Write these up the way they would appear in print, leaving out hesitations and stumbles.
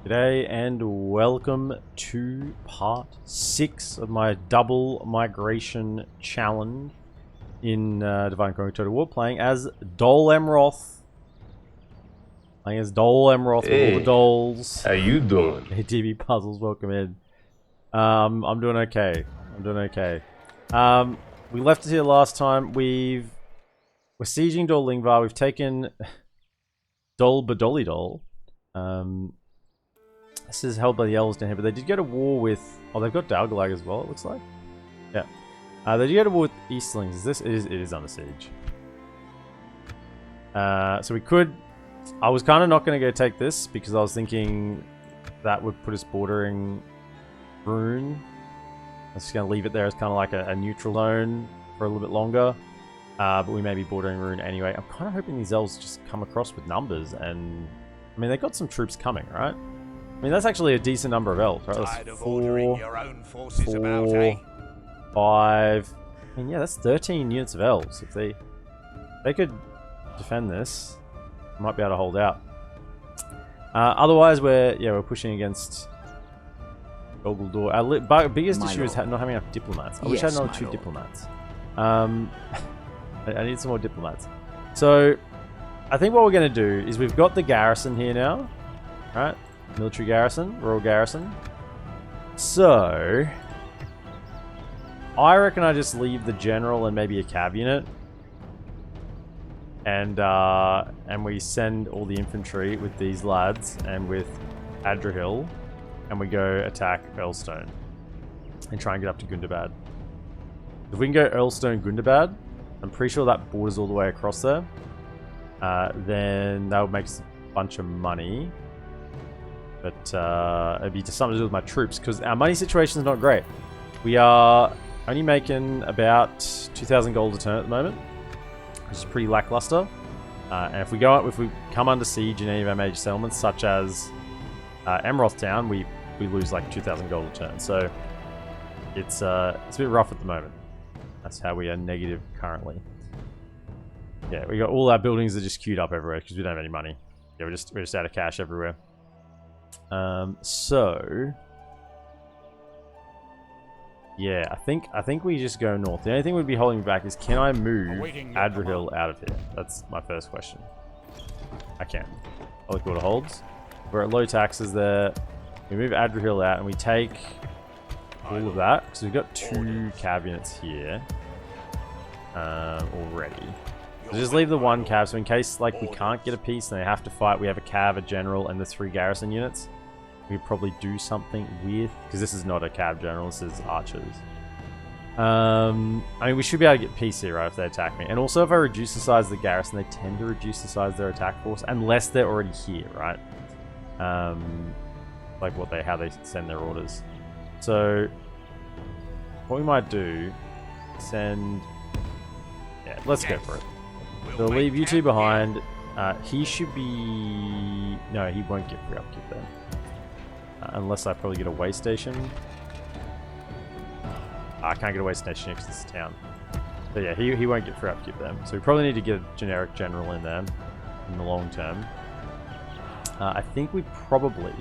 G'day and welcome to part 6 of my double migration challenge in Divine Conquer Total War, playing as DolAmroth. Playing as DolAmroth with all the dolls. How you doing? Hey TV Puzzles, welcome in. I'm doing okay. We left it here last time. We're sieging Dol Lingvar. We've taken Dol Badolidol. This is held by the elves down here, but they did go to war with... Oh, they've got Dalgalag as well, it looks like. Yeah. They did go to war with Eastlings. It is under siege. So we could... I was kind of not going to go take this, because I was thinking that would put us bordering Rune. I was just going to leave it there as kind of like a neutral zone for a little bit longer. But we may be bordering Rune anyway. I'm kind of hoping these elves just come across with numbers, and... I mean, they've got some troops coming, right? I mean, that's actually a decent number of elves, right? That's 4, your own forces about, 5... I mean, yeah, that's 13 units of elves. If they could defend this, we might be able to hold out. Otherwise, we're pushing against Gondor. Our biggest issue is not having enough diplomats. I wish I had another 2 diplomats. I need some more diplomats. So, I think what we're going to do is we've got the garrison here now, right? Military garrison, royal garrison. So, I reckon I just leave the general and maybe a cav unit, and we send all the infantry with these lads and with Adrahil, and we go attack Earlstone and try and get up to Gundabad. If we can go Earlstone, Gundabad, I'm pretty sure that borders all the way across there. Then that would make us a bunch of money. But it'd be just something to do with my troops, because our money situation is not great. We are only making about 2,000 gold a turn at the moment, which is pretty lackluster. And if we come under siege in any of our major settlements, such as Amroth town, we lose like 2,000 gold a turn. So it's a bit rough at the moment. That's how we are negative currently. Yeah, we got all our buildings are just queued up everywhere because we don't have any money. Yeah, we're just out of cash everywhere. So yeah, I think we just go north. The only thing we'd be holding back is, can I move Adrahil out of here? That's my first question. I can. Public order holds. We're at low taxes there. We move Adrahil out and we take all of that. So we've got 2 cav units here already. So just leave the 1 cav, so in case like we can't get a piece and they have to fight, we have a cav, a general, and the 3 garrison units. We could probably do something with, because this is not a cav general, this is archers. I mean, we should be able to get peace here, right, if they attack me. And also, if I reduce the size of the garrison, they tend to reduce the size of their attack force, unless they're already here, right? Like how they send their orders. So, what we might do, yeah, let's go for it. They'll leave you 2 behind. He should be... No, he won't get free upkeep then. Unless I probably get a way station. I can't get a way station because this is town. So yeah, he won't get free upkeep then. So we probably need to get a generic general in there in the long term. I think we probably...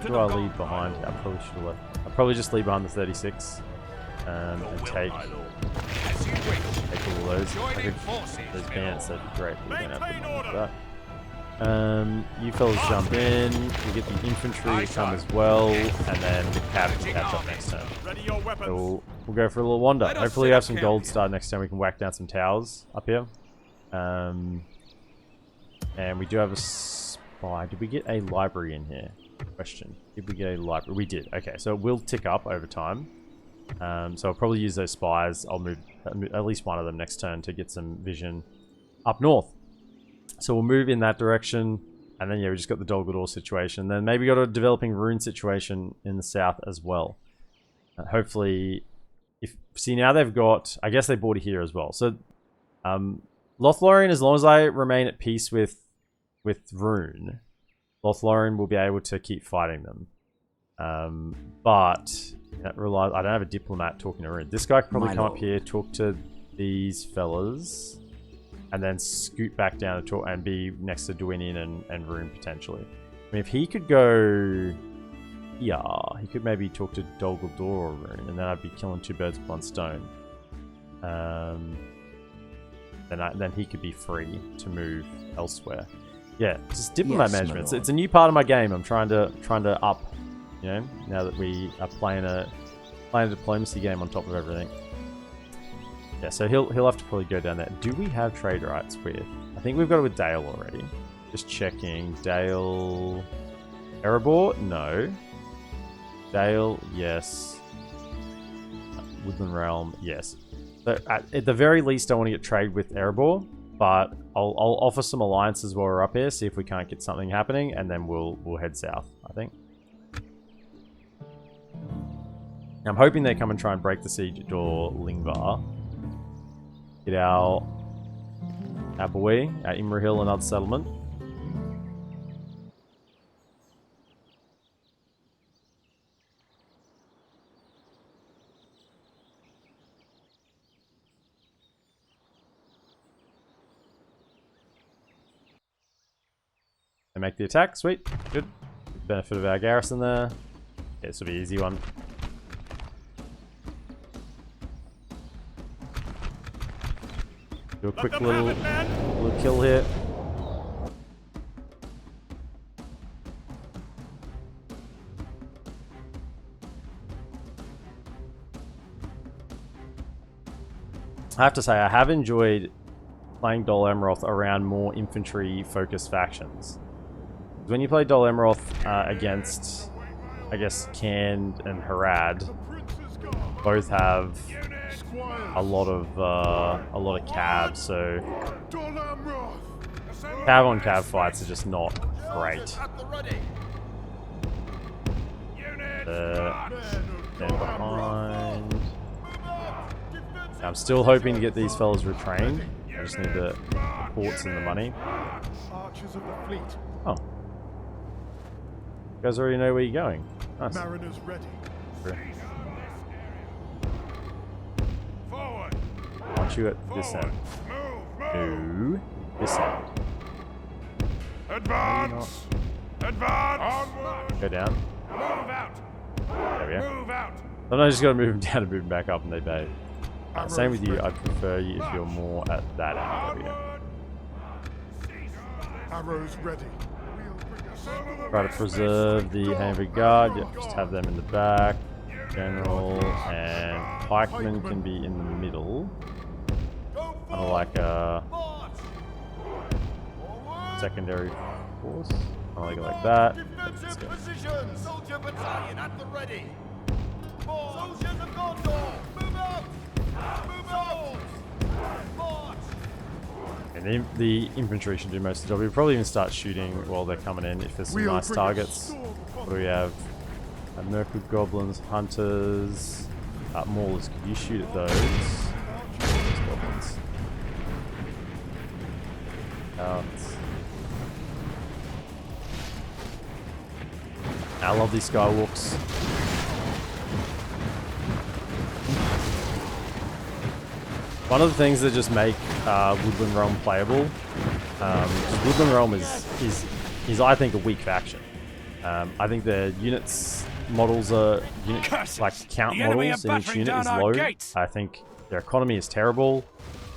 Who do I leave behind? I probably should have left. I'll probably just leave behind the 36. And take all those. Those bandits, that'd be great. We don't have good money for that. You fellas jump in. We get the infantry to come as well, and then the cav can catch up next turn. So we'll go for a little wander. Hopefully, we have some gold start next turn. We can whack down some towers up here. And we do have a spy. Did we get a library in here? Question. Did we get a library? We did. Okay, so it will tick up over time. So I'll probably use those spies. I'll move at least one of them next turn to get some vision up north. So we'll move in that direction, and then yeah, we just got the Dol Guldur situation. Then maybe got a developing rune situation in the south as well. Hopefully, see now they've got. I guess they border here as well. So Lothlorien, as long as I remain at peace with Rune, Lothlorien will be able to keep fighting them. But that relies. I don't have a diplomat talking to Rune. This guy could probably come up here, talk to these fellas, and then scoot back down to and be next to Dwayne and Rune potentially. I mean, if he could go here, he could maybe talk to Dol Guldur or Rune, and then I'd be killing 2 birds with 1 stone. Then he could be free to move elsewhere. Yeah, just diplomat management. It's a new part of my game. I'm trying to up, you know, now that we are playing a diplomacy game on top of everything. Yeah, so he'll have to probably go down there. Do we have trade rights with? I think we've got it with Dale already. Just checking. Dale, Erebor? No. Dale, yes. Woodland Realm, yes. So at the very least, I want to get trade with Erebor, but I'll offer some alliances while we're up here, see if we can't get something happening, and then we'll head south, I think. I'm hoping they come and try and break the siege at Lingvar. Get our boy, our Imrahil, another settlement. They make the attack, sweet, good. Benefit of our garrison there. Yeah, this will be an easy one. Do a quick little kill here. I have to say, I have enjoyed playing DolAmroth around more infantry-focused factions. When you play DolAmroth against, I guess, Khand and Harad, both have a lot of cav, so cav on cav fights are just not great. Then behind. I'm still hoping to get these fellas retrained. I just need the ports and the money. Oh. You guys already know where you're going. Nice. Mariners ready. Aren't you at this end? No. This end. Advance! Advance! Go down. Move out! There we go. Move out! Sometimes you just gotta move them down and move them back up and they bait. Same with you, I'd prefer you if you're more at that end. There we go. Arrows ready. Try to preserve the Hamburg Guard. Yep, just have them in the back. General and pikemen can be in the middle. Kind of like a secondary force. I like it like that. Let's go. Soldier battalion at the ready! Soldiers of Gondor! Move out! Move out! March! And the infantry should do most of the job. We'll probably even start shooting while they're coming in if there's some nice targets. What do we have? Merkwood Goblins, Hunters, Maulers. Could you shoot at those? Goblins. I love these skywalks. One of the things that just make Woodland Realm playable, because Woodland Realm is I think a weak faction. I think the units models are like count models in each unit is low. I think their economy is terrible.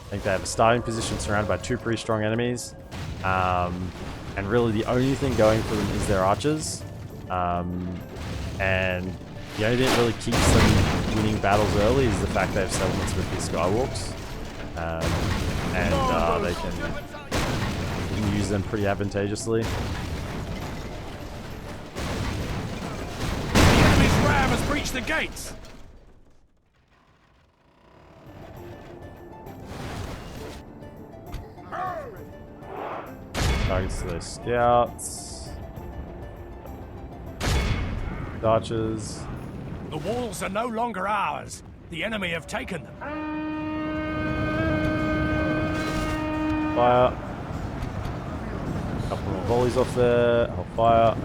I think they have a starting position surrounded by 2 pretty strong enemies, and really the only thing going for them is their archers. And the only thing that really keeps them winning battles early is the fact they have settlements with these skywalks. And they can use them pretty advantageously. The enemy's ram has breached the gates! Targets to those scouts. Archers. The walls are no longer ours. The enemy have taken them. Fire. Couple more volleys off there. I'll fire.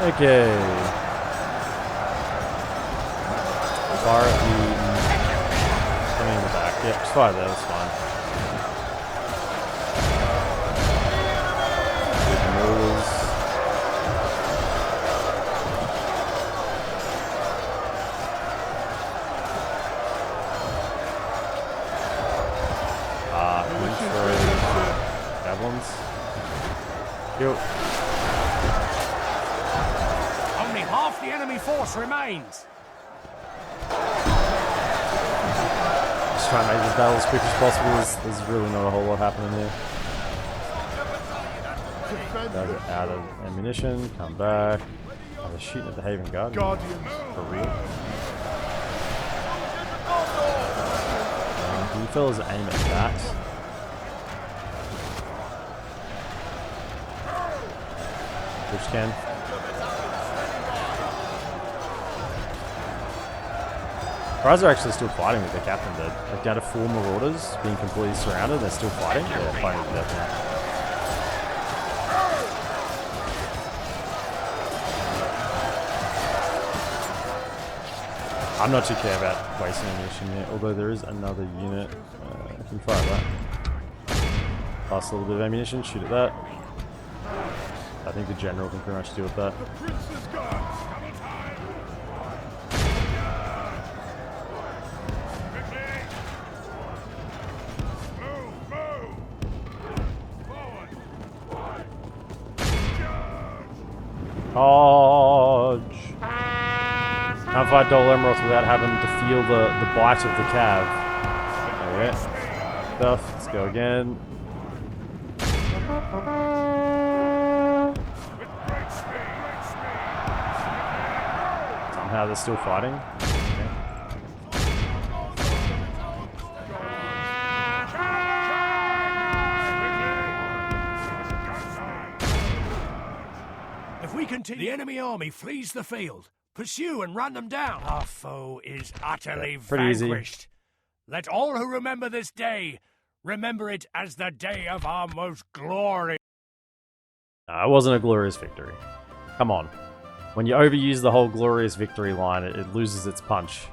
Okay. Fire at the... Coming in the back. Yeah, just fire there, that's fine. Yep. Only half the enemy force remains. Just trying to make this battle as quick as possible. There's really not a whole lot happening here. Gotta get out of ammunition, come back. Oh, they're shooting at the Haven Guard. For real. Can you fellas aim at that? Which can. Rise are actually still fighting with their captain dead. Like down to 4 Marauders being completely surrounded, they're still fighting? Yeah, they're fighting to death now. I'm not too care about wasting ammunition yet, although there is another unit. I can fire that. Last little bit of ammunition, shoot at that. I think the general can pretty much deal with that. Dodge! Can't fight DolAmroth without having to feel the bite of the cav. Okay. Stuff. Let's go again. Somehow they're still fighting. Okay. If we continue, the enemy army flees the field. Pursue and run them down. Our foe is utterly vanquished. Let all who remember this day remember it as the day of our most glory. No, it wasn't a glorious victory. Come on. When you overuse the whole glorious victory line, it loses its punch.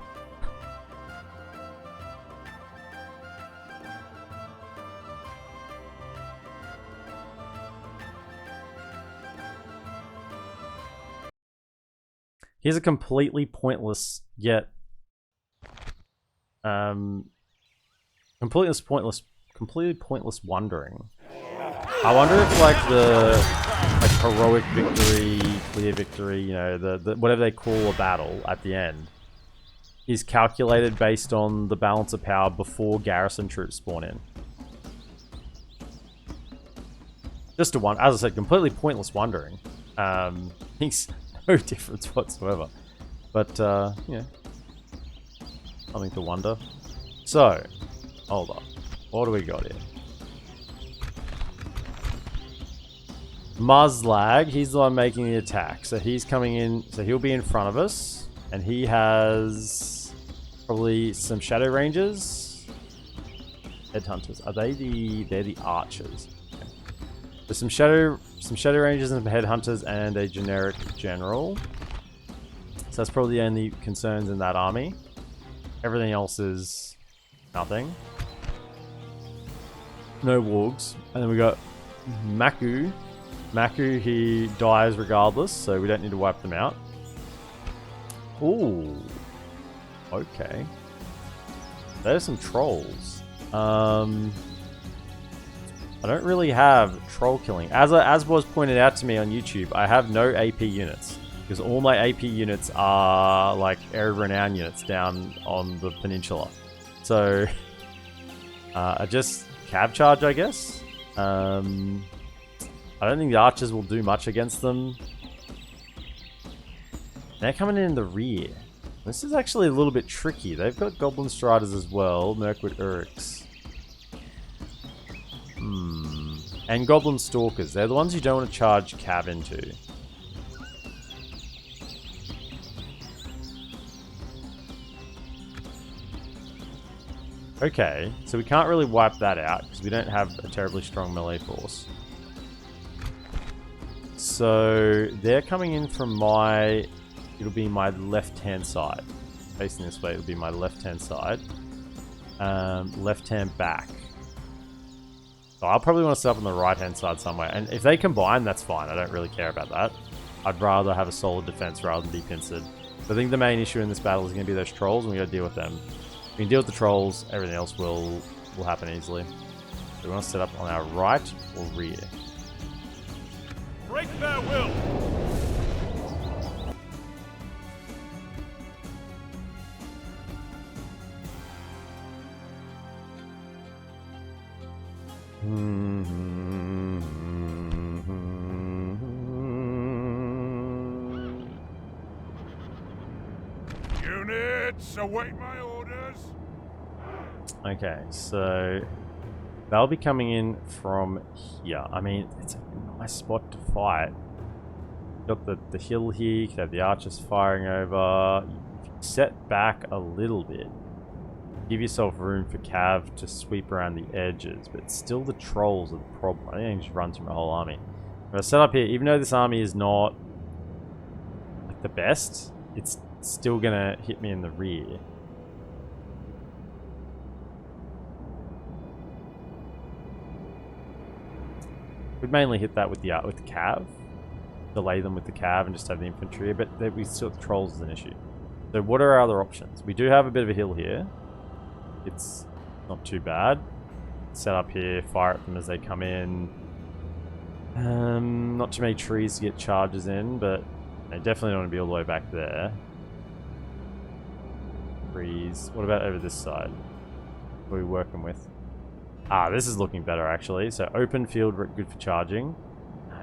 Here's a completely pointless, yet completely pointless wondering. I wonder if like the heroic victory, clear victory, you know, the whatever they call a battle at the end, is calculated based on the balance of power before garrison troops spawn in. Just a one, as I said, completely pointless wondering. Makes no difference whatsoever. But yeah, something to wonder. So, hold on. What do we got here? Muzzlag, he's the one making the attack. So he's coming in, so he'll be in front of us. And he has probably some Shadow Rangers. Headhunters. Are they they're the archers. Okay. There's some Shadow Rangers and some Headhunters and a generic general. So that's probably the only concerns in that army. Everything else is nothing. No wargs. And then we got Maku. Maku, he dies regardless, so we don't need to wipe them out. Ooh. Okay. There's some trolls. I don't really have troll killing. As was pointed out to me on YouTube, I have no AP units. Because all my AP units are like area of renown units down on the peninsula. So, I just cab charge, I guess. I don't think the archers will do much against them. They're coming in the rear. This is actually a little bit tricky. They've got Goblin Striders as well. Mirkwood Uryx. And Goblin Stalkers. They're the ones you don't want to charge cab into. Okay, so we can't really wipe that out because we don't have a terribly strong melee force. So they're coming in from it'll be my left-hand side. Facing this way, it'll be my left-hand side. left-hand back. So I'll probably want to set up on the right-hand side somewhere. And if they combine, that's fine. I don't really care about that. I'd rather have a solid defense rather than be pincered. So I think the main issue in this battle is going to be those trolls, and we got to deal with them. If we can deal with the trolls, everything else will happen easily. So we want to set up on our right or rear. Break their will. Units, await my orders. Okay, so they'll be coming in from here. I mean, it's a nice spot to fight. Got the hill here, you can have the archers firing over. If you set back a little bit, give yourself room for Cav to sweep around the edges, but still the trolls are the problem. I think I can just run through my whole army. But I set up here, even though this army is not like the best, it's still gonna hit me in the rear. We'd mainly hit that with the Cav. Delay them with the Cav and just have the infantry, but we still have the trolls as an issue. So what are our other options? We do have a bit of a hill here. It's not too bad. Set up here, fire at them as they come in. Not too many trees to get charges in, but they definitely don't want to be all the way back there. Trees. What about over this side? What are we working with? Ah, this is looking better actually. So open field, good for charging.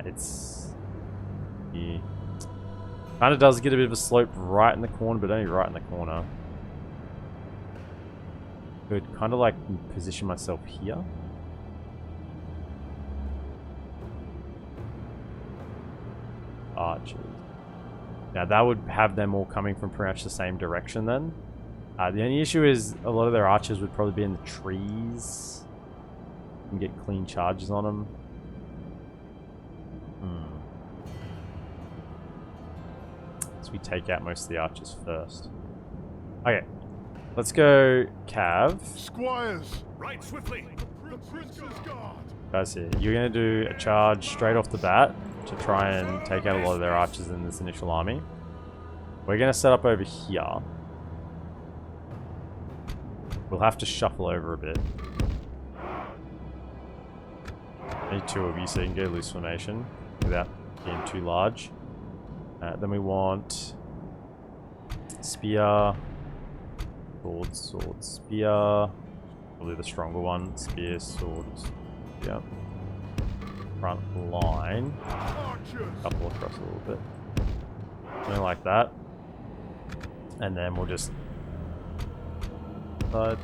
It's... yeah. Kind of does get a bit of a slope right in the corner, but only right in the corner. Could kind of like position myself here. Archers. Now that would have them all coming from pretty much the same direction then. The only issue is a lot of their archers would probably be in the trees. You can get clean charges on them. So we take out most of the archers first. Okay. Let's go Cav. Squires, right swiftly. The Prince's Guard. Guys here, you're going to do a charge straight off the bat to try and take out a lot of their archers in this initial army. We're going to set up over here. We'll have to shuffle over a bit. Need two of you so you can go loose formation without being too large. Then we want spear, sword, sword, spear. Probably the stronger one. Spear, sword, spear. Front line. Couple across a little bit. Something like that. And then we'll just side.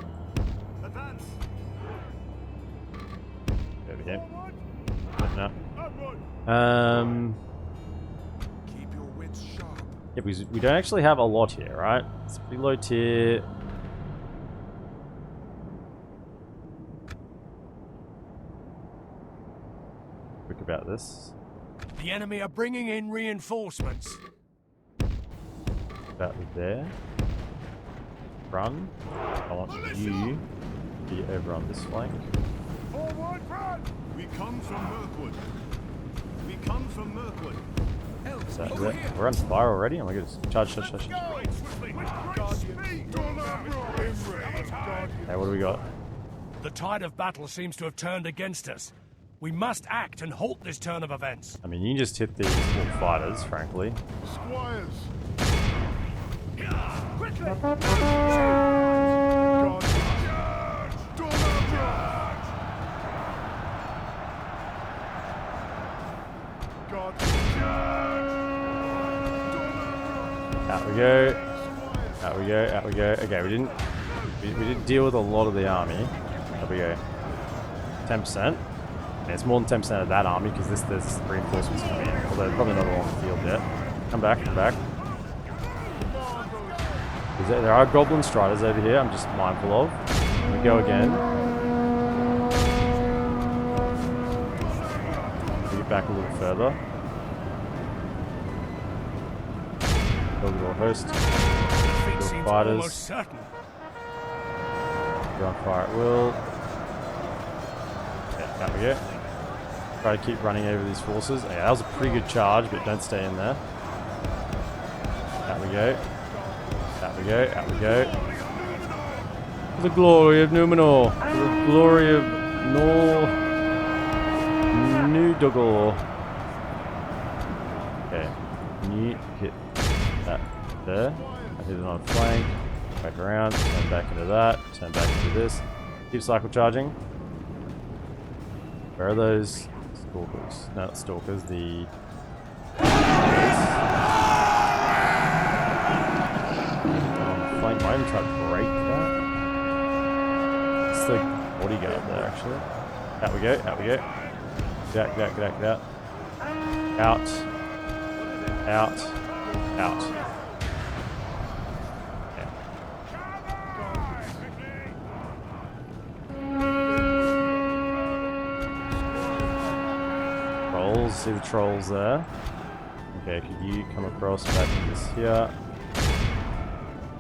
Advance. Over here. No. Keep your wits sharp. Yeah, because we don't actually have a lot here, right? It's pretty low tier. Quick about this. The enemy are bringing in reinforcements. About there. Run. I want you to be over on this flank. Forward, run! We come from Mirkwood. We come from Mirkwood. Is that it? We're on fire already? Oh my goodness. Charge, charge, charge. Right swiftly. Okay, what do we got? The tide of battle seems to have turned against us. We must act and halt this turn of events. I mean, you can just hit these little fighters, frankly. Squires. Quickly. Out we go. Out we go. Out we go. Okay, we didn't deal with a lot of the army. There we go. 10%. Yeah, it's more than 10% of that army because there's reinforcements coming in. Although they're probably not all on the field yet. Come back, come back. There are goblin striders over here. I'm just mindful of. Here we go again. Get back a little further. Build a little host. Build fighters. You're on fire at will. Okay, there we go. Try to keep running over these forces. Okay, that was a pretty good charge, but don't stay in there. Out we go. Out we go. Out we go. For the glory of Numenor. For the glory of Nudogor. Okay. You hit that there. I hit it on flank. Back around. Turn back into that. Turn back into this. Keep cycle charging. Where are those stalkers? No, not stalkers. The... Flank. Might even try to break that. It's the bodyguard there, actually. Out we go. Out we go. Get out. Get out. Get out. Get out. Out. Out. Out. Okay. Trolls. See the trolls there. Okay, could you come across back to this here?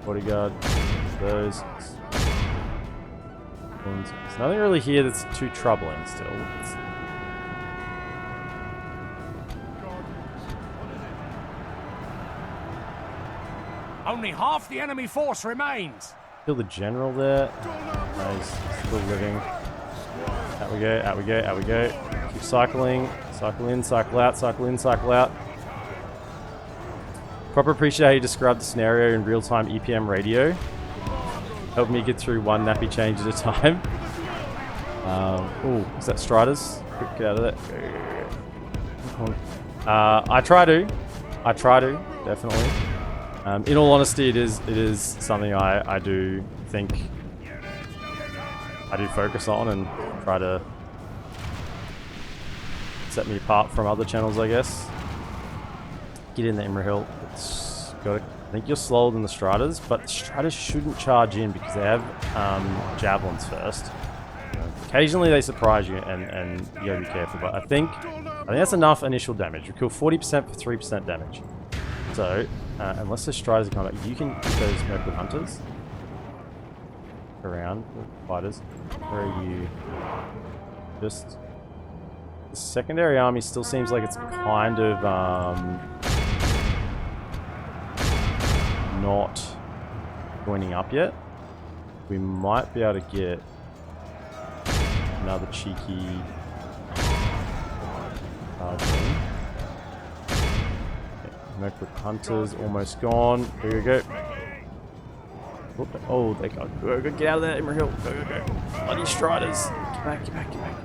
Bodyguard. Those. There's nothing really here that's too troubling still. Only half the enemy force remains. Kill the general there. Nice. Still living. Out we go, out we go, out we go. Keep cycling. Cycle in, cycle out, cycle in, cycle out. Proper appreciate how you describe the scenario in real-time EPM radio. Help me get through one nappy change at a time. Oh, is that Striders? Quick, get out of there. I try to, definitely. In all honesty, it is something I do think I do focus on and try to set me apart from other channels, I guess. Get in the Imrahil. I think you're slower than the Striders, but the Striders shouldn't charge in because they have javelins first. Occasionally they surprise you and you gotta be careful, but I think that's enough initial damage. We kill 40% for 3% damage. So, unless the Striders are coming back, you can get those Merkwood Hunters around, the fighters. Where are you? Just... The secondary army still seems like it's kind of, not joining up yet. We might be able to get another cheeky Merkwood Hunters almost gone. Here we go. Oh, they got go, get out of there, Imrahil. Go, go, go. Bloody Striders. Get back, get back, get back.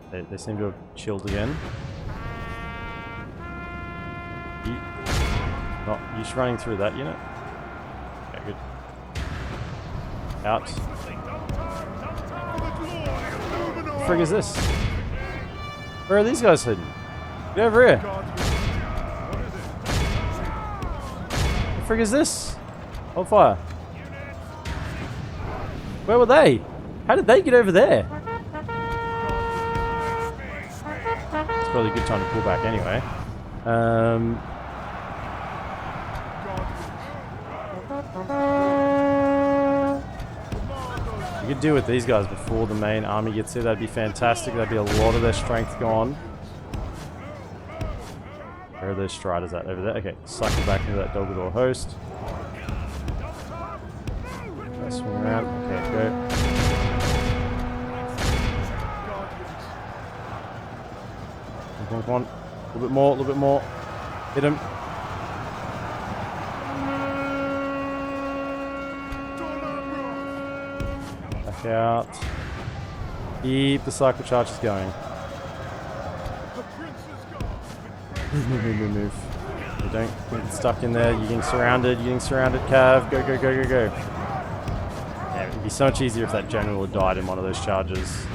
They seem to have chilled again. Not just running through that unit. Okay, good. Out. What the frig is this? Where are these guys hidden? Get over here. What the frig is this? On fire. Where were they? How did they get over there? It's probably a good time to pull back anyway. You could deal with these guys before the main army gets here. That'd be fantastic. That'd be a lot of their strength gone. Where are those Striders at? Over there? Okay, cycle back into that Dolgador host. Swing around. Okay, go. Come on, come on. A little bit more, a little bit more. Hit him. Back out. Keep the cycle charges going. Move, move, move, move. You don't get stuck in there. You're getting surrounded. Cav. Go, go, go, go, go. Yeah, it'd be so much easier if that general had died in one of those charges.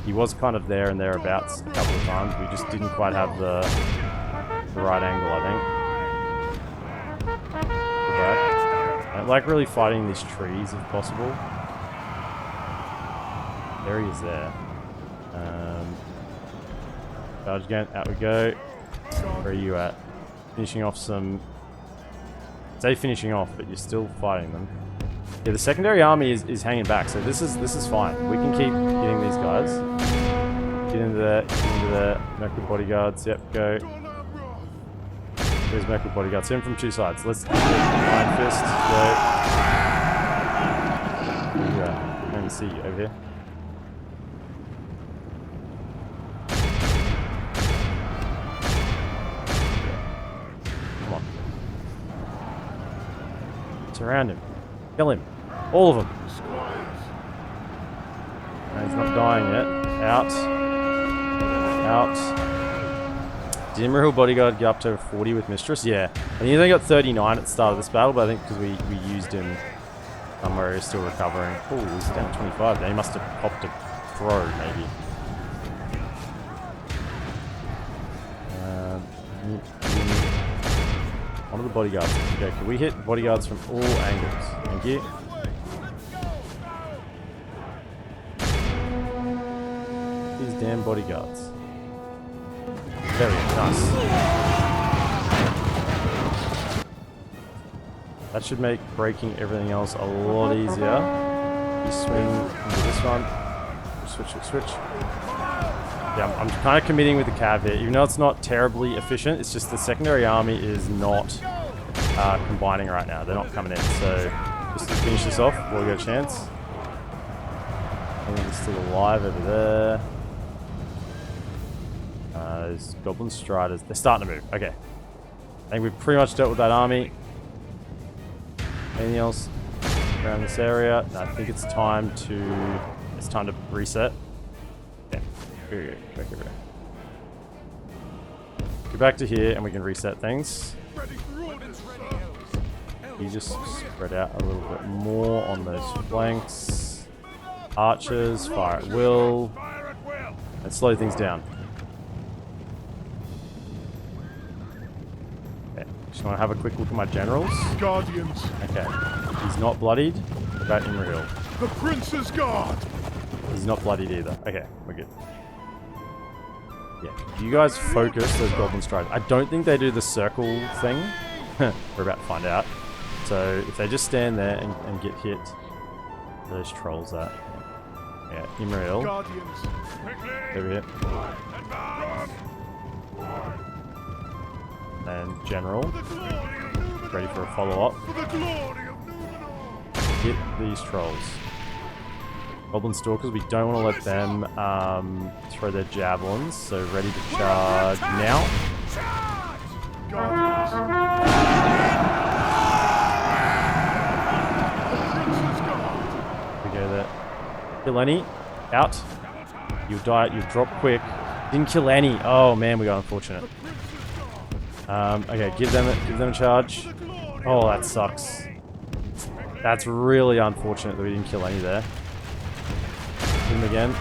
He was kind of there and thereabouts a couple of times. We just didn't quite have the right angle, I think. I like really fighting these trees if possible. There he is there. Charge again. Out we go. Where are you at? Finishing off some Say finishing off, but you're still fighting them. Yeah, the secondary army is hanging back, so this is fine. We can keep getting these guys. Get into there, Merkwood bodyguards, yep, go. There's Merkwood bodyguards, in from two sides. Let's get Iron Fist, go. Yeah, I can see you over here. Come on. Surround him. Kill him. All of them. No, he's not dying yet. Out. Did Imrahil bodyguard get up to 40 with Mistress? Yeah. I think he only got 39 at the start of this battle, but I think because we used him somewhere, he's still recovering. Oh, he's down 25 there. He must have popped a throw, maybe. One of the bodyguards. Okay, can we hit bodyguards from all angles? Thank you. These damn bodyguards. There we go, nice. That should make breaking everything else a lot easier. You swing into this one. Switch. Yeah, I'm kind of committing with the cav here. Even though it's not terribly efficient, it's just the secondary army is not combining right now. They're not coming in. So just to finish this off before we get a chance. I think it's still alive over there. Those Goblin Striders, they're starting to move. Okay. I think we've pretty much dealt with that army. Anything else around this area? No, I think it's time to reset. Yeah. Here we go. Go back to here and we can reset things. You just spread out a little bit more on those flanks. Archers, fire at will. And slow things down. Just want to have a quick look at my generals. Guardians. Okay. He's not bloodied. What about Imrahil? The Prince's Guard. He's not bloodied either. Okay, we're good. Yeah. You guys focus those Goblin Striders. I don't think they do the circle thing. We're about to find out. So if they just stand there and get hit, those trolls that. Yeah, Imrahil. Guardians. Over here. And General, ready for a follow-up. Hit these trolls. Goblin Stalkers, we don't want to let them throw their javelins, so ready to charge now. We go there. Kill any. Out. You'll die, you'll drop quick. Didn't kill any. Oh man, we got unfortunate. Okay, give them a charge. Oh, that sucks. That's really unfortunate that we didn't kill any there. Hit him again.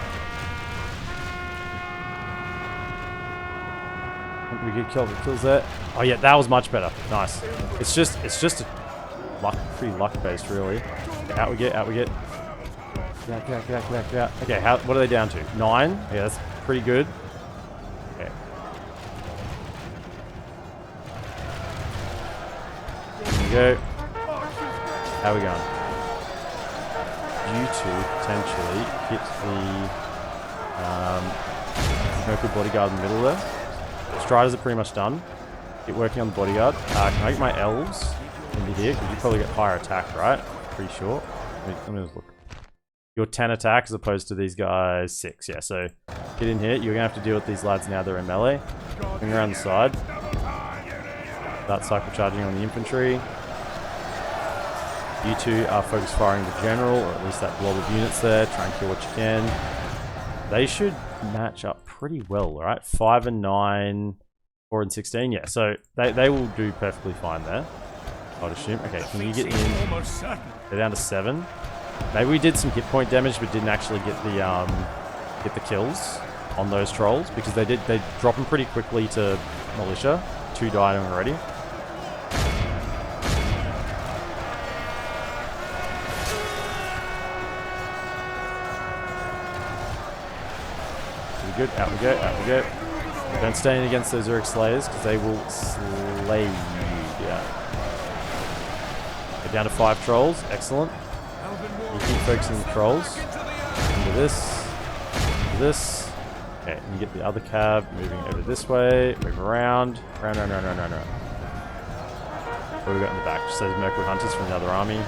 We get kills there. Oh yeah, that was much better. Nice. It's just a pretty luck based really. Out we get. Get out. Okay, what are they down to? 9? Yeah, that's pretty good. Okay. Go. How are we going? You two potentially hit the Merkwood bodyguard in the middle there. Striders are pretty much done. Get working on the bodyguard. Can I get my elves into here? Because you probably get higher attack, right? Pretty sure. Let me just look. You're 10 attack as opposed to these guys 6. Yeah, so get in here. You're going to have to deal with these lads now. They're in melee. Bring around the side. Start cycle charging on the infantry. You two are focused firing the general, or at least that blob of units there. Try and kill what you can. They should match up pretty well, right? 5 and 9, 4 and 16. Yeah, so they will do perfectly fine there, I'd assume. Okay, can you get in? They're down to 7. Maybe we did some hit point damage, but didn't actually get the kills on those trolls because they drop them pretty quickly to militia. 2 died already. Good. Out we go. Don't stand against those Uruk Slayers because they will slay you. Yeah. We're down to 5 trolls. Excellent. You keep focusing on the trolls. Into this. Into this. Okay, and you get the other cab moving over this way. Move around. Round. What do we got in the back? Just those Merkwood hunters from the other army.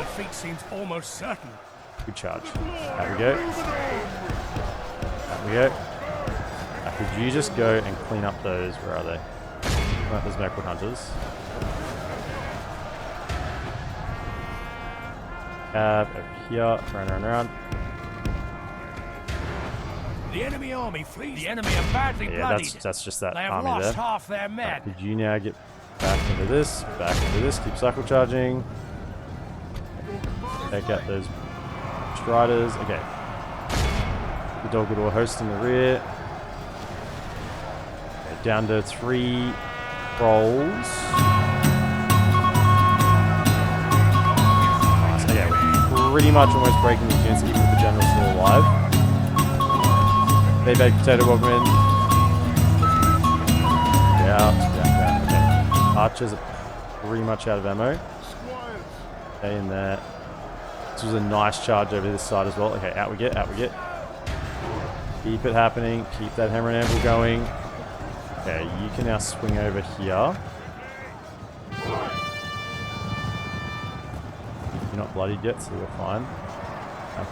Defeat seems almost certain. Good charge. Out we go. Out we go. Now, could you just go and clean up those? Where are they? Clean up those Merkwood hunters. Cab over here. Round. The enemy army flees. The enemy are badly bloodied. That's just that they have army lost there. half their men. Right, could you now get back into this? Keep cycle charging. Take out those striders. Okay. The Dolgador host in the rear. Okay, down to 3 trolls. So yeah, we're pretty much almost breaking the units even with the general still alive. They baked potato, welcome in. Yeah. Okay. Archers are pretty much out of ammo. Stay in there. This was a nice charge over this side as well. Okay, out we get. Keep it happening. Keep that hammer and anvil going. Okay, you can now swing over here. You're not bloodied yet, so you're fine.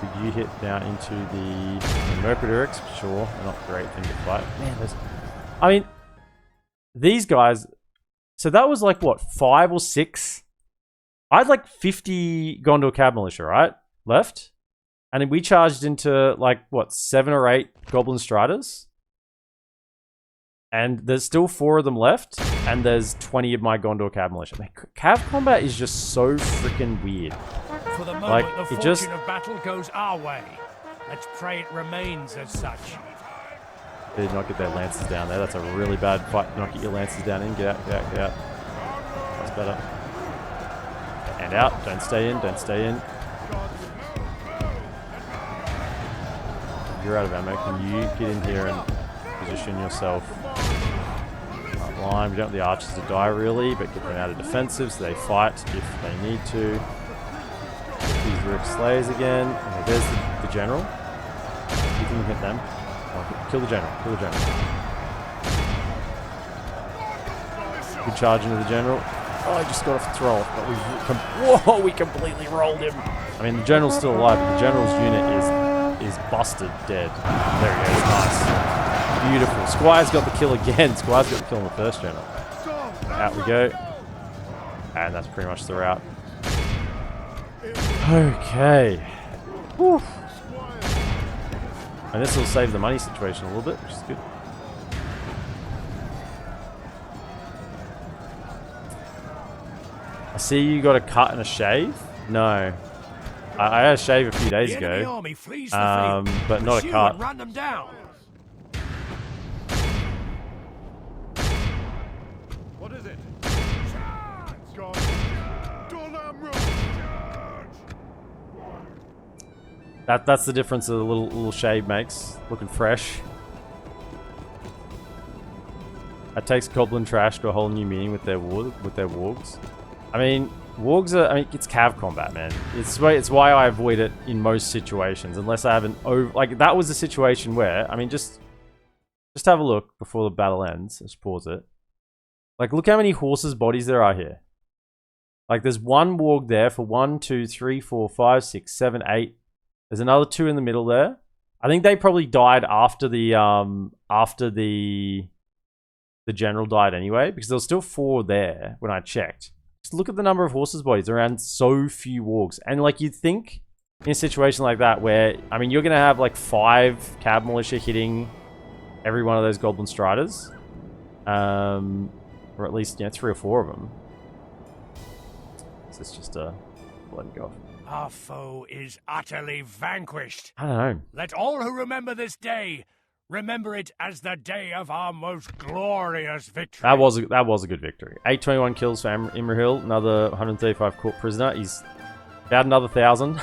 Could you hit down into the Mercadurix? Sure, they're not a great thing to fight. Man, I mean, these guys... So that was like, what, 5 or 6? I had like 50 Gondor Cab Militia, right? Left. And then we charged into like, what, 7 or 8 Goblin Striders? And there's still 4 of them left. And there's 20 of my Gondor Cab Militia. Man, Cav combat is just so freaking weird. For the moment, Like, the fortune of battle goes our way. Let's pray it remains as such. They did not get their lances down there. That's a really bad fight. Do not get your lances down in. Get out. That's better. And out. Don't stay in. You're out of ammo. Can you get in here and position yourself up line? We don't want the archers to die really, but get them out of defensive so they fight if they need to. These Rook Slayers again. Okay, there's the general. You can hit them. Oh, kill the general. Good charge into the general. Oh, I just got off the throw. But we completely rolled him. I mean, the general's still alive, but the general's unit is busted dead. There he goes. Nice. Beautiful. Squire's got the kill again. Squire's got the kill on the first general. Out we go. And that's pretty much the route. Okay. Whew. And this will save the money situation a little bit, which is good. I see you got a cut and a shave. No. I had a shave a few days ago. But not a cut. Run them down. What is it? That's the difference that the little shave makes. Looking fresh. That takes Goblin Trash to a whole new meaning with their wargs. I mean, wargs are... I mean, it's cav combat, man. It's why I avoid it in most situations, unless I have an over... Like, that was a situation where... I mean, just have a look before the battle ends. Let's pause it. Like, look how many horses' bodies there are here. Like, there's one warg there for 1, 2, 3, 4, 5, 6, 7, 8... There's another 2 in the middle there. I think they probably died after the general died anyway, because there was still 4 there when I checked. Just look at the number of horses' bodies around so few wargs. And like you'd think in a situation like that where, I mean, you're gonna have like 5 cab militia hitting every one of those Goblin Striders. Or at least, 3 or 4 of them. So it's just a let it go. Our foe is utterly vanquished. I don't know. Let all who remember this day remember it as the day of our most glorious victory. That was a good victory. 821 kills for Imrahil, another 135 caught prisoner. He's about another 1,000.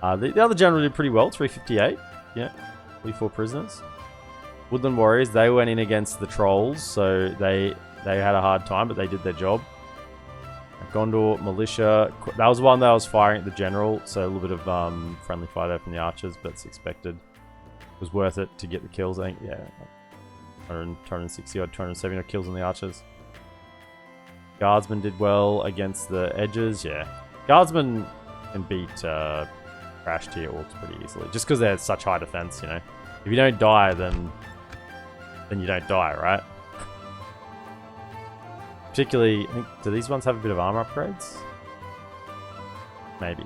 The other general did pretty well, 358. Yeah, 44 prisoners. Woodland Warriors, they went in against the trolls, so they had a hard time, but they did their job. Gondor militia. That was one that I was firing at the general, so a little bit of friendly fire there from the archers, but it's expected. It was worth it to get the kills, I think. Yeah, 260 odd, 270 odd kills on the archers. Guardsmen did well against the edges. Yeah, Guardsmen can beat crash tier orcs pretty easily, just because they're such high defense. You know, if you don't die, then you don't die, right? Particularly, I think, do these ones have a bit of armor upgrades? Maybe.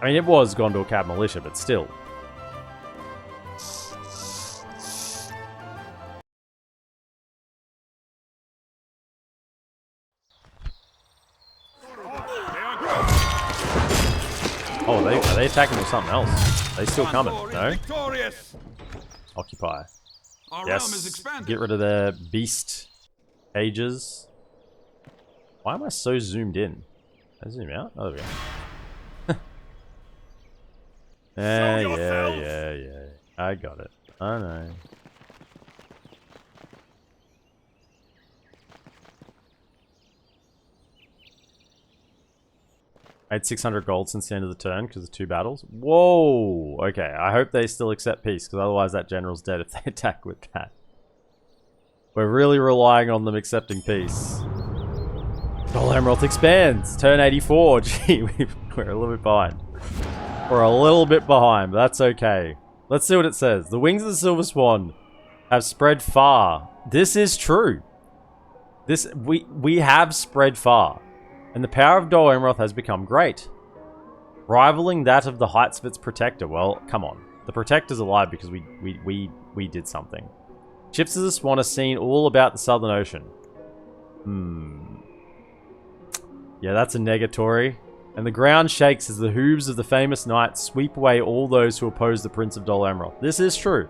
I mean, it was Gondor Cab Militia, but still. Oh, are they attacking with something else? Are they still coming? No? Occupy. Yes. Get rid of their beast cages. Why am I so zoomed in? Can I zoom out? Oh, there we go. Yeah. I got it. I know. I had 600 gold since the end of the turn because of 2 battles. Whoa! Okay, I hope they still accept peace, because otherwise that general's dead if they attack with that. We're really relying on them accepting peace. DolAmroth expands! Turn 84! Gee, we're a little bit behind. We're a little bit behind, but that's okay. Let's see what it says. The wings of the Silver Swan have spread far. This is true. We have spread far. And the power of DolAmroth has become great, rivaling that of the heights of its protector. Well, come on. The protector's alive because we did something. Ships of the Swan are seen all about the Southern Ocean. Yeah, that's a negatory. And the ground shakes as the hooves of the famous knights sweep away all those who oppose the Prince of DolAmroth. This is true.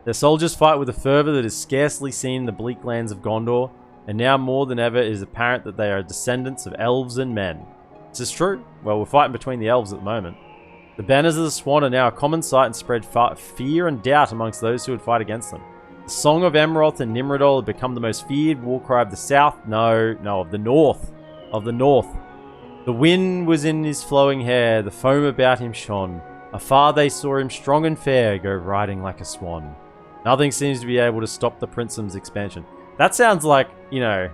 Their soldiers fight with a fervor that is scarcely seen in the bleak lands of Gondor. And now more than ever it is apparent that they are descendants of elves and men. This is true. Well, we're fighting between the elves at the moment. The banners of the Swan are now a common sight and spread fear and doubt amongst those who would fight against them. The song of Amroth and Nimrodol had become the most feared war cry of the south. No, of the north. Of the north. The wind was in his flowing hair, the foam about him shone. Afar they saw him strong and fair, go riding like a swan. Nothing seems to be able to stop the Princem's expansion. That sounds like, you know...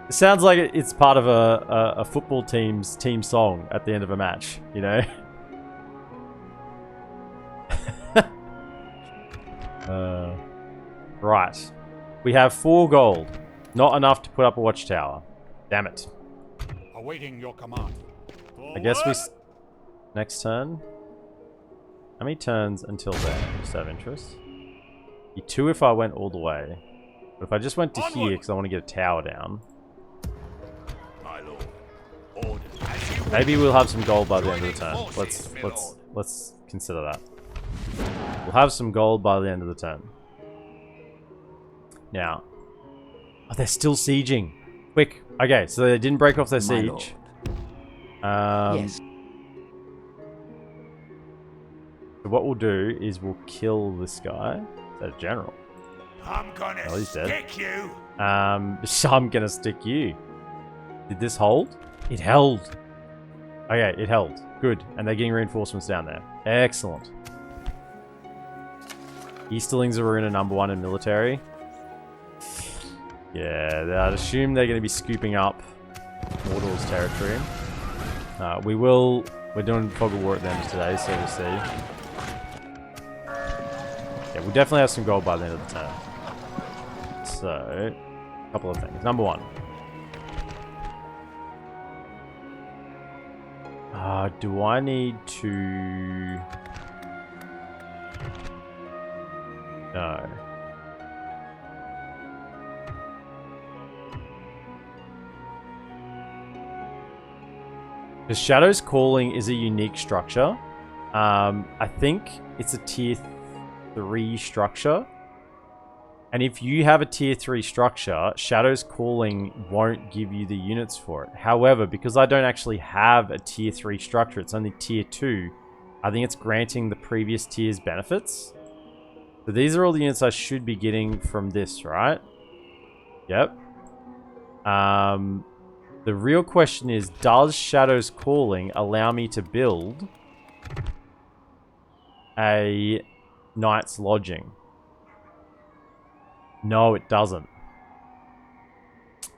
It sounds like it's part of a football team's team song at the end of a match, you know? Right. We have 4 gold. Not enough to put up a watchtower. Damn it. Awaiting your command. I guess we... Next turn. How many turns until then? Just out of interest. Be 2 if I went all the way. But if I just went to here because I want to get a tower down. My lord. Order. Maybe we'll have some gold by the end of the turn. Let's consider that. We'll have some gold by the end of the turn. Now. Oh, they're still sieging. Quick. Okay, so they didn't break off their siege. Yes. So what we'll do is we'll kill this guy. That's a general. I'm gonna he's dead. stick you. So I'm gonna stick you. Did this hold? It held. Okay, it held. Good. And they're getting reinforcements down there. Excellent. Easterlings are in a #1 in military. Yeah, I'd assume they're going to be scooping up Mordor's territory. We're doing Fog of War at the end of today, so we'll see. Yeah, we'll definitely have some gold by the end of the turn. So, a couple of things. #1. Do I need to... No. Because Shadow's Calling is a unique structure. I think it's a tier 3 structure. And if you have a tier 3 structure, Shadow's Calling won't give you the units for it. However, because I don't actually have a tier 3 structure, it's only tier 2, I think it's granting the previous tier's benefits. So these are all the units I should be getting from this, right? Yep. The real question is, does Shadow's Calling allow me to build a Knight's Lodging? No, it doesn't.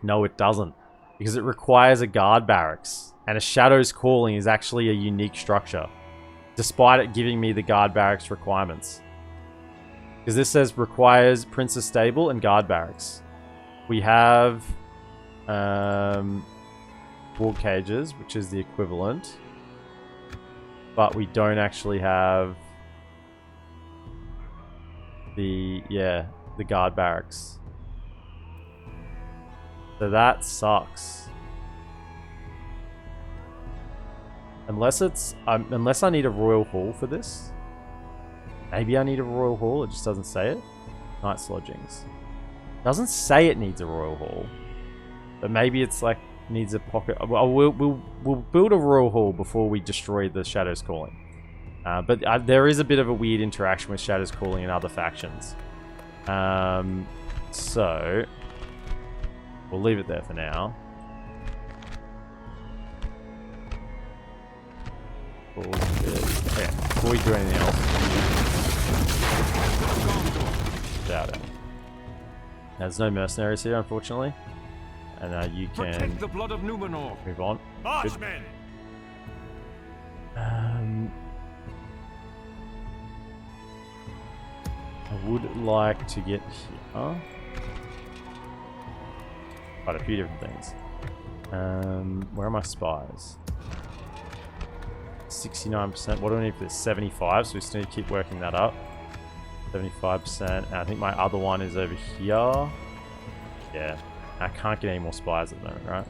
No, it doesn't. Because it requires a guard barracks. And a Shadow's Calling is actually a unique structure, despite it giving me the guard barracks requirements. Because this says requires Princess Stable and guard barracks. We have War Cages, which is the equivalent. But we don't actually have the guard barracks. So that sucks. Unless it's unless I need a Royal Hall for this. Maybe I need a Royal Hall, it just doesn't say it. Knight's Lodgings. Doesn't say it needs a Royal Hall. But maybe it's like needs a pocket. Well, we'll build a Royal Hall before we destroy the Shadow's Calling. But there is a bit of a weird interaction with Shadow's Calling and other factions. So we'll leave it there for now. Okay, before we do anything else, doubt it. There's no mercenaries here, unfortunately, and you can protect the blood of Numenor. Move on. Marchmen! I would like to get here. Quite a few different things. Where are my spies? 69%. What do I need for this? 75. So we still need to keep working that up. 75%. And I think my other one is over here. Yeah. I can't get any more spies at the moment, right?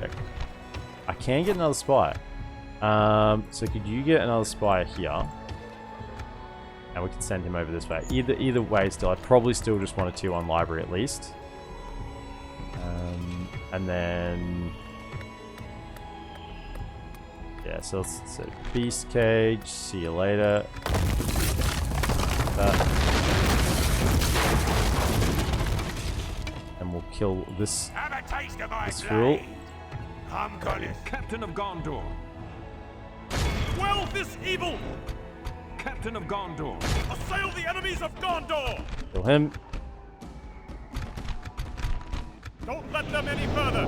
Okay. I can get another spy. So could you get another spy here? And we can send him over this way. Either way, still, I probably still just want a tier 1 library at least. And then... yeah, so Beast Cage, see you later. And we'll kill this fool. I'm gonna Captain of Gondor. quell this evil! Captain of Gondor. Assail the enemies of Gondor! Kill him. Don't let them any further!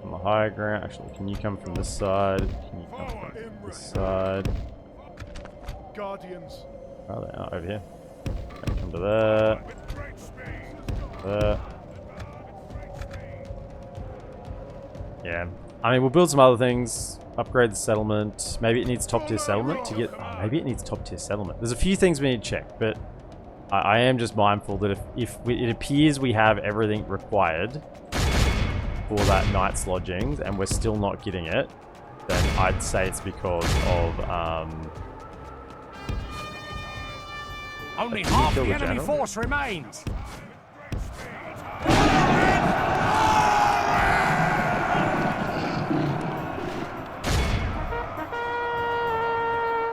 On the higher ground. Actually, can you come from this side? Can you come from this side? Guardians. Oh, they are over here. Okay, come to there. There. Yeah. I mean, we'll build some other things. Upgrade the settlement. Maybe it needs top tier settlement to get... oh, maybe it needs top tier settlement. There's a few things we need to check, but I am just mindful that if it appears we have everything required for that Knight's Lodgings and we're still not getting it, then I'd say it's because of... only half the enemy force remains.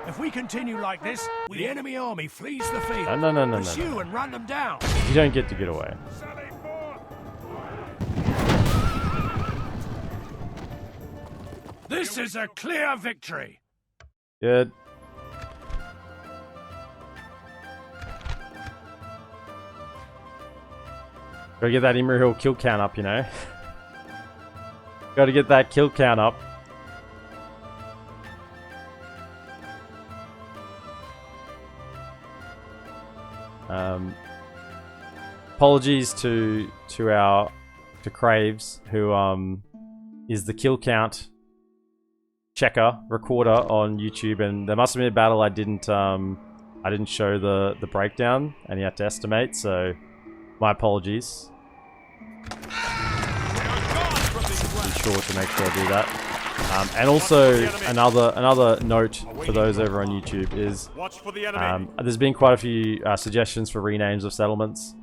If we continue like this, the enemy army flees the field. No. Pursue and run them down. You don't get to get away. This is a clear victory. Good. Gotta get that Imrahil kill count up, you know. Gotta get that kill count up. Apologies to Craves, who is the kill count checker recorder on YouTube, and there must have been a battle I didn't show the breakdown, and he had to estimate, so my apologies. Be sure to make sure I do that. And also another note for those over on YouTube is Watch for the enemy. there's been quite a few suggestions for renames of settlements.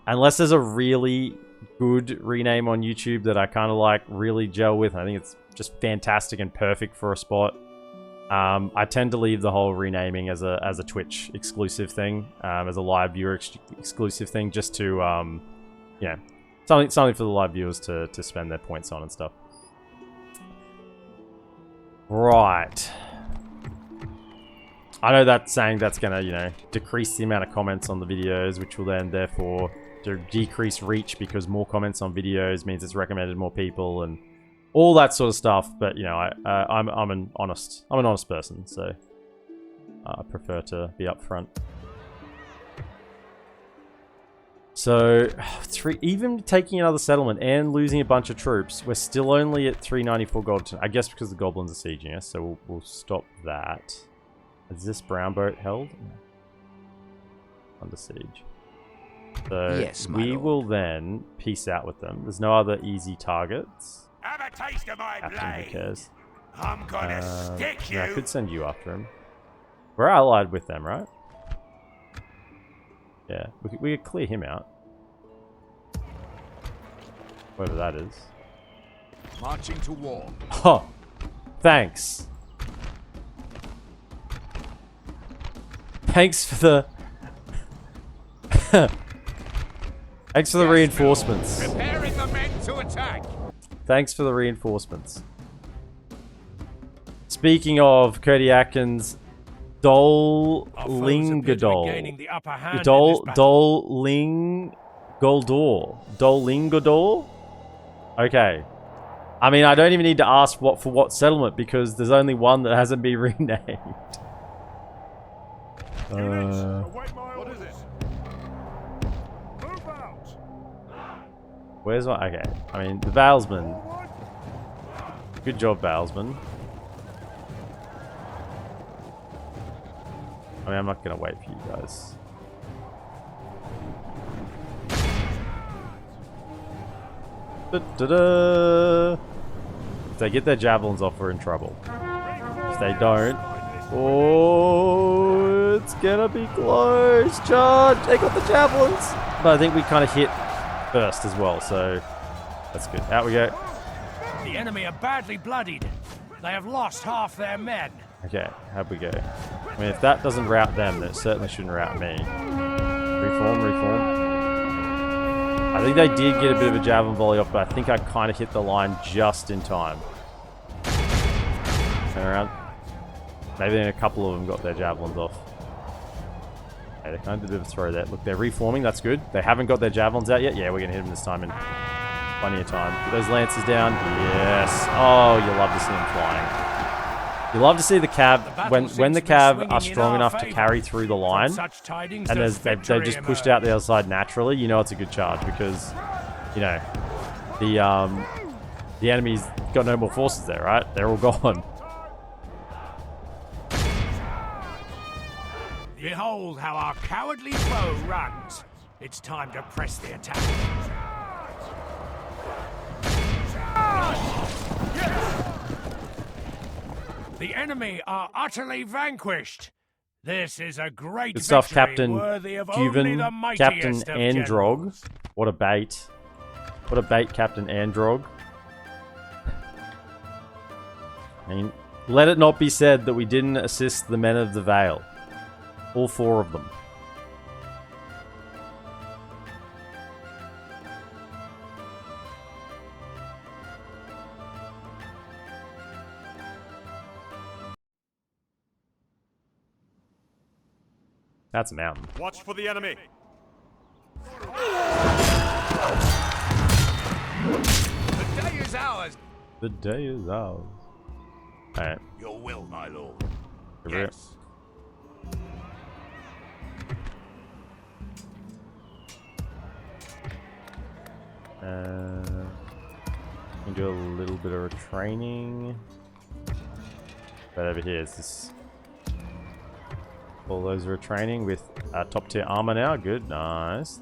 Unless there's a really good rename on YouTube that I kind of like really gel with. I think it's just fantastic and perfect for a spot. I tend to leave the whole renaming as a Twitch exclusive thing, as a live viewer exclusive thing, just to yeah, something for the live viewers to spend their points on and stuff. Right. I know that's saying that's gonna, you know, decrease the amount of comments on the videos, which will then therefore decrease reach because more comments on videos means it's recommended to more people and all that sort of stuff. But you know, I'm an honest person, so I prefer to be upfront. So, even taking another settlement and losing a bunch of troops, we're still only at 394 gold. I guess because the goblins are sieging us, so we'll stop that. Is this brown boat held? Under siege. So yes, we will then peace out with them. There's no other easy targets. Have a taste of my Captain, who blade. cares? I'm gonna stick you. Yeah, I could send you after him. We're allied with them, right? Yeah, we could clear him out. Whatever that is. Marching to war. Oh, thanks. Thanks for the... Thanks for the reinforcements. Preparing the men to attack. Thanks for the reinforcements. Speaking of Cody Atkins, Dol'Ingodor. Okay. I mean, I don't even need to ask for what settlement because there's only one that hasn't been renamed. What is it? Move out. Where's my... Okay. I mean, the Valesman. Good job, Valesman. I mean, I'm not going to wait for you guys. Da-da-da. If they get their javelins off, we're in trouble. If they don't... Oh, it's gonna be close. Charge! They got the javelins! But I think we kind of hit first as well, so that's good. Out we go. The enemy are badly bloodied. They have lost half their men. Okay, how'd we go? I mean, if that doesn't rout them, then it certainly shouldn't rout me. Reform. I think they did get a bit of a javelin volley off, but I think I kind of hit the line just in time. Turn around. Maybe then a couple of them got their javelins off. Okay, they kind of did a bit of a throw there. Look, they're reforming. That's good. They haven't got their javelins out yet. Yeah, we're going to hit them this time in plenty of time. Get those lances down. Yes. Oh, you love to see them flying. You love to see the cav, when the cav are strong enough to carry through the line, and they've just pushed out the other side naturally, you know it's a good charge, because, you know, the enemy's got no more forces there, right? They're all gone. Behold how our cowardly foe runs. It's time to press the attack. The enemy are utterly vanquished. This is a great Good stuff, victory Captain worthy of only the Cuban, mightiest Captain of Androg. generals. What a bait. What a bait, Captain Androg. I mean, let it not be said that we didn't assist the men of the Vale. All four of them. That's a mountain. Watch for the enemy. The day is ours. The day is ours. Alright. Your will, my lord. Yes. We can do a little bit of training. But over here is this. All those are training with top tier armor now. Good, nice.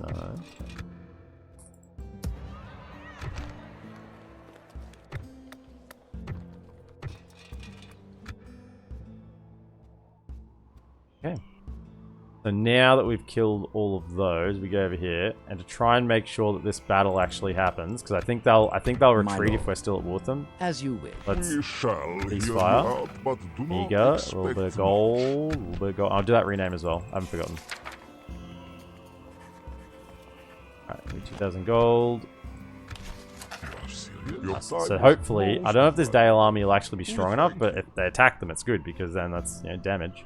Okay. So now that we've killed all of those, we go over here, and to try and make sure that this battle actually happens, because I think they'll retreat if we're still at war with them. As you wish. Let's We shall cease hear fire. you out, but do There you not go. A expect little bit of much. gold. A little bit of gold. I'll do that rename as well. I haven't forgotten. Alright, 2,000 gold. Your time So is hopefully, I almost don't know if this up. Dale army will actually be strong enough, but if they attack them, it's good, because then that's, damage.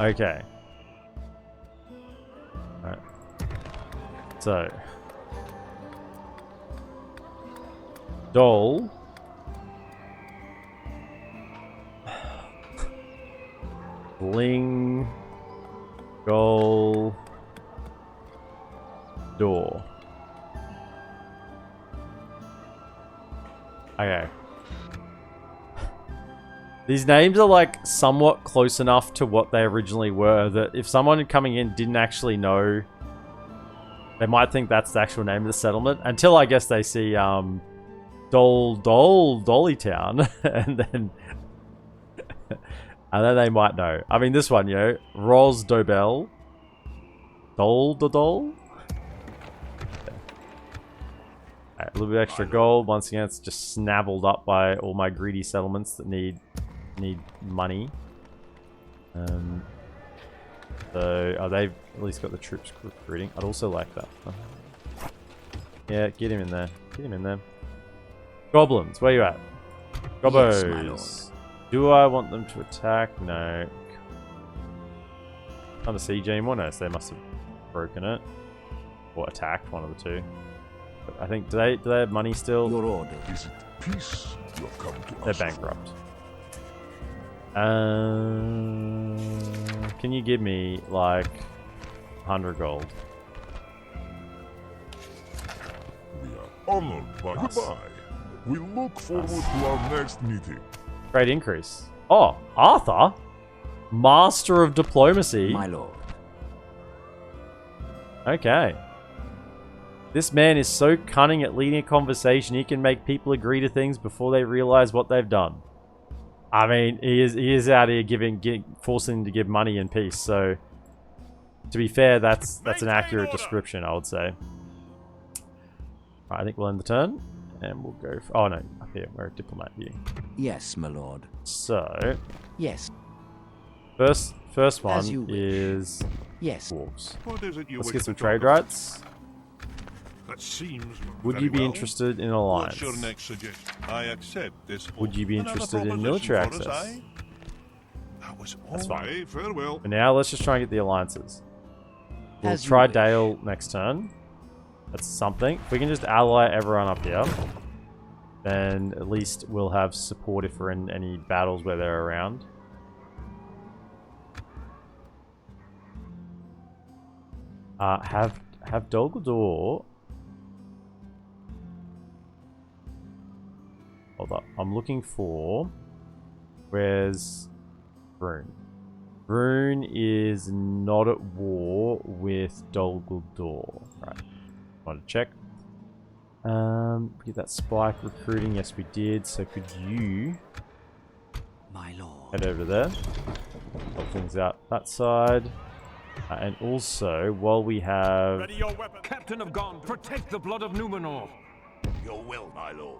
Okay. Alright. So. Dol. Bling. Goal. Door. Okay. These names are like somewhat close enough to what they originally were that if someone coming in didn't actually know, they might think that's the actual name of the settlement until I guess they see Dolly Town and then they might know. I mean this one, Ros Dobel. Dol. A little bit extra gold. Once again, it's just snaveled up by all my greedy settlements that need money. So they've at least got the troops recruiting. I'd also like that. Yeah, get him in there. Get him in there. Goblins, where you at? Gobbos. Yes, my lord. Do I want them to attack? No. Not a siege anymore? No, so they must have broken it. Or attacked, one of the two. But I think, do they have money still? Your order. Is it peace you have come to They're ask for? bankrupt. Can you give me like 100 gold? We are honored by goodbye. We look forward to our next meeting. Great increase. Oh, Arthur? Master of Diplomacy. My lord. Okay. This man is so cunning at leading a conversation, he can make people agree to things before they realize what they've done. I mean, he is out here forcing them to give money and peace, so to be fair, that's an accurate description, I would say. Alright, I think we'll end the turn, and we'll go for, oh no, up here, we're a diplomat view. Yes, my lord. So, Yes. first one As you wish. is Yes. dwarves. What is it you Let's wish get to some talk trade about? rights. That seems Would very you be well. interested in alliance? What's your next suggestion? I accept this. Would you be Another interested in proposition military for us, access? eh? That was That's all fine. Okay, farewell. For now, let's just try and get the alliances. We'll As you try wish. Dale next turn. That's something. If we can just ally everyone up here, then at least we'll have support if we're in any battles where they're around. Have Dol Guldur. Hold up. I'm looking for. Where's Rune? Rune is not at war with Dol Guldur. Right. Want to check. Get that spike recruiting. Yes, we did. So could you My lord. head over there? Help things out that side. And also, while we have... Ready your weapon. Captain of Gondor, protect the blood of Numenor. Your will, my lord.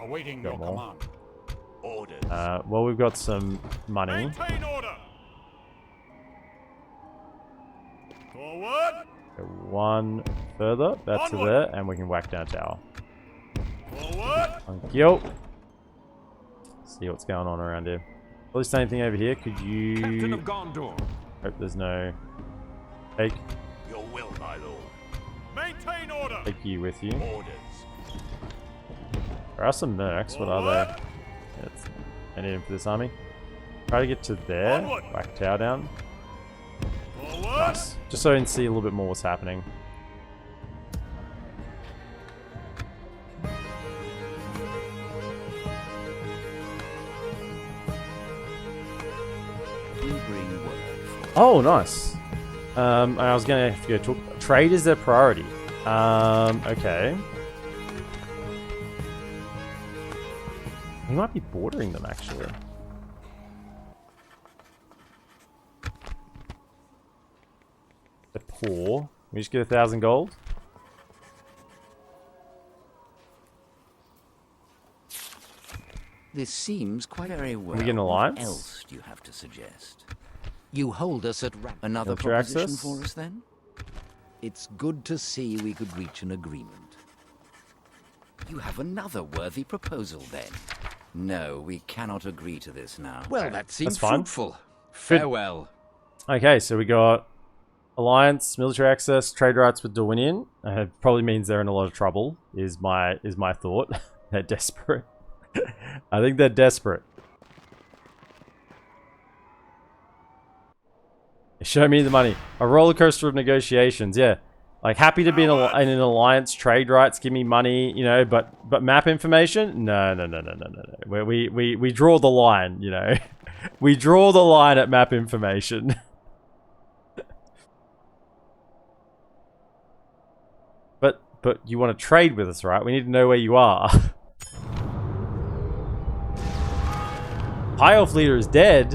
Awaiting Got your more. command. Orders. well, we've got some money. Maintain order. Forward. Go one further. That's to Onward. there. And we can whack down tower. Forward. Thank you. See what's going on around here. At least anything over here. Could Captain you... of Gondor. Hope there's no... Take Your will, my lord. Maintain order. you with you. Orders. There are some mercs. What are they? It's, I need them for this army. Try to get to there. Onward. Whack tower down. Forward. Nice. Just so I can see a little bit more what's happening. We bring word. Oh, nice. I was gonna have to go talk. Trade is their priority. Okay. We might be bordering them actually. 4. We just get 1,000 gold. This seems quite very well. We get an alliance? What else do you have to suggest? You hold us at another Filter proposition access? for us, then? It's good to see we could reach an agreement. You have another worthy proposal, then? No, we cannot agree to this now. Well, that seems fine. fruitful. Good. Farewell. Okay, so we got alliance, military access, trade rights with Dorwinian. It probably means they're in a lot of trouble. Is my thought. They're desperate. I think they're desperate. Show me the money. A roller coaster of negotiations. Yeah, like happy to be in an alliance. Trade rights, give me money. You know, but map information. No. We draw the line. You know, we draw the line at map information. But you want to trade with us, right? We need to know where you are. High Elf leader is dead.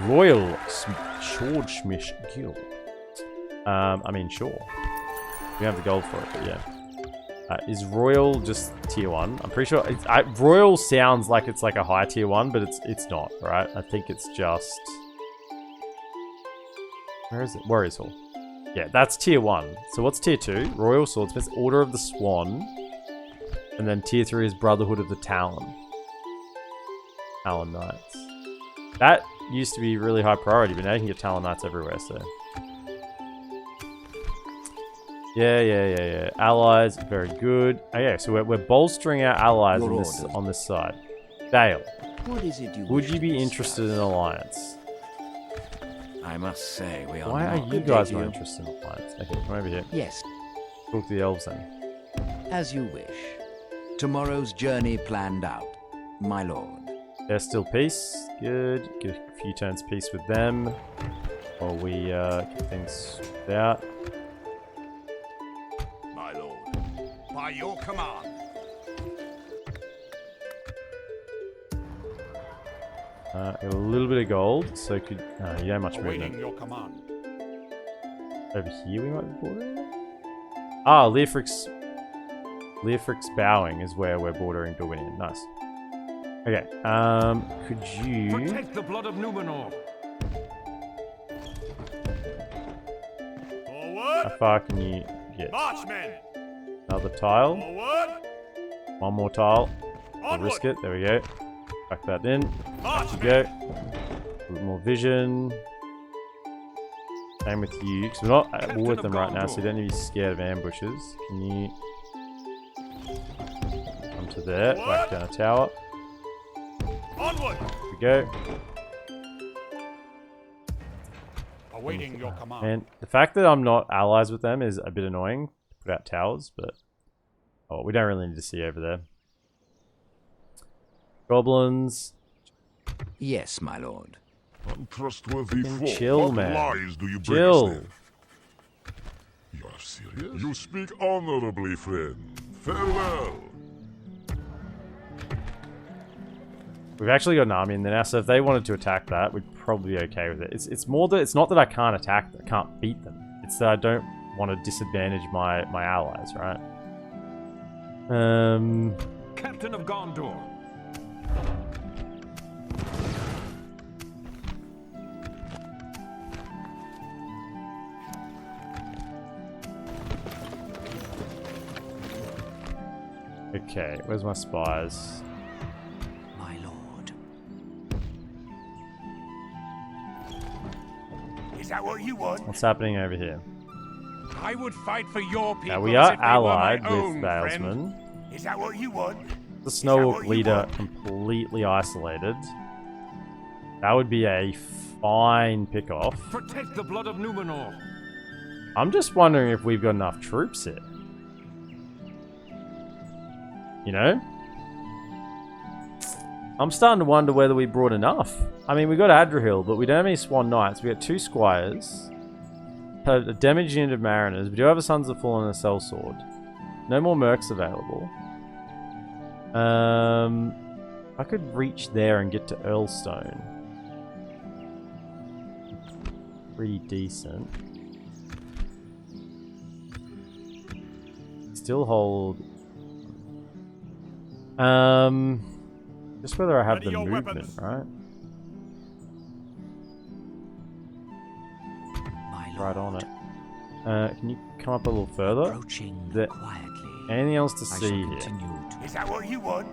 Royal Swordschmish Guild. I mean, sure. We have the gold for it, but yeah. Is Royal just tier 1? I'm pretty sure. Royal sounds like it's like a high tier 1, but it's not, right? I think it's just... Where is it? Warriors Hall. Yeah, that's tier 1. So what's tier 2? Royal Swordsmiths, Order of the Swan. And then tier 3 is Brotherhood of the Talon. Talon Knights. That used to be really high priority, but now you can get Talon Knights everywhere, so... Yeah. Allies, very good. Okay, so we're bolstering our allies on this side. Dale, What is it you would wish you to be discuss? interested in an alliance? I must say, we are Why are not. you Good guys day to not interested in alliance? Okay, come over here. Yes, Talk to the elves then. as you wish. Tomorrow's journey planned out, my lord. There's still peace. Good. Get a few turns peace with them while we get things sorted out. My lord, by your command. Got a little bit of gold, so could you don't have much Awaiting movement. your command. Over here we might be bordering. Ah, Leofric's Bowing is where we're bordering Dorwinian. Nice. Okay, could you... Protect the blood of Numenor. How Forward! far can you get? Marchmen! Another tile. Forward! One more tile. I'll Onward! risk it. There we go. Back that in. There you Marchmen! go. A little more vision. Same with you, because we're not at war with them right now, so you don't need to be scared of ambushes. Can you come to there, back down a tower. Onward! There we go. Awaiting your command. And the fact that I'm not allies with them is a bit annoying. Put out towers, but oh, we don't really need to see over there. Goblins. Yes, my lord. Untrustworthy Fucking foe. chill, What man. lies do you bring Chill. us then? You are serious? You speak honorably, friend. Farewell. We've actually got an army in there now, so if they wanted to attack that, we'd probably be okay with it. It's more that it's not that I can't attack them, I can't beat them. It's that I don't want to disadvantage my allies, right? Captain of Gondor. Okay, where's my spies? My lord. Is that what you want? What's happening over here? I would fight for your people. Now we are if they were my allied with own, Valesman. friend. Is that what you want? The Snow what you leader want? completely isolated. That would be a fine pick-off. Protect the blood of Numenor. I'm just wondering if we've got enough troops here. You know? I'm starting to wonder whether we brought enough. I mean, we got Adrahil, but we don't have any Swan Knights. We got 2 Squires. A damaged unit of Mariners. We do have a Sons of Fallen and a Sellsword. No more Mercs available. I could reach there and get to Earlstone. pretty decent. Still hold. Just whether I have the movement, right? Right on it. Can you come up a little further? Anything else to see here? Is that what you want?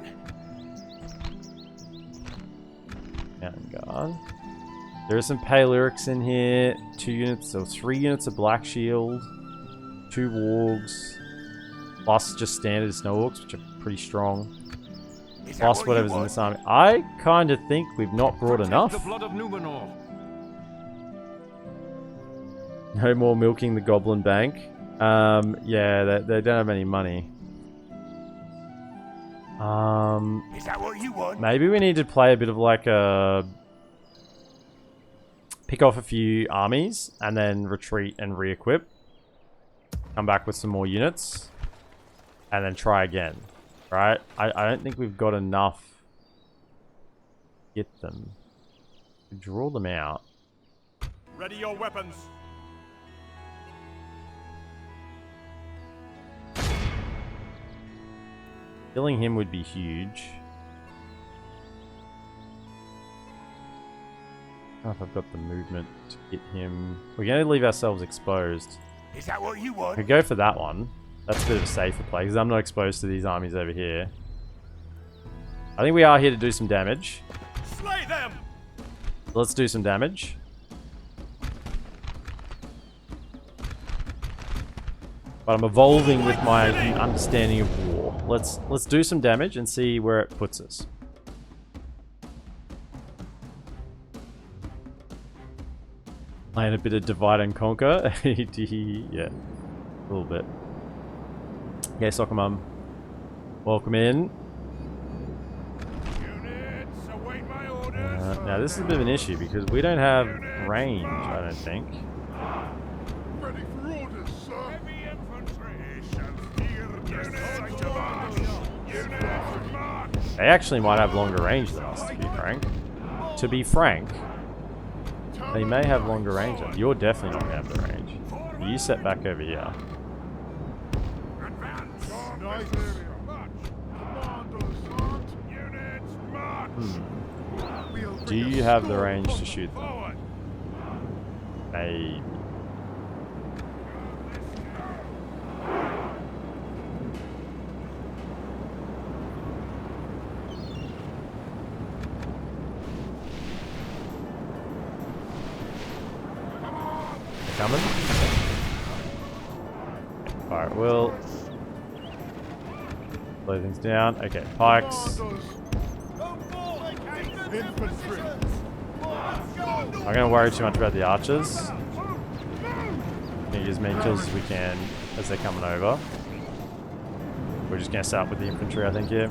Mountain Guard. There are some Paleorics in here. 2 units, so 3 units of Black Shield. 2 Wargs. Plus just standard Snow Orcs, which are pretty strong. Plus whatever's in this army. I kind of think we've not brought enough. The blood of Numenor. No more milking the Goblin Bank. Yeah, they don't have any money. Is that what you want? Maybe we need to play a bit of like a... Pick off a few armies, and then retreat and re-equip. Come back with some more units. And then try again. Right? I don't think we've got enough. Get them. Draw them out. Ready your weapons. Killing him would be huge. I don't know if I've got the movement to get him. We're going to leave ourselves exposed. Is that what you want? I could go for that one. That's a bit of a safer play because I'm not exposed to these armies over here. I think we are here to do some damage. Slay them. Let's do some damage. But I'm evolving with my understanding of war. Let's do some damage and see where it puts us. Playing a bit of divide and conquer. Yeah, a little bit. Okay, Soccer Mum. Welcome in. Units, await my orders. Now this is a bit of an issue because we don't have range, I don't think. Ready for orders, sir. Heavy infantry shall hear the sight of arms. Units, march. They actually might have longer range than us, to be frank. To be frank, they may have longer range. You're definitely not going to have the range. You set back over here. Nice. Units, march. Do you have the range to shoot them? Maybe. Coming? Fire at will. Slow things down. Okay, pikes. Infantry. I'm not going to worry too much about the archers. Get as many kills as we can as they're coming over. We're just going to start with the infantry, I think, here.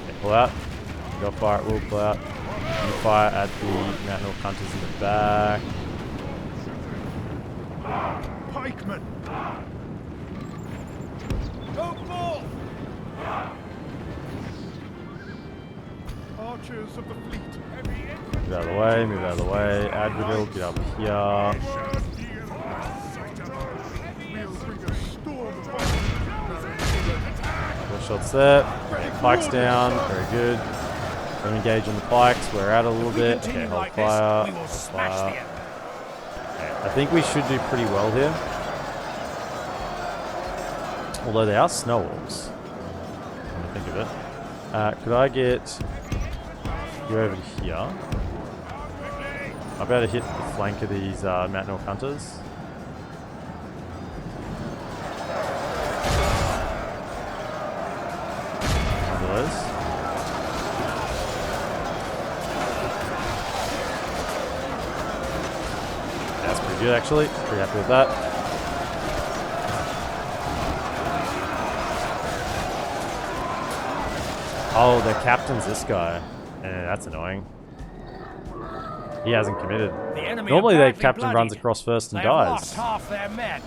Okay, pull out. Go fire at will, pull out. You fire at the Mountain Orc Hunters in the back. Pikemen. Go forth. Archers of the fleet. Move out of the way, move out of the way. Adrahil, get up here. We'll bring a storm of Four shots there. Okay, pikes down. Very good. We'll engage on the pikes. We're out a little bit. Okay, hold fire. Hold fire. Okay, I think we should do pretty well here. Although they are snow orcs. When I think of it. Could I get you over here? I'll be able to hit the flank of these Mountain Orc Hunters. One of those. That's pretty good actually. Pretty happy with that. Oh, the captain's this guy. That's annoying. He hasn't committed. Normally the captain runs across first and dies. Lost half their men.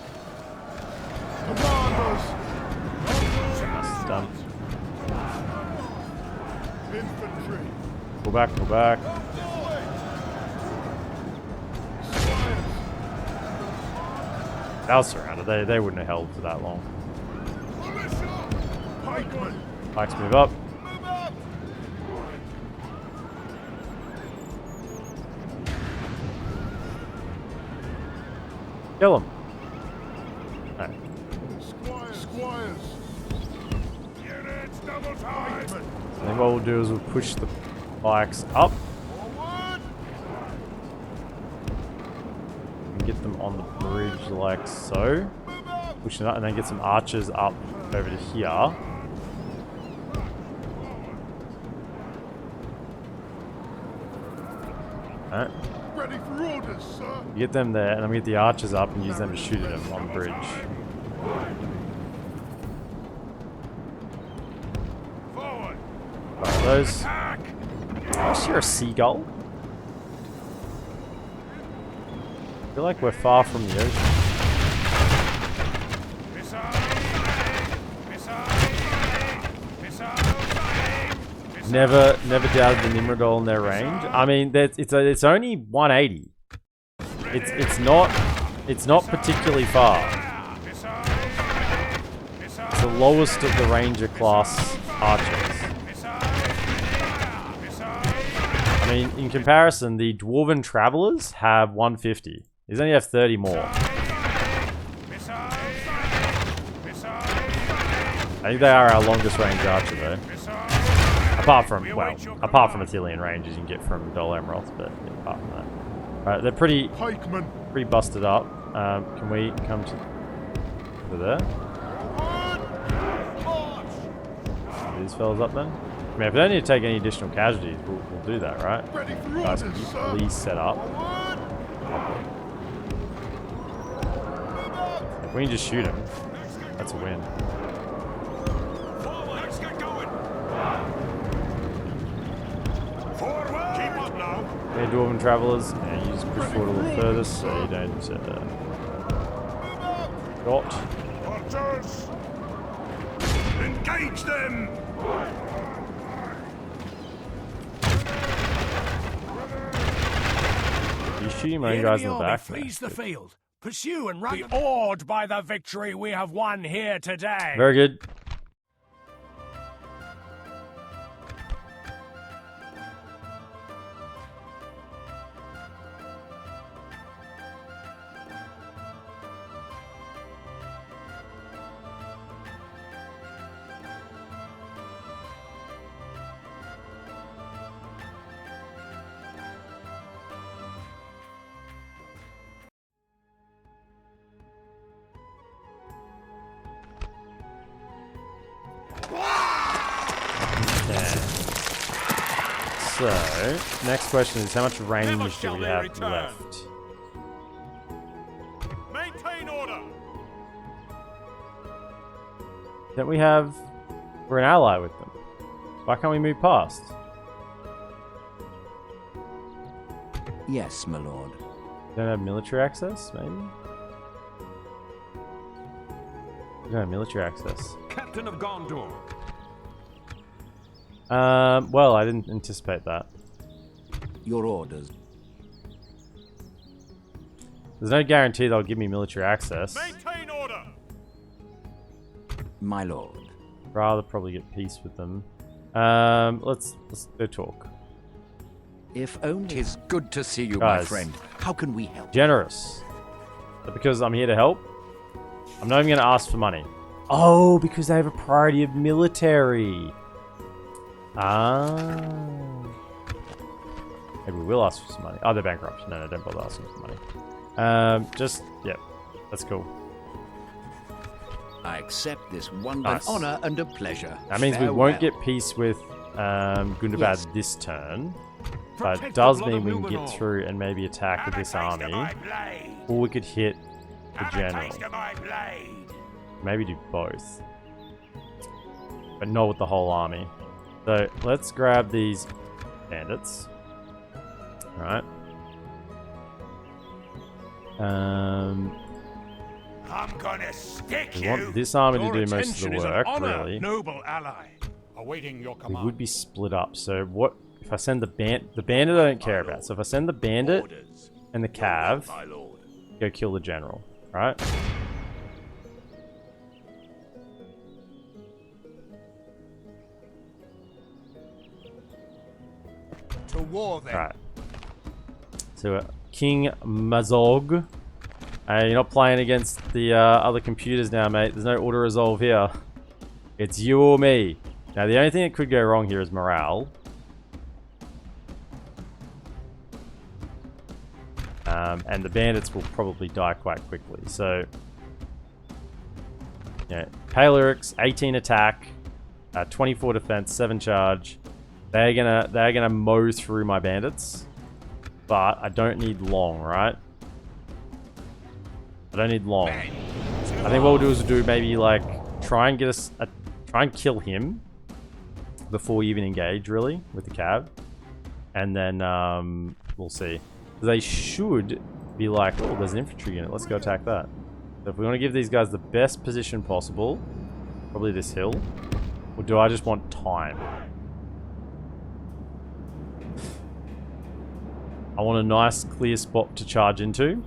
commandos. That's done. Infantry. Pull back, pull back. They were surrounded. They wouldn't have held for that long. Pikes move up. Kill him. No. Squires. Units double time. And then what we'll do is we'll push the pikes up. Forward. And get them on the bridge like so. Push it up and then get some archers up over to here. Alright. Ready for orders, sir. You get them there and then we get the archers up and use them to shoot at them on the bridge. Forward. Fire those. Oh, so you're a seagull? I feel like we're far from the ocean. Never doubted the Nimrodol in their range. I mean, it's only 180. It's not particularly far. It's the lowest of the Ranger class archers. I mean, in comparison, the Dwarven Travelers have 150. These only have 30 more. I think they are our longest range archer, though. Apart from Athelian ranges you can get from DolAmroth, but yeah, apart from that. Alright, they're pretty busted up. Can we come to there? These fellas up then? I mean, if we don't need to take any additional casualties, we'll do that, right? Guys, can you please set up? If we can just shoot him, that's a win. Yeah, Dwarven Travelers, and you just push forward a little further so you don't got. Archers. Engage them. You shooting my guys in the back? Flees the field. Pursue and run. Be awed by the victory we have won here today. Very good. So, next question is how much range do we have left? Maintain order. Don't we have... We're an ally with them. Why can't we move past? Yes, my lord. Don't have military access, maybe? We don't have military access. Captain of Gondor. Well, I didn't anticipate that. Your orders. There's no guarantee they'll give me military access. Maintain order. My lord. Rather probably get peace with them. Let's go talk. If only... 'Tis good to see you, Guys, my friend. How can we help? Generous. But because I'm here to help, I'm not even going to ask for money. Oh, because they have a priority of military. Ah. Maybe we will ask for some money. Oh, they're bankrupt. No, don't bother asking for money. Yeah, that's cool. I accept this an honor and a pleasure. That means we won't get peace with Gundabad this turn. But it does mean we can get through and maybe attack with this army. Or we could hit the general. Maybe do both. But not with the whole army. So let's grab these bandits. Alright. I'm gonna stick we want this army to do most of the work, honor, really. Noble ally. Awaiting your We command. would be split up, so what if I send the bandit I don't care about. So if I send the bandit and the cav, go kill the general, right? To war then. Right. So King Mazog. You're not playing against the other computers now, mate. There's no auto resolve here. It's you or me. Now the only thing that could go wrong here is morale. And the bandits will probably die quite quickly. So, yeah, Paleorix, 18 attack, 24 defense, 7 charge. They're gonna mow through my bandits, but I don't need long, right? I don't need long. I think what we'll do is maybe like try and kill him before we even engage, really, with the cab, and then we'll see. They should be like, oh, there's an infantry unit. Let's go attack that. So if we want to give these guys the best position possible, probably this hill, or do I just want time? I want a nice clear spot to charge into.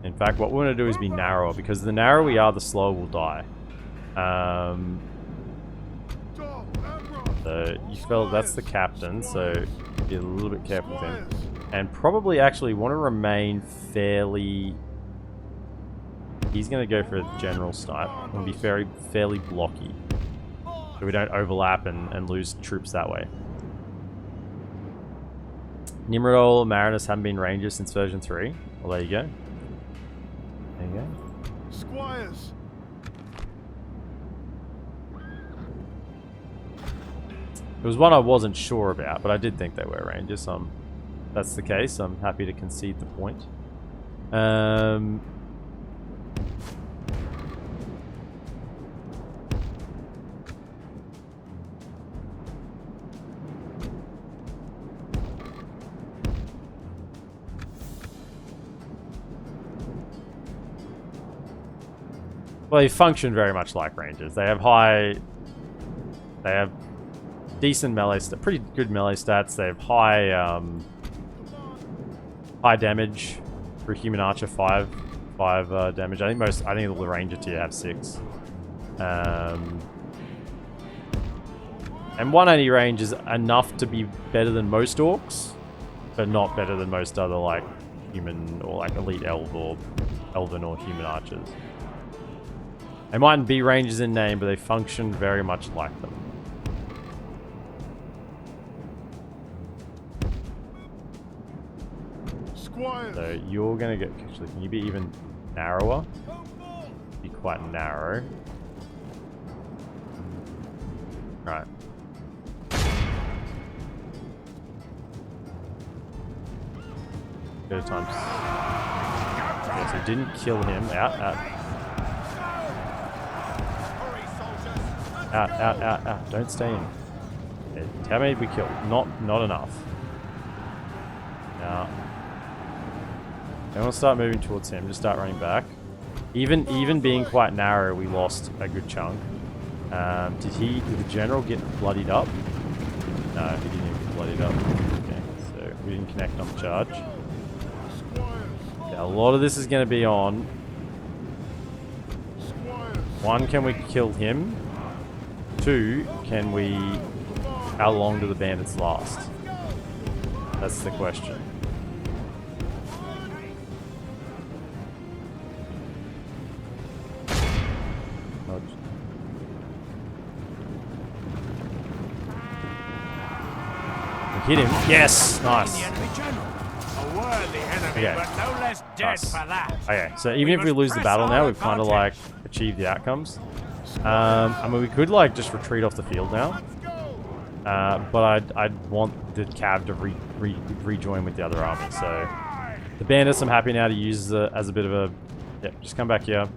In fact, what we're going to do is be narrower, because the narrower we are, the slower we'll die. So you felt that's the captain, so be a little bit careful with him. And probably actually want to remain fairly... He's going to go for a general snipe and be fairly blocky, so we don't overlap and lose troops that way. Nimrod, Marinus haven't been rangers since version 3. Well, there you go. There you go. Squires. It was one I wasn't sure about, but I did think they were rangers, so that's the case. I'm happy to concede the point. Well, they function very much like rangers. They have decent melee, pretty good melee stats. They have high damage for human archer, 5 damage. I think all the ranger tier have 6. And 180 range is enough to be better than most orcs, but not better than most other like human or like elite elf or elven or human archers. They mightn't be rangers in name, but they function very much like them. Squires. So you're gonna get, actually, can you be even narrower? Be quite narrow. Right. Go to times. Yeah, so didn't kill him. Out. Don't stay in. Yeah, how many did we kill? Not enough. Now, I want to start moving towards him. Just start running back. Even being quite narrow, we lost a good chunk. Did the general get bloodied up? No, he didn't even get bloodied up. Okay, so we didn't connect on the charge. Yeah, a lot of this is going to be on. 1, can we kill him? 2, how long do the bandits last? That's the question. We hit him. Yes! Nice. A worthy enemy, Okay. but no less dead Nice. for that. Okay, so even if we lose the battle now, we've kind of like achieved the outcomes. I mean, we could like just retreat off the field now, but I'd want the cav to rejoin with the other army. So the bandits, I'm happy now to use as a bit of a. Yep, just come back here.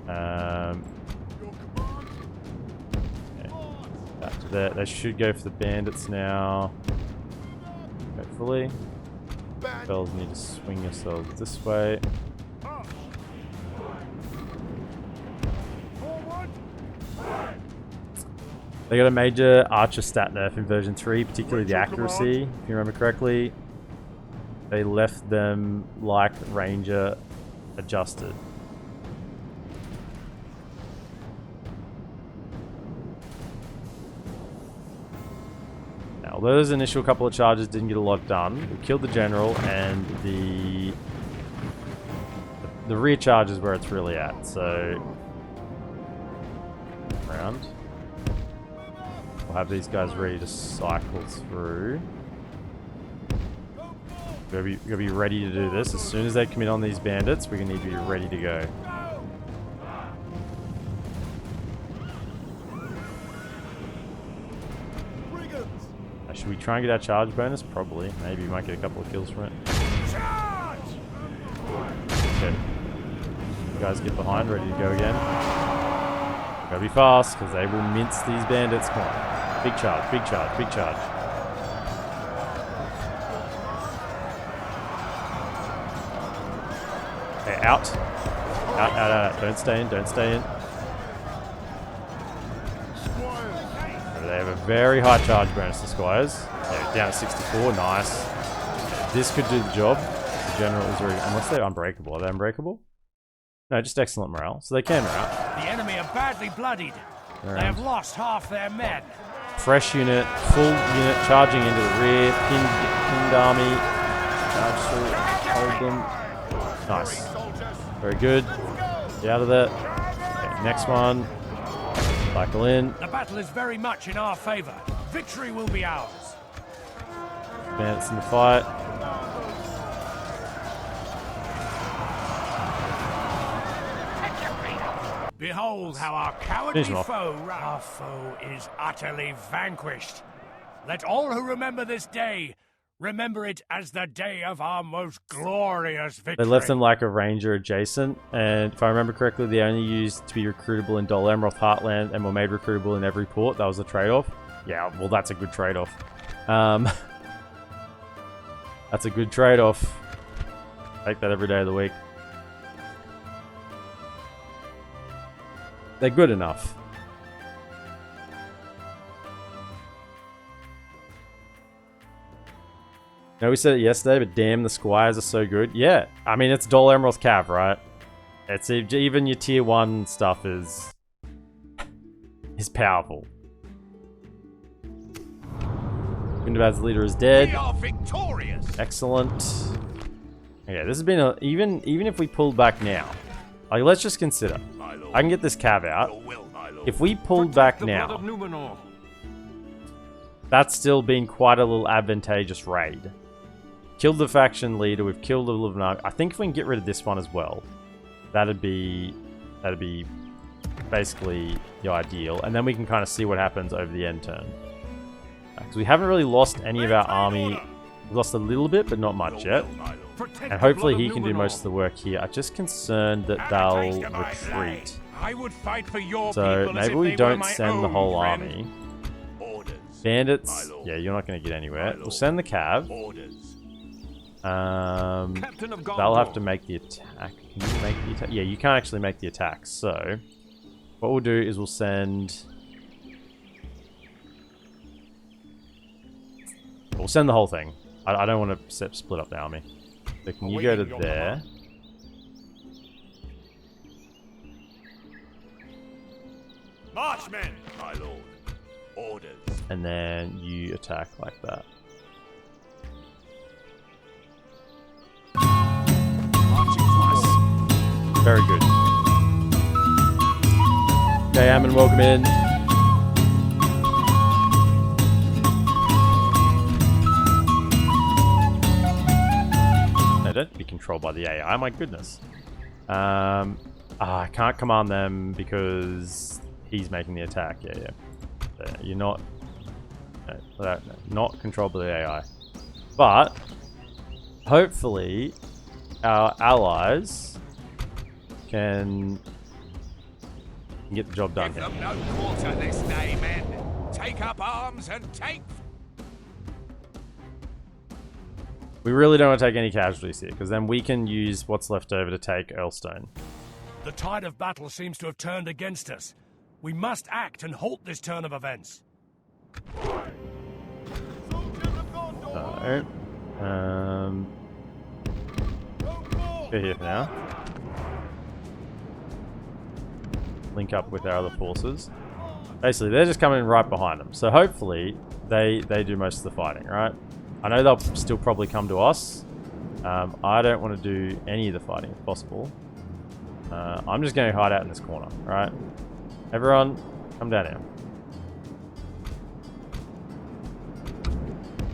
Okay, back to there. They should go for the bandits now. Hopefully, spells need to swing yourselves this way. They got a major archer stat nerf in version 3, particularly the accuracy, if you remember correctly. They left them like ranger adjusted. Now, although those initial couple of charges didn't get a lot done, we killed the general, and the rear charge is where it's really at. So round. We'll have these guys ready to cycle through. We're gonna be ready to do this. As soon as they come in on these bandits, we're gonna need to be ready to go. Should we try and get our charge bonus? Probably. Maybe we might get a couple of kills from it. Okay. You guys get behind, ready to go again. Gotta be fast, because they will mince these bandits. Come on. Big charge, big charge, big charge. Okay, out. Out, out, out. Don't stay in, don't stay in. They have a very high charge bonus, the squires. Yeah, down at 64, nice. This could do the job. The general is already, unless they're unbreakable. Are they unbreakable? No, just excellent morale. So they can rout. The enemy are badly bloodied. They have lost half their men. Fresh unit, full unit, charging into the rear, pinned army. Charge through, hold them. Nice. Very good. Get out of there. Okay, next one. Cycle in. The battle is very much in our favor. Victory will be ours. Bandits in the fight. Behold how our cowardly our foe is utterly vanquished. Let all who remember this day remember it as the day of our most glorious victory. They left them like a ranger adjacent, and if I remember correctly, they only used to be recruitable in DolAmroth Heartland and were made recruitable in every port. That was the trade-off. Yeah, well, that's a good trade-off. That's a good trade-off. Take that every day of the week. They're good enough. Now, we said it yesterday, but damn, the squires are so good. Yeah, I mean, it's DolAmroth Cav, right? It's even your tier 1 stuff is powerful. Gundabad's leader is dead. We are victorious. Excellent. Okay, this has been a even if we pulled back now. Like, let's just consider. I can get this Cav out. If we pulled back now, that's still been quite a little advantageous raid. Killed the faction leader, we've killed the Luminati. I think if we can get rid of this one as well, that'd be basically the ideal. And then we can kind of see what happens over the end turn. Because we haven't really lost any of our army. We've lost a little bit, but not much yet. And hopefully he can do most of the work here. I'm just concerned that they'll retreat. I would fight for your So maybe we don't send the whole army. Bandits, yeah, you're not going to get anywhere. We'll send the Cav. They'll have to make the attack. Can you make the attack? Yeah, you can't actually make the attack. So what we'll do is we'll send the whole thing. I don't want to split up the army. So can you go to there? Marchmen, my lord. Orders. And then you attack like that. Very good. Okay, Ammon, welcome in. No, don't be controlled by the AI, my goodness. I can't command them because he's making the attack. Yeah. You're not... No, not controlled by the AI. But, hopefully, our allies can get the job done here. Give them no quarter this day, men. Take up arms and take... We really don't want to take any casualties here, because then we can use what's left over to take Earlstone. The tide of battle seems to have turned against us. We must act and halt this turn of events. So, we're here for now. Link up with our other forces. Basically, they're just coming in right behind them. So hopefully, they do most of the fighting, right? I know they'll still probably come to us. I don't want to do any of the fighting if possible. I'm just going to hide out in this corner, right? Everyone, come down here.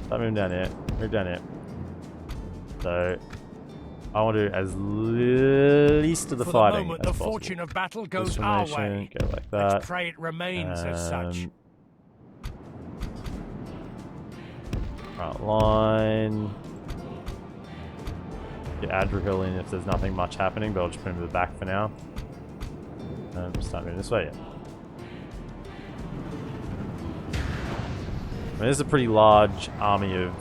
Start moving down here. Move down here. So, I want to do as least of the fighting moment, as the possible. Fortune of battle goes our way. Go like that. Let's pray it remains as such. Right line. Get Adrahil in if there's nothing much happening, but I'll just put him to the back for now. Start moving this way, yeah. I mean, there's a pretty large army of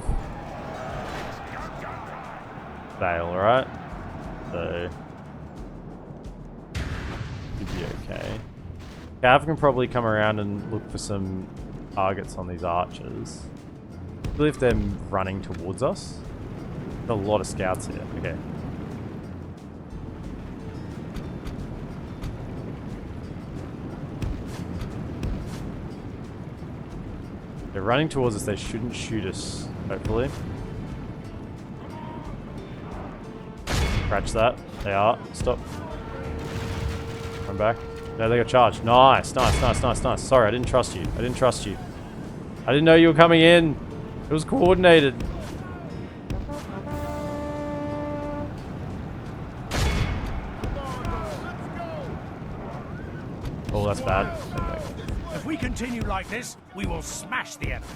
Vale, right? So should be okay. Cav can probably come around and look for some targets on these archers. Especially if they're running towards us. There's a lot of scouts here. Okay. They're running towards us. They shouldn't shoot us, hopefully. Scratch that. They are. Stop. Come back. No, they got charged. Nice, nice, nice, nice, nice. Sorry, I didn't trust you. I didn't trust you. I didn't know you were coming in. It was coordinated. Oh, that's bad. Okay. If we continue like this, we will smash the enemy.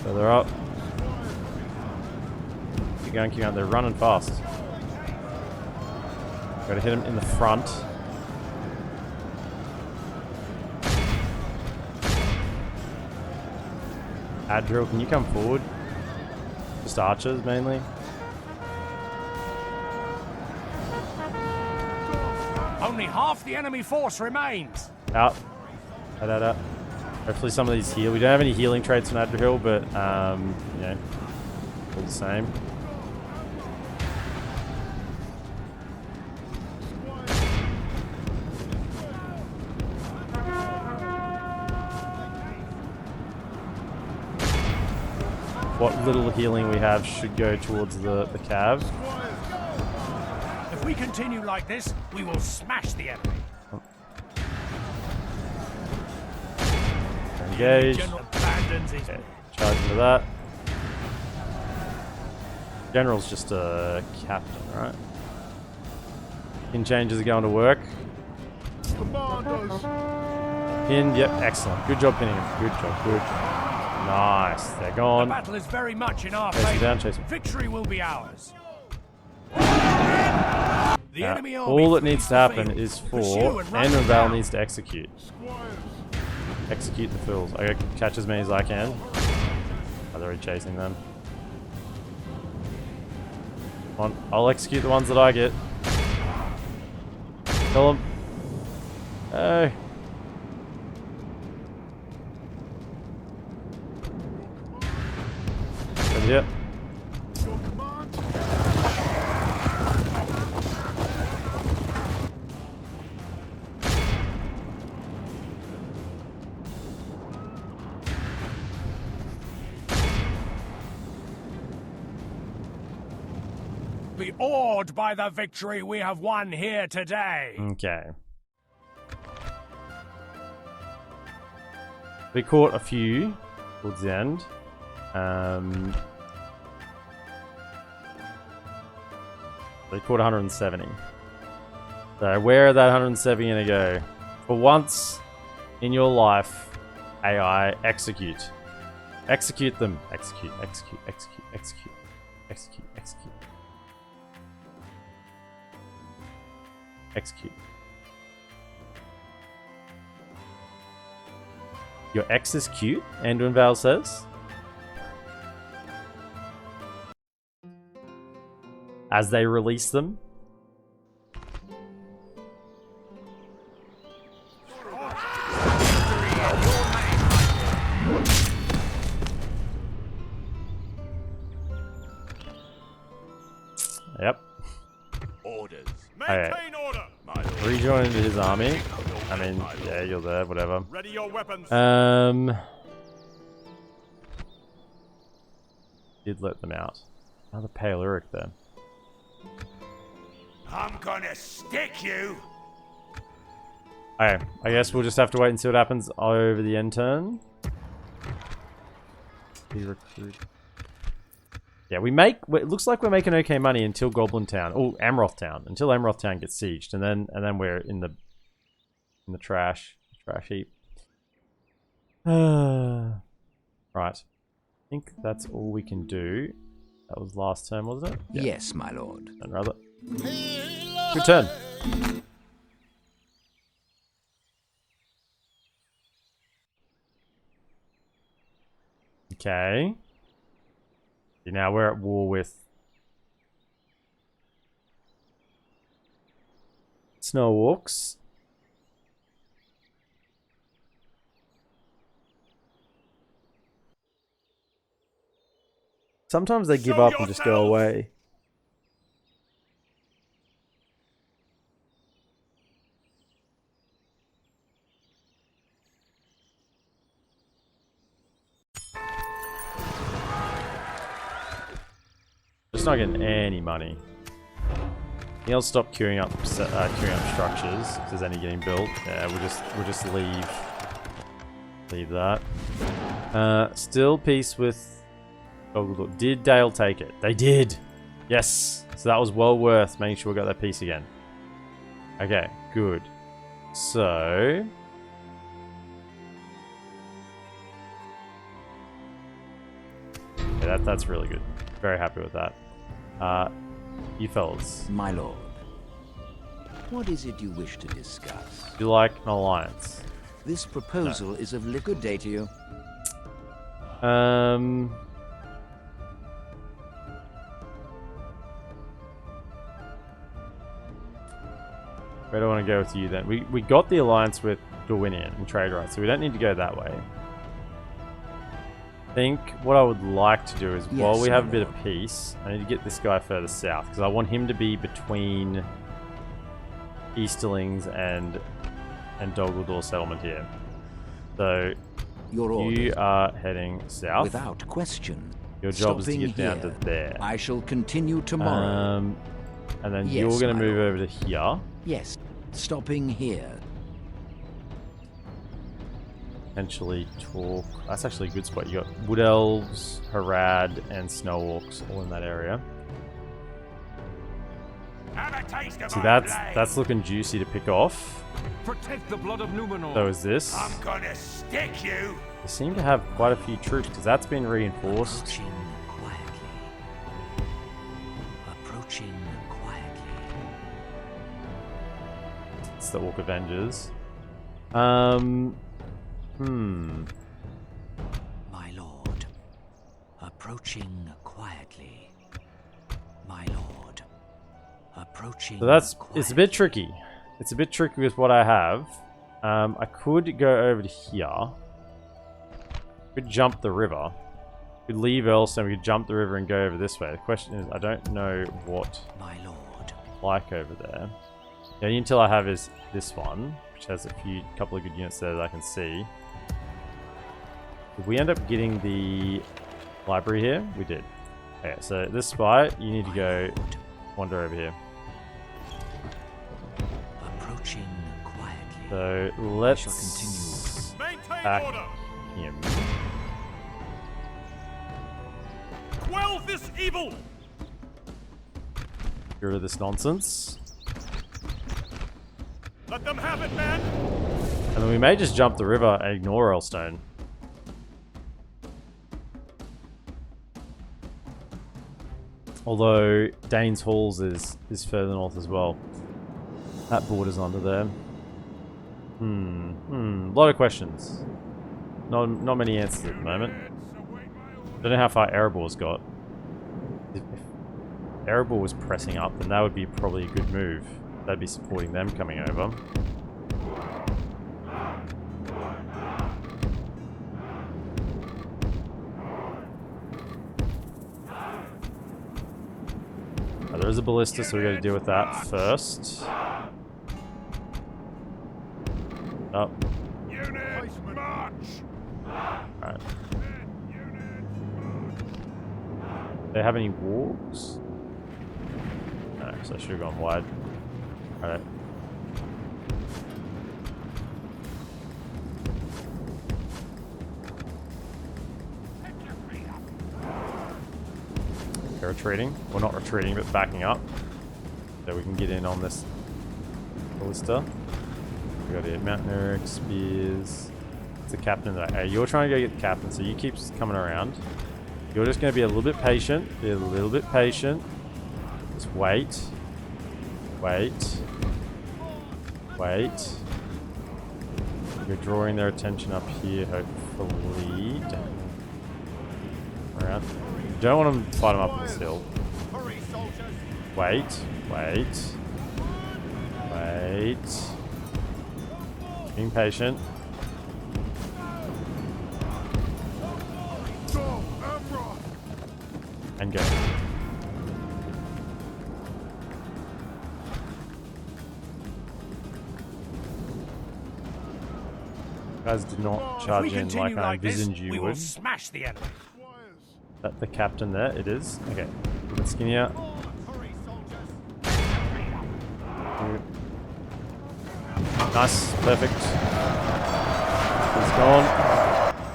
So they're up. Keep going, keep going. They're running fast. Gotta hit them in the front. Adrian, can you come forward? Just archers, mainly. Only half the enemy force remains. Out. Out. Hopefully some of these heal. We don't have any healing traits on Adrahil, but, you know, all the same. What little healing we have should go towards the cav. If we continue like this, we will smash the enemy. Engage. General abandons his... Okay. Charge into that. General's just a captain, right? Pin changes are going to work. Commandos. Pinned, yep, excellent. Good job pinning him. Good job, good job. Nice, they're The gone. battle is very much in our Chase him favor. down, chase him. Victory will be ours. The Now, enemy army all that flees needs to the happen field. is Pursue for and run them Anvil down. needs to execute. Execute the fools. I gotta catch as many as I can. I'm already chasing them. Come on, I'll execute the ones that I get. Kill them. Oh. Over here. Be awed by the victory we have won here today. Okay. We caught a few towards the end. We caught 170. So where are that 170 gonna go? For once in your life, AI, execute. Execute them. Execute, execute, execute, execute, execute, execute. Execute. Your ex is cute, Anduin Val says. as they release them. Yep. Orders. Okay. Maintain order. Rejoin into his army. I mean, yeah, you're there, whatever. Ready your weapons. Did let them out. Another pale Uruk there. I'm gonna stick you. Okay, I guess we'll just have to wait and see what happens over the end turn. Yeah, it looks like we're making okay money until Goblin Town. Oh, Amroth Town. Until Amroth Town gets sieged, and then we're in the trash heap. Right. I think that's all we can do. That was last turn, wasn't it? Yeah. Yes, my lord. And rather. Good turn. Okay. Now we're at war with Snowwalks. Sometimes they give up and just go away. Just not getting any money. I'll stop queuing up structures if there's any getting built. Yeah, we'll just leave that. Still peace with. Oh, did Dale take it? They did. Yes. So that was well worth making sure we got that piece again. Okay, good. So yeah, that's really good. Very happy with that. You fellas. My lord. What is it you wish to discuss? Do you like an alliance? This proposal is of good day to you. Where do I want to go with you then? We got the alliance with Dorwinian and trade rights, so we don't need to go that way. I think what I would like to do is, while we have a bit of peace, I need to get this guy further south, because I want him to be between Easterlings and Dol Guldur settlement here. So you are heading south. Without question. Your job is to get down to there. I shall continue tomorrow. And then you're going to move over to here. Yes, stopping here. Potentially talk. That's actually a good spot. You got Wood Elves, Harad, and Snowwalks all in that area. See, that's looking juicy to pick off. Protect the blood of Numenor. So is this. I'm gonna stick you. They seem to have quite a few troops because that's been reinforced. Approaching quietly. Approaching quietly. It's the Orc Avengers. My lord. Approaching quietly. My lord. Approaching. So it's a bit tricky. It's a bit tricky with what I have. I could go over to here. Could jump the river. Could leave Earlstone. We could jump the river and go over this way. The question is, I don't know what my lord like over there. The only intel I have is this one, which has couple of good units there that I can see. Did we end up getting the library here? We did. Okay, so this spy, you need to go wander over here. Approaching quietly. So let's attack him. Quell this evil. Get rid of this nonsense. Let them have it, man. And then we may just jump the river and ignore Earlstone. Although Dane's Halls is further north as well. That borders under there. A lot of questions. Not many answers at the moment. Don't know how far Erebor's got. Erebor was pressing up, then that would be probably a good move. That'd be supporting them coming over. Oh, there is a ballista, so we got to deal with that first. Up. Alright. They have any walls? No, so I should have gone wide. Alright. They're retreating. Well, not retreating, but backing up. So we can get in on this ballista. We got the Mountaineer, spears. It's the captain. Hey, you're trying to go get the captain, so you keep coming around. You're just going to be a little bit patient. Be a little bit patient. Just wait. Wait. Wait. You're drawing their attention up here, hopefully. Around. You don't want them to fight them up on this hill. Wait. Wait. Wait. Being patient. And go. Guys did not charge in like I envisioned you would. Smash the enemy. That the captain there? It is? Okay. A bit skinnier. Nice. Perfect. He's gone.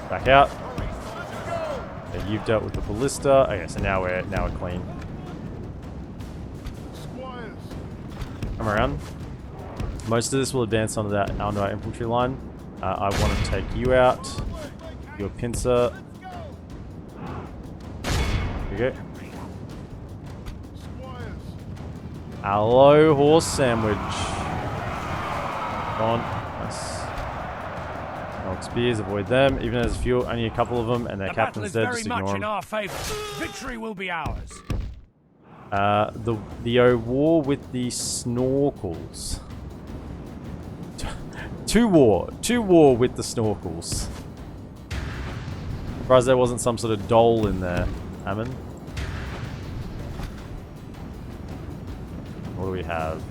Back out. Okay, you've dealt with the ballista. Okay, so now we're clean. Come around. Most of this will advance onto our infantry line. I want to take you out. Your pincer. There you go. Hello, horse sandwich. Come on. Nice. Knock spears, avoid them. Even as few, only a couple of them, and their captain's dead. Just ignore them. In our favor. Victory will be ours. The war with the snorkels. Two war with the snorkels. Surprised there wasn't some sort of dole in there, Ammon. What do we have?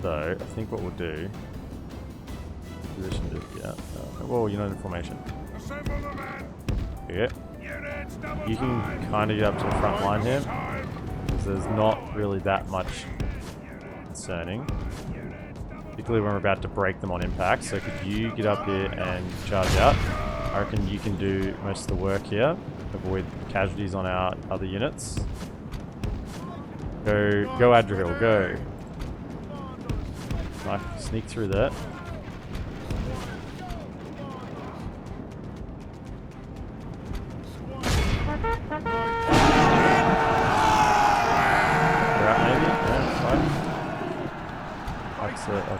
So, I think what we'll do... Position is, yeah. Well, you're not in formation. Okay. You can kind of get up to the front line here. Because there's not really that much concerning. Particularly when we're about to break them on impact. So could you get up here and charge out? I reckon you can do most of the work here. Avoid casualties on our other units. Go Adrahil, go. Right, sneak through that.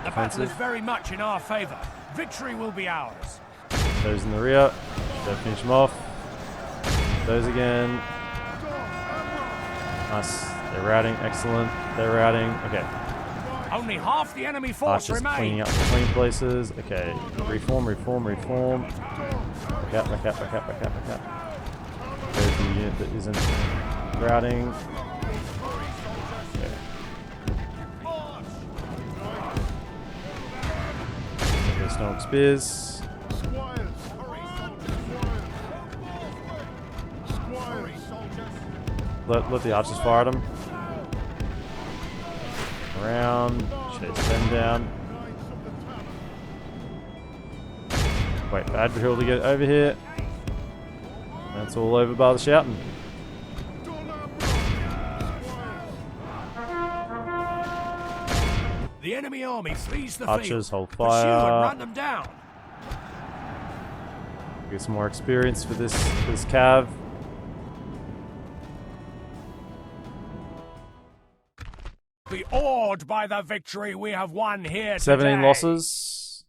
The battle is very much in our favor. Victory will be ours. Those in the rear. Should finish them off. Those again. Nice. They're routing. Excellent. They're routing. Okay. Only half the enemy force remains. Cleaning up between places. Okay. Reform. Back out. There's the unit that isn't routing. Snow spears. Let the archers fire at them. Around. Chase them down. Wait for Adrahil to get over here. That's all over by the shouting. The enemy army flees the Archers field. hold fire. Pursue and run them down. Get some more experience for this cav. Be awed by the victory we have won here 17 today. losses.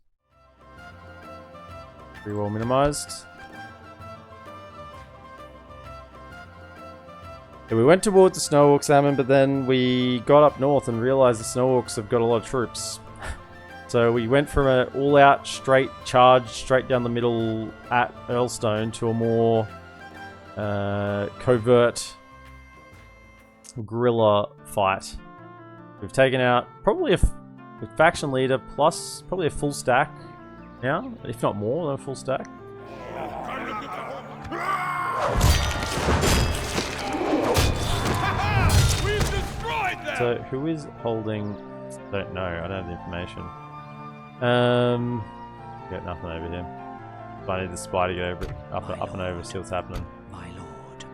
Pretty well minimized. Yeah, we went towards the Snow Orc Salmon, but then we got up north and realized the Snow Orcs have got a lot of troops. So we went from an all-out straight charge straight down the middle at Earlstone to a more covert guerrilla fight. We've taken out probably a faction leader plus probably a full stack now, if not more than a full stack. So who is holding? Don't know. I don't have the information. Got nothing over here. So I need the spy to go over it, up and over, see what's happening. My lord.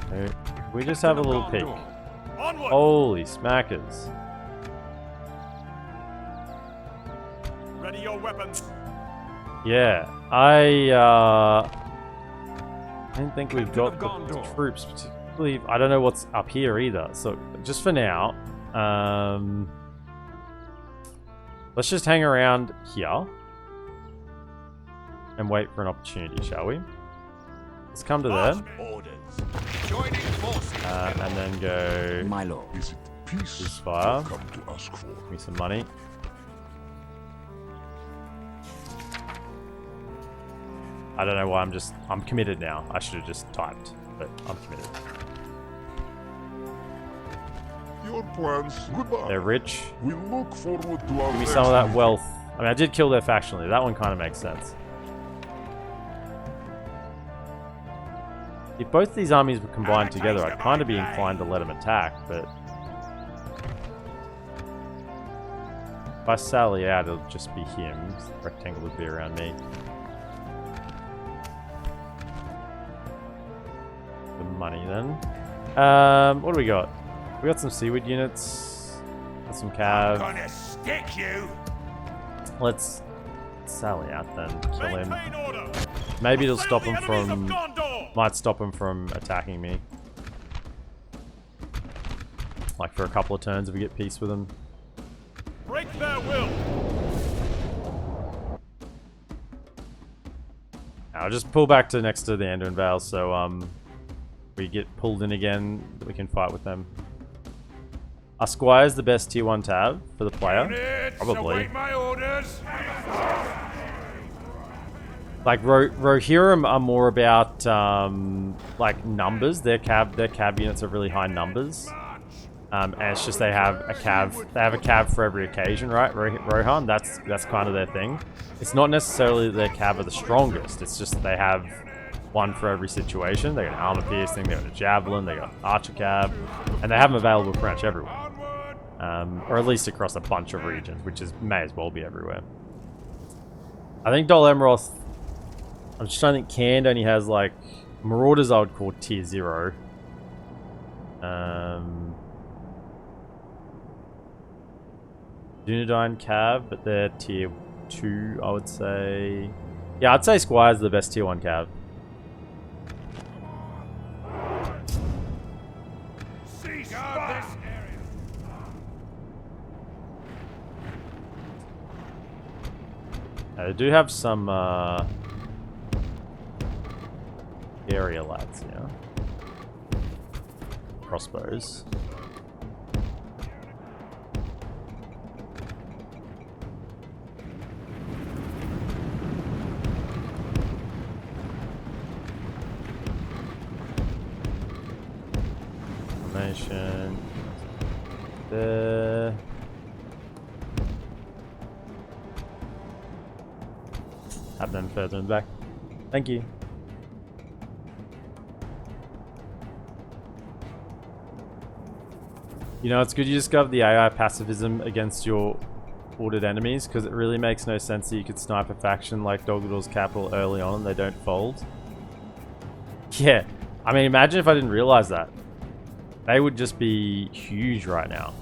So, we just have a little peek. Holy smackers! Ready your weapons. Yeah, I don't think we've got the troops particularly. I don't know what's up here either. So just for now, let's just hang around here and wait for an opportunity, shall we? Let's come to there. And then go. My lord. Is it peace Ceasefire. you've come to ask for? Give me some money. I don't know why I'm committed now. I should have just typed, but I'm committed. Your plans, goodbye. They're rich. We look forward to our Give me next some of that meeting. wealth. I mean, I did kill their faction leader. That one kind of makes sense. If both these armies were combined together, I'd kind of be inclined to let them attack, but if I sally out, it'll just be him. The rectangle would be around me. The money then. What do we got? We got some seaweed units. Got some cav. Gonna stick you. Let's sally out then. Kill him. Maintain order. Maybe it'll stop him Sail the enemies of from. Gondor. Might stop him from attacking me. Like for a couple of turns if we get peace with him. Break their will. I'll just pull back to next to the Anduin Vale so we get pulled in again, we can fight with them. Our Squire's the best tier 1 tab for the player. Probably. Await my orders. Like Rohirrim are more about like numbers. Their cab units are really high numbers. And it's just they have a cav for every occasion, right? Rohan, that's kind of their thing. It's not necessarily that their cav are the strongest, it's just that they have one for every situation. They got an armor piercing, they got a javelin, they got archer cav, and they have them available pretty much everywhere. Or at least across a bunch of regions, which may as well be everywhere. I think DolAmroth, I'm just trying to think, Canned only has like, Marauders I would call tier 0. Dunedain cav, but they're tier 2, I would say. Yeah, I'd say Squire's the best tier 1 cav. Guard this area. They do have some area lads, yeah. Crossbows. Formation. There. Have them further in the back. Thank you. You know, it's good you discovered the AI pacifism against your ordered enemies, because it really makes no sense that you could snipe a faction like Dol Guldur capital early on and they don't fold. Yeah, I mean, imagine if I didn't realize that. They would just be huge right now.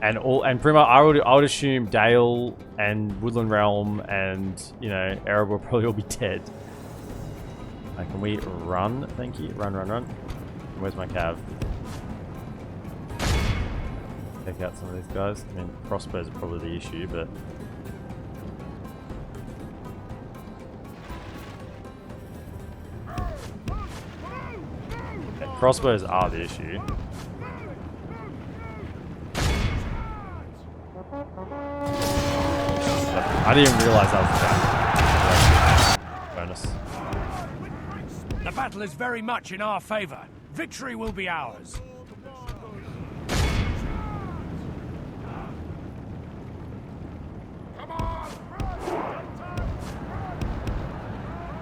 And pretty much I would assume Dale and Woodland Realm and, you know, Arab will probably all be dead. Can we run? Thank you. Run. Where's my cav? Take out some of these guys. I mean, crossbows are probably the issue, but crossbows are the issue. I didn't even realize that was the bonus. The battle is very much in our favor. Victory will be ours.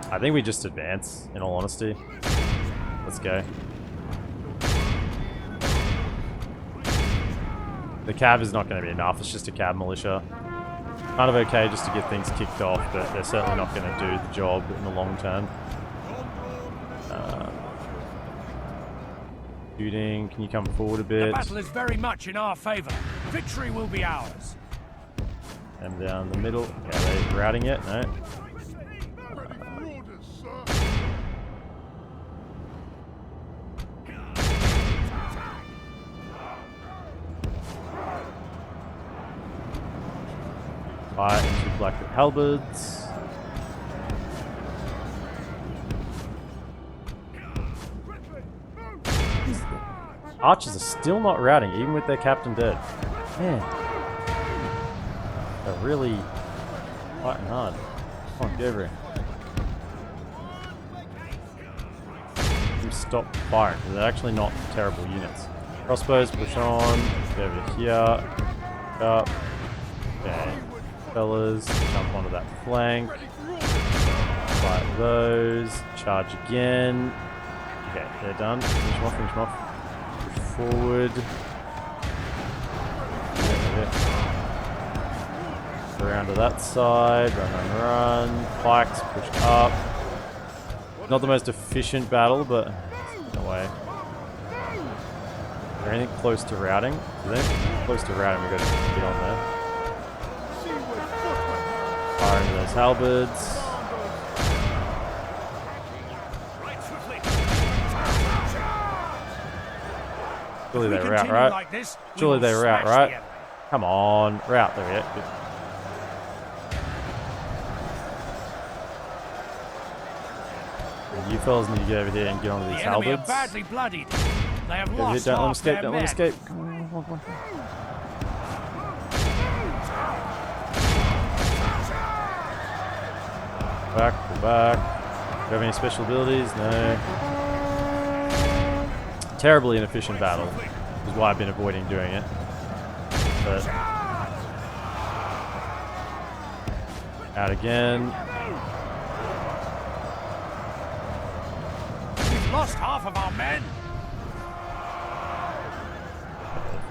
I think we just advance, in all honesty. Let's go. The cab is not going to be enough, it's just a cab militia. Kind of okay just to get things kicked off, but they're certainly not going to do the job in the long term. Shooting, can you come forward a bit? The battle is very much in our favor. Victory will be ours. And down the middle. Yeah, they're routing it, no? Fire into black halberds. Archers are still not routing, even with their captain dead. Man. They're really fighting hard. Come on, get over here. Stop firing, because they're actually not terrible units. Crossbows, push on. Get over here. Up. Okay. Fellas, jump onto that flank. Fight those. Charge again. Okay, they're done. Finish them off, finish them off. Push forward. Around to that side. Run, run, run. Pikes, push up. Not the most efficient battle, but no way. Is there anything close to routing? Is there anything close to routing? We've got to get on there. Fire into those halberds. Surely they route, right? Like this, Surely they route, right? Come on, route. There we go. Good. You fellas need to get over here and get onto these halberds. The enemy are badly bloodied. They have lost Don't let them escape, half don't let them their escape. Come on, come on, come on. Back, go back. Do you have any special abilities? No. Terribly inefficient battle, which is why I've been avoiding doing it. But out again. We've lost half of our men.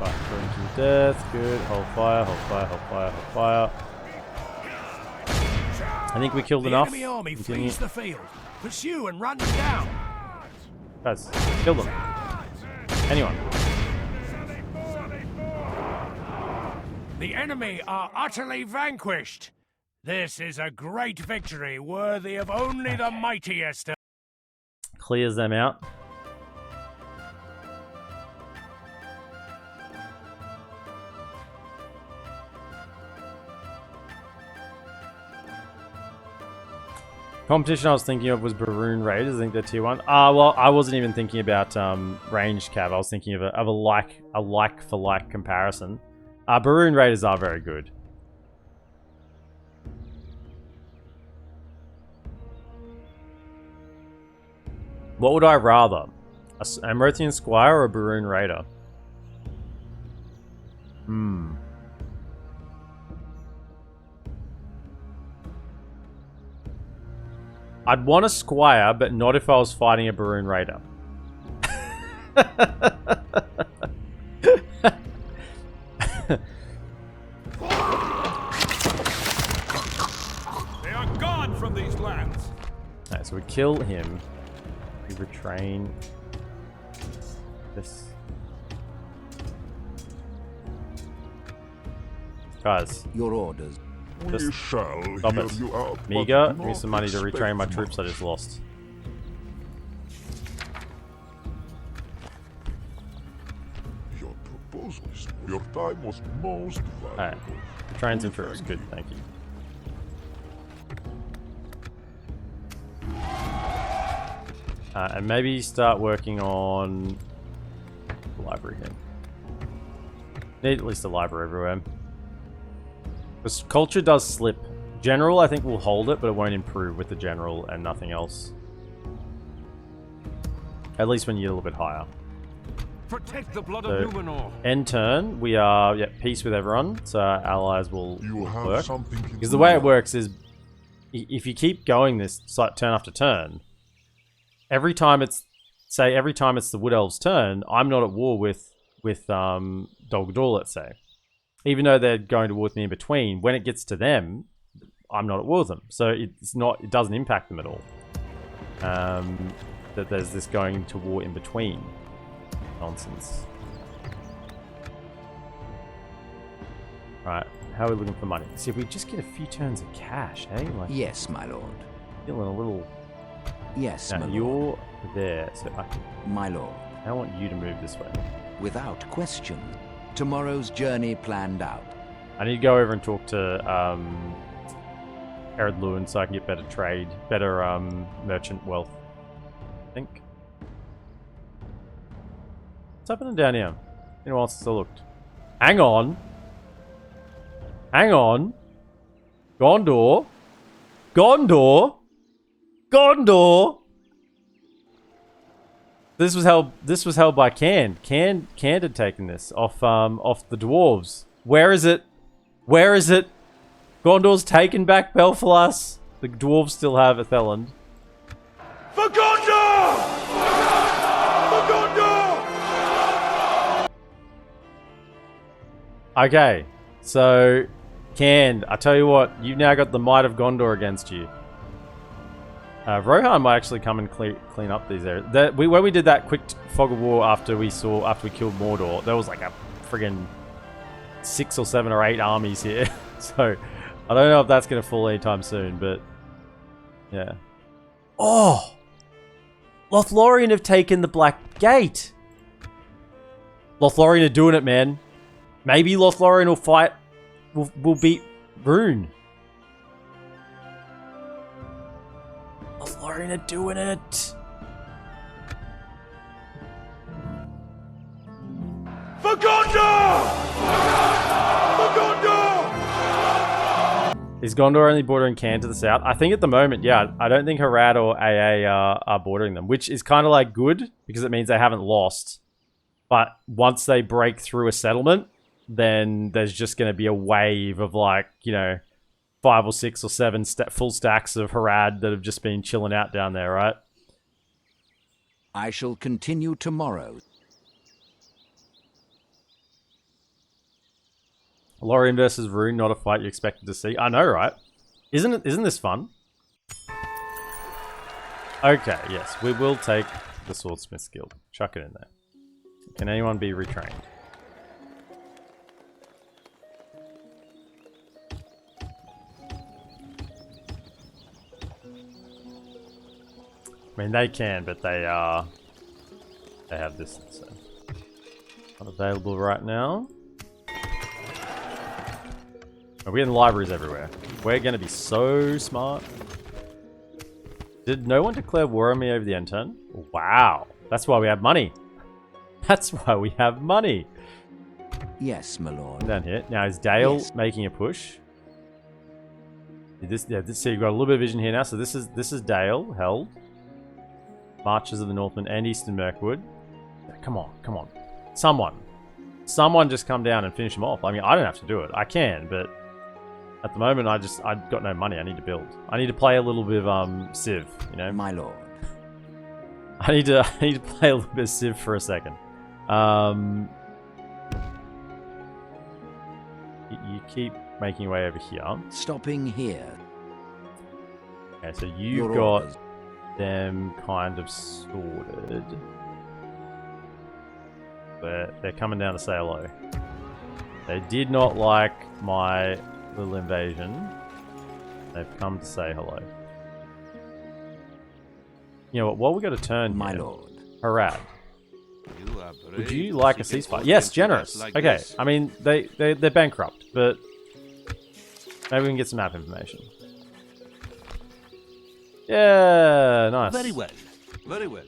Fight burn to the death. Good. Hold fire, hold fire, hold fire, hold fire. I think we killed enough. The enemy army flees the field. Pursue and run them down. Guys, kill them. Anyone. The enemy are utterly vanquished. This is a great victory worthy of only the mightiest. Clears them out. Competition I was thinking of was Baroon Raiders. I think they're tier 1. Well, I wasn't even thinking about ranged cav. I was thinking of a like for like comparison. Baroon Raiders are very good. What would I rather? An Amrothian Squire or a Baroon Raider? I'd want a Squire, but not if I was fighting a Baroon Raider. They are gone from these lands. Alright, so we kill him. We retrain this. Guys, Your orders. We shall stop hear it. you out, but Meager, do give me not some money to expect retrain my much. troops I just lost. Your proposals. Your time was most valuable. Alright, retrain some troops. Good, thank you. And maybe start working on the library here. Need at least a library everywhere. Because culture does slip. General, I think, will hold it, but it won't improve with the general and nothing else. At least when you get a little bit higher. Protect the blood of Numenor. End turn, we are peace with everyone, so our allies will work. Something Because the way it works is, if you keep going this turn after turn, every time it's the Wood Elves' turn, I'm not at war with Dol Guldur, let's say. Even though they're going to war with me in between, when it gets to them, I'm not at war with them. So it doesn't impact them at all. That there's this going to war in between nonsense. Right, how are we looking for money? See, if we just get a few turns of cash, eh? Like, Yes, my lord. feeling a little... Yes, Now, my lord. you're there, so My lord. I want you to move this way. Without question. Tomorrow's journey planned out. I need to go over and talk to Ered Luin so I can get better trade, better merchant wealth, I think. What's happening down here? Anyone else still looked? Hang on. Hang on. Gondor. Gondor. Gondor. This was held by Cand. Cand had taken this off the dwarves. Where is it? Where is it? Gondor's taken back Belfalas. The dwarves still have Atheland. For Gondor! For Gondor! Okay, so Cand, I tell you what, you've now got the might of Gondor against you. Rohan might actually come and clean up these areas. When we did that quick fog of war after we killed Mordor, there was like a friggin' 6 or 7 or 8 armies here. So I don't know if that's gonna fall anytime soon, but yeah. Oh, Lothlorien have taken the Black Gate. Lothlorien are doing it, man. Maybe Lothlorien will fight. Will beat Rune. Lothlorien are doing it. For Gondor! For Gondor! Is Gondor only bordering Cand to the south? I think at the moment, yeah. I don't think Harad or AA are bordering them, which is kind of like good because it means they haven't lost. But once they break through a settlement, then there's just going to be a wave of like, 5 or 6 or 7 full stacks of Harad that have just been chilling out down there, right? I shall continue tomorrow. Lorien versus Rune, not a fight you expected to see. I know, right? Isn't this fun? Okay, yes, we will take the Swordsmith's Guild. Chuck it in there. Can anyone be retrained? I mean, they can, but they have this, so not available right now. We're getting libraries everywhere. We're going to be so smart. Did no one declare war on me over the end turn? Wow. That's why we have money. That's why we have money. Yes, my lord. Down here. Now, is Dale Yes. making a push? So you've got a little bit of vision here now. So this is Dale, held. Marches of the Northmen and Eastern Mirkwood. Come on, come on. Someone just come down and finish them off. I mean, I don't have to do it. I can, but at the moment, I've got no money. I need to build. I need to play a little bit of Civ, My lord. I need to play a little bit of Civ for a second. You keep making your way over here. Stopping here. Okay, so you've Your got orders. them kind of sorted. They're coming down to say hello. They did not like my little invasion. They've come to say hello. You know what? While we got a turn My here, lord. Harad, would you like a ceasefire? Yes, generous. Okay, I mean they're bankrupt, but maybe we can get some map information. Yeah, nice. Very well. Very well.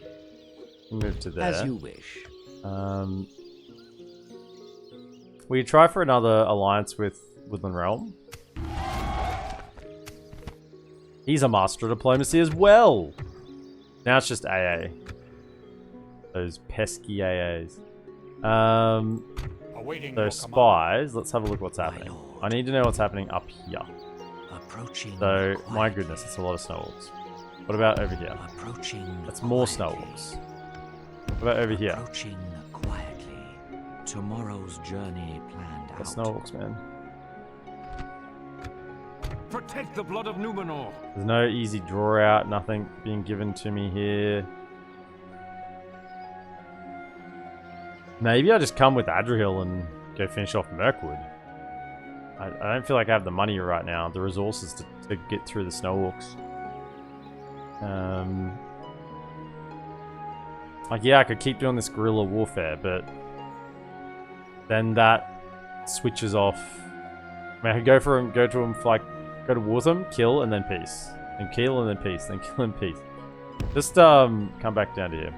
Move to there. As you wish. We try for another alliance with Woodland Realm. He's a master of diplomacy as well. Now it's just AA. Those pesky AAs. So spies, let's have a look what's happening. I need to know what's happening up here. So, my goodness, it's a lot of snowwolves. What about over here? That's more snowwolves. What about over here? Quietly. Tomorrow's journey planned out. That's snowwolves, man. Protect the blood of Numenor. There's no easy draw out, nothing being given to me here. Maybe I just come with Adrahil and go finish off Mirkwood. I don't feel like I have the money right now, the resources to get through the snowwalks. Like, yeah, I could keep doing this guerrilla warfare, but then that switches off. I mean, I could go to him, like, go to war with him, kill, and then peace. Then kill, and then peace. Then kill, and peace. Just, come back down to here.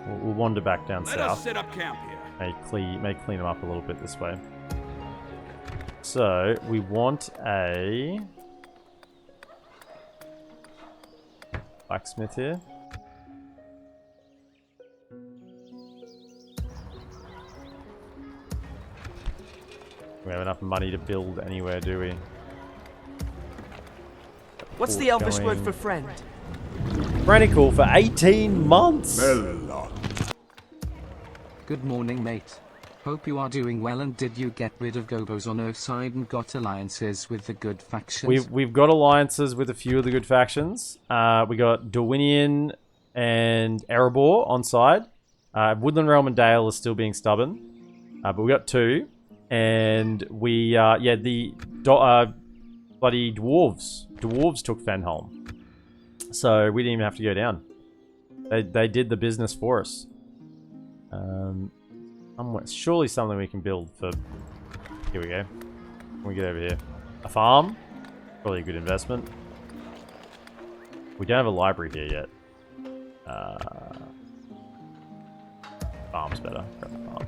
We'll wander back down south. Let us set up camp here. May clean them up a little bit this way. So, we want a blacksmith here. We have enough money to build anywhere, do we? What's the Elvish word for friend? Chronicle for 18 months! Good morning, mate. Hope you are doing well, and did you get rid of Gobos on Earthside and got alliances with the good factions? We've got alliances with a few of the good factions. We got Dorwinion and Erebor on side. Woodland Realm and Dale are still being stubborn. But we got two. And we, the bloody dwarves. Dwarves took Fenholm. So we didn't even have to go down. They did the business for us. Surely something we can build for... Here we go. Can we get over here? A farm? Probably a good investment. We don't have a library here yet. Farm's better. Grab the farm.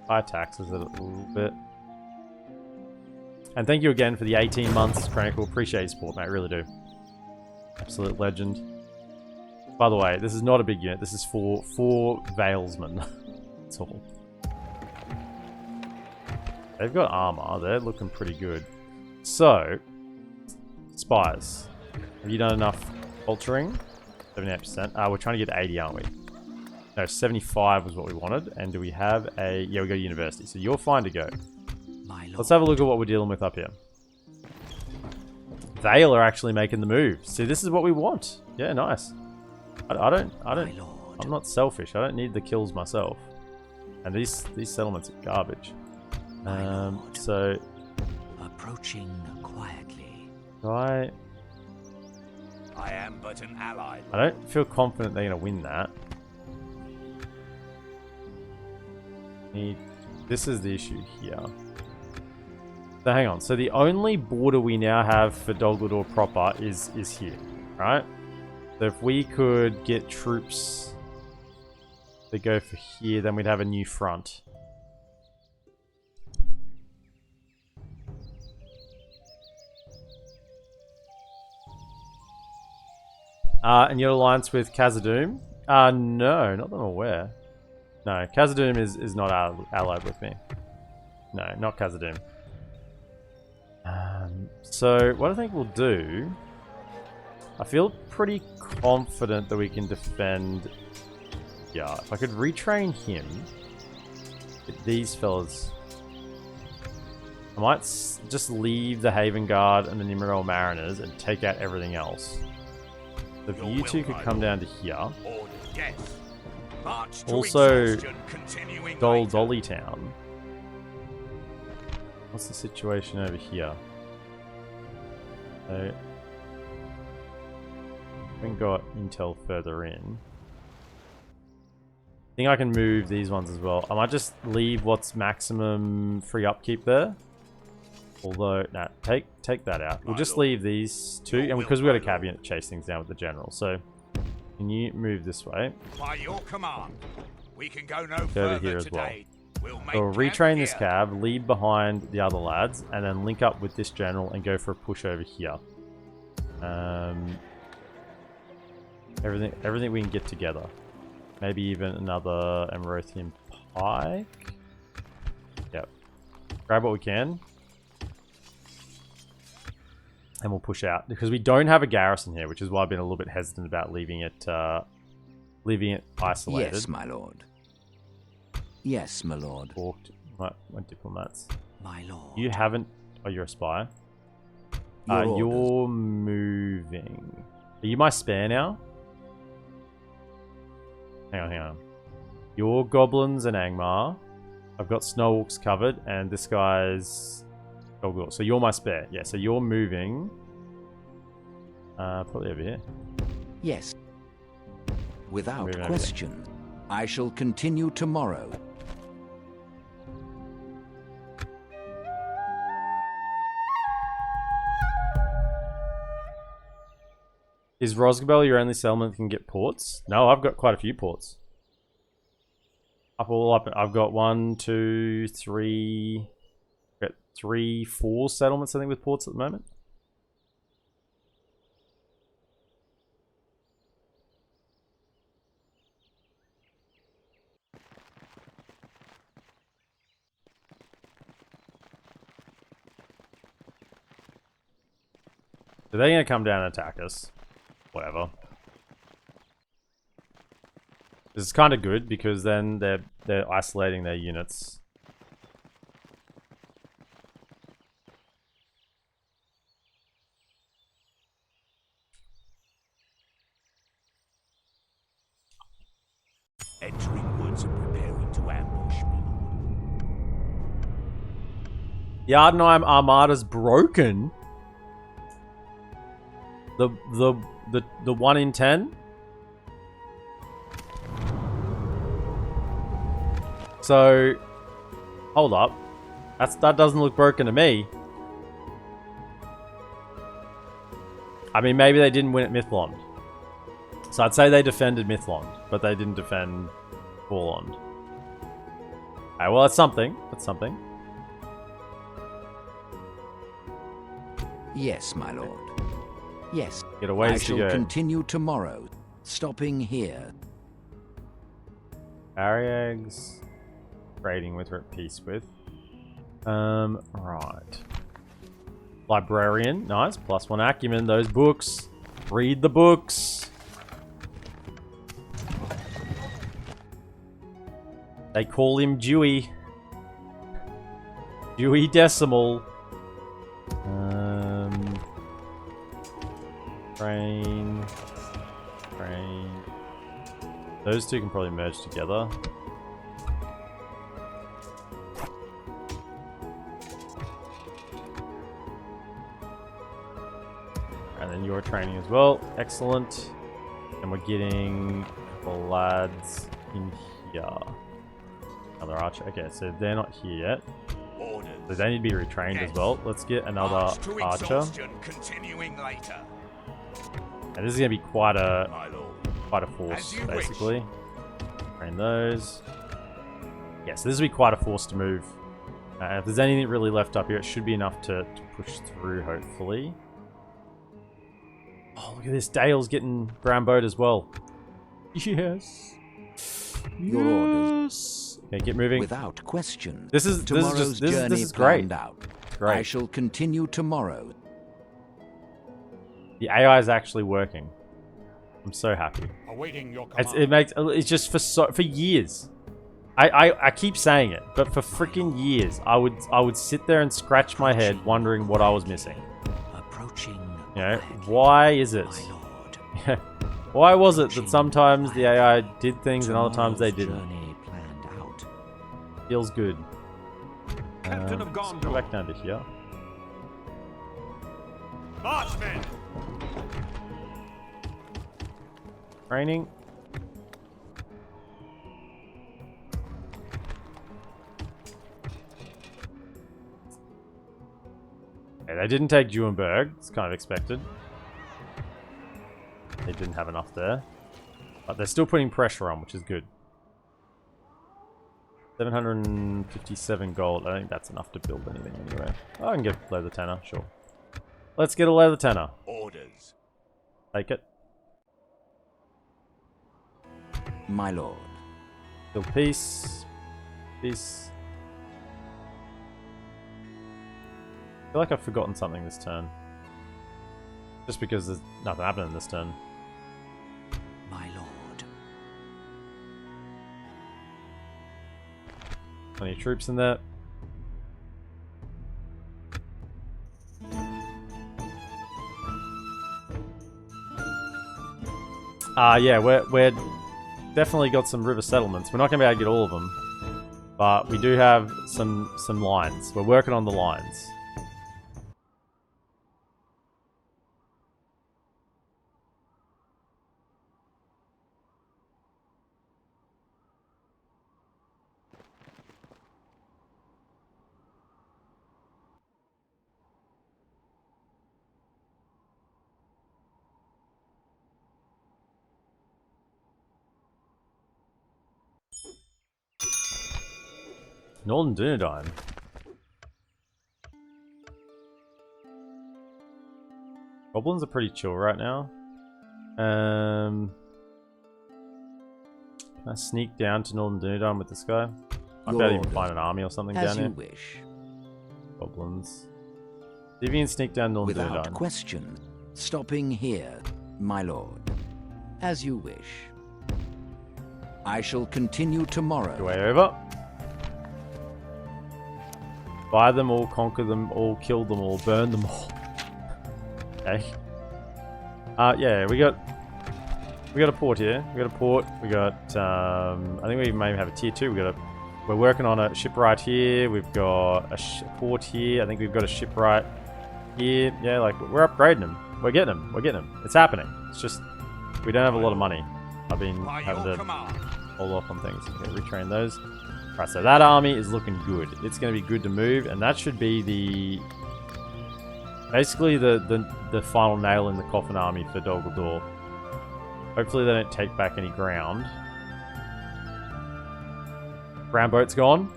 High taxes a little bit. And thank you again for the 18 months, Chronicle. Appreciate your support, mate. Really do. Absolute legend. By the way, this is not a big unit. This is for 4 Valesmen. That's all. They've got armor. They're looking pretty good. So, spies. Have you done enough altering? 78%. We're trying to get 80, aren't we? No, 75 was what we wanted. And do we have a... Yeah, we got a university. So you're fine to go. Let's have a look at what we're dealing with up here. Vale are actually making the move. See, this is what we want. Yeah, nice. I'm not selfish. I don't need the kills myself. And these settlements are garbage. So approaching quietly. I am but an ally. I don't feel confident they're going to win that. This is the issue here. So hang on. So the only border we now have for Dol Guldur proper is here, right? So if we could get troops that go for here, then we'd have a new front. And your alliance with Khazad-dûm? No, not that I'm aware. No, Khazad-dûm is not allied with me. No, not Khazad-dûm. So, what I think we'll do... I feel pretty confident that we can defend... Yeah, if I could retrain him... Get these fellas... I might just leave the Haven Guard and the Nimrod Mariners and take out everything else. So if you two could come down to here... Also, Dolly Town. What's the situation over here? So, I haven't got intel further in. I think I can move these ones as well. I might just leave what's maximum free upkeep there. Although, nah, take that out. We'll just leave these two, and because we've got a caveat to chase things down with the general. So, can you move this way? By your command, we can go no Go over further here as well. today. We'll make So we'll camp retrain this here. cab, leave behind the other lads, and then link up with this general and go for a push over here. Everything we can get together. Maybe even another Amrothian pike. Yep. Grab what we can. And we'll push out. Because we don't have a garrison here, which is why I've been a little bit hesitant about leaving it isolated. Yes, my lord. Yes, my lord. My diplomats. My lord. You haven't... Oh, you're a spy? Your you're moving. Are you my spare now? Hang on. You're goblins and Angmar. I've got snow orcs covered, and this guy's Golgor. So you're my spare. Yeah, so you're moving. Probably over here. Yes. Without Moving over question. I shall continue tomorrow. Is Rosgobel your only settlement that can get ports? No, I've got quite a few ports. I've got 1, 2, 3... I've got 3, 4 settlements, I think, with ports at the moment. So they're going to come down and attack us. Whatever. This is kind of good because then they're isolating their units. Entering woods and preparing to ambush me. The Ardenheim Armada's broken. The 1 in 10. So, hold up. That doesn't look broken to me. I mean, maybe they didn't win at Mithlond. So I'd say they defended Mithlond, but they didn't defend Vorlond. Alright, well, that's something. That's something. Yes, my lord. Yes. Get a ways I to shall go. continue tomorrow. Stopping here. Ariags. Trading with, we're at peace with. Right. Librarian, nice. +1 acumen, those books. Read the books. They call him Dewey. Dewey Decimal. Train. Those two can probably merge together. And then you're training as well. Excellent. And we're getting the lads in here. Another archer. Okay, so they're not here yet. So they need to be retrained as well. Let's get another archer. Continuing later. And this is going to be quite a force, basically. Train those. Yeah, so this will be quite a force to move. If there's anything really left up here, it should be enough to push through, hopefully. Oh, look at this. Dale's getting brown boat as well. Yes. Your orders. Okay, get moving. Without question. This is Tomorrow's journey this is great. planned out. Great. I shall continue tomorrow. The AI is actually working. I'm so happy. Awaiting your It's just for years. I keep saying it, but for freaking years, I would sit there and scratch my head wondering what I was missing. Approaching. You know, why is it? Why was it that sometimes the AI did things and other times they didn't? Feels good. Captain of Let's Gondor. go back down to here. Marchmen! Training. Okay, they didn't take Jurenberg. It's kind of expected. They didn't have enough there. But they're still putting pressure on, which is good. 757 gold. I think that's enough to build anything anyway. I can get leather tenor, sure. Let's get a leather tenor. Orders. Take it. My lord. Build peace. Peace. I feel like I've forgotten something this turn. Just because there's nothing happening this turn. My lord. Plenty of troops in there. Yeah, we're definitely got some river settlements. We're not going to be able to get all of them, but we do have some lines. We're working on the lines. Northern Dunedain. Goblins are pretty chill right now. Can I sneak down to Northern Dunedain with this guy? I bet even find an army or something down here. As you wish. Goblins. See if you can sneak down Northern Dunedain. Without question. Stopping here, my lord. As you wish. I shall continue tomorrow. Your way over. Buy them all, conquer them all, kill them all, burn them all. Okay. Yeah, we got a port here. We got a port. We got I think we may have a tier 2. We're working on a shipwright here. We've got a port here. I think we've got a shipwright here. Yeah, like we're upgrading them. We're getting them. We're getting them. It's happening. It's just we don't have a lot of money. I've been having to hold off on things. Okay, retrain those. Right, so that army is looking good. It's going to be good to move, and that should be basically the final nail in the coffin army for Dol Guldur. Hopefully they don't take back any ground. Ground boat's gone.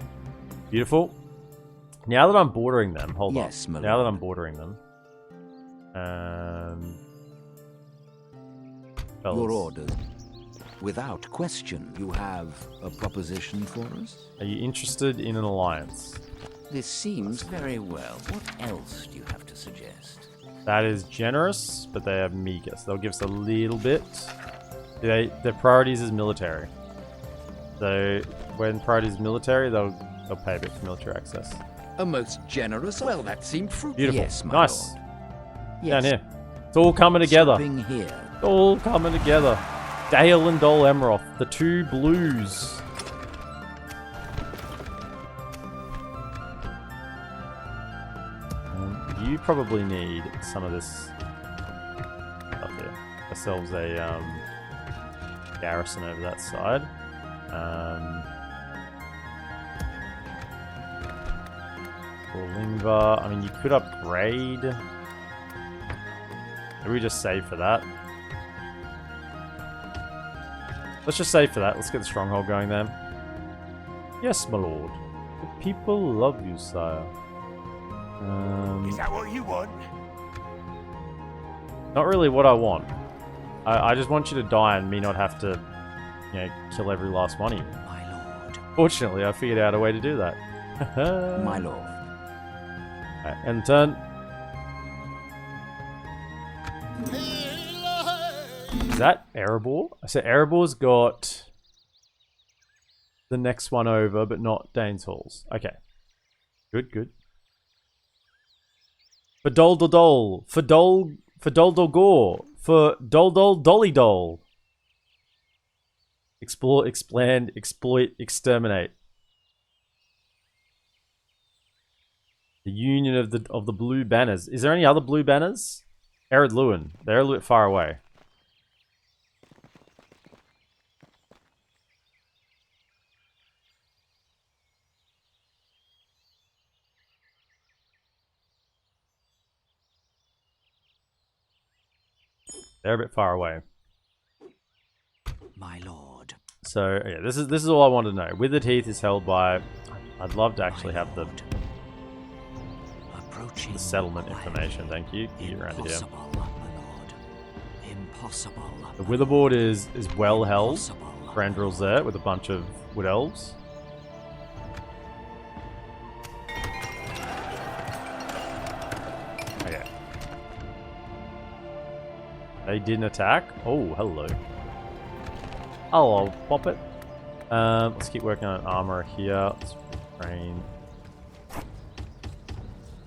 Beautiful. Now that I'm bordering them, hold on. Now that I'm bordering them, your orders. Without question, you have a proposition for us? Are you interested in an alliance? This seems very well. What else do you have to suggest? That is generous, but they have meager, so they'll give us a little bit. Their priorities is military. So when priorities is military, they'll pay a bit for military access. A most generous. Well, that seemed fruitful. Beautiful. Yes, my nice. lord. Down here. It's all coming together. Stopping here. It's all coming together. Dale and DolAmroth, the two blues. You probably need some of this up here. Ourselves a garrison over that side. Lingva. I mean, you could upgrade. Maybe we just save for that. Let's just save for that. Let's get the stronghold going then. Yes, my lord. The people love you, sire. Is that what you want? Not really what I want. I just want you to die and me not have to, kill every last one of you. My lord. Fortunately, I figured out a way to do that. My lord. Right, end turn. Is that Erebor? I said Erebor's got the next one over, but not Dane's Halls. Okay. Good, good. For Dol Dol Dol. For Dol Dol Gore. For Dol Dol Dolly Dol. Explore, expand, exploit, exterminate. The union of the blue banners. Is there any other blue banners? Ered Luin. They're a little bit far away. They're a bit far away. My lord. So yeah, this is all I want to know. Withered Heath is held by. I'd love to actually have the settlement information. Thank you. Get around here. Impossible. The Witherboard is well held. Grandril's there with a bunch of wood elves. Okay. They didn't attack. Oh, hello. I'll pop it. Let's keep working on armor here. Let's train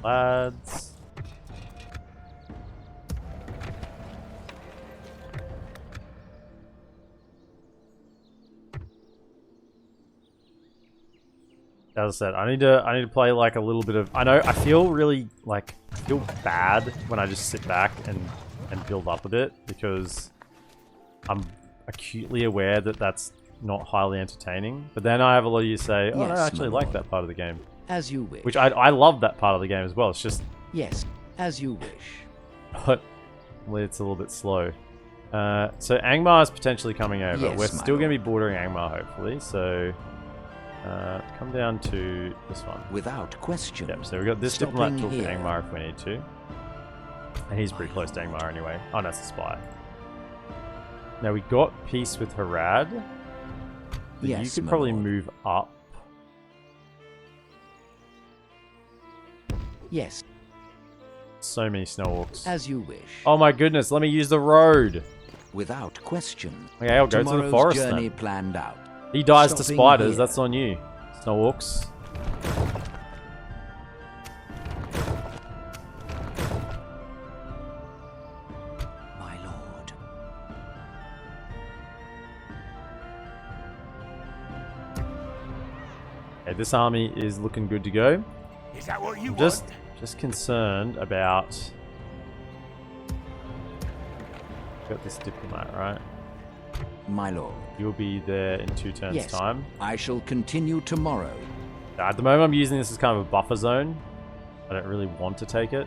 lads. As I said, I need to play like a little bit of. I feel really feel bad when I just sit back and build up a bit because I'm acutely aware that that's not highly entertaining. But then I have a lot of you say, "Oh, Yes, I actually my like lord. that part of the game," As you wish. which I love that part of the game as well. It's just, Yes, as you wish. but it's a little bit slow. So Angmar is potentially coming over. Yes, We're my still going to lord. be bordering Angmar, hopefully. So come down to this one. Without question. Yep, so we've got this Stopping diplomat talk to here. Angmar if we need to. And he's pretty close to Angmar anyway. Oh, no, that's a spy. Now, we got peace with Harad. So you Yes, could my probably lord. move up. Yes, So many snow orcs. as you wish. Oh my goodness, let me use the road. Without question. Okay, I'll go to the Tomorrow's forest journey then. planned out. He dies to Stopping spiders, here. that's on you. Snow orcs. My lord. Okay, this army is looking good to go. Is that what you I'm want? just concerned about. Got this diplomat, right? My lord. You'll be there in 2 turns' Yes. time. I shall continue tomorrow. At the moment, I'm using this as kind of a buffer zone. I don't really want to take it.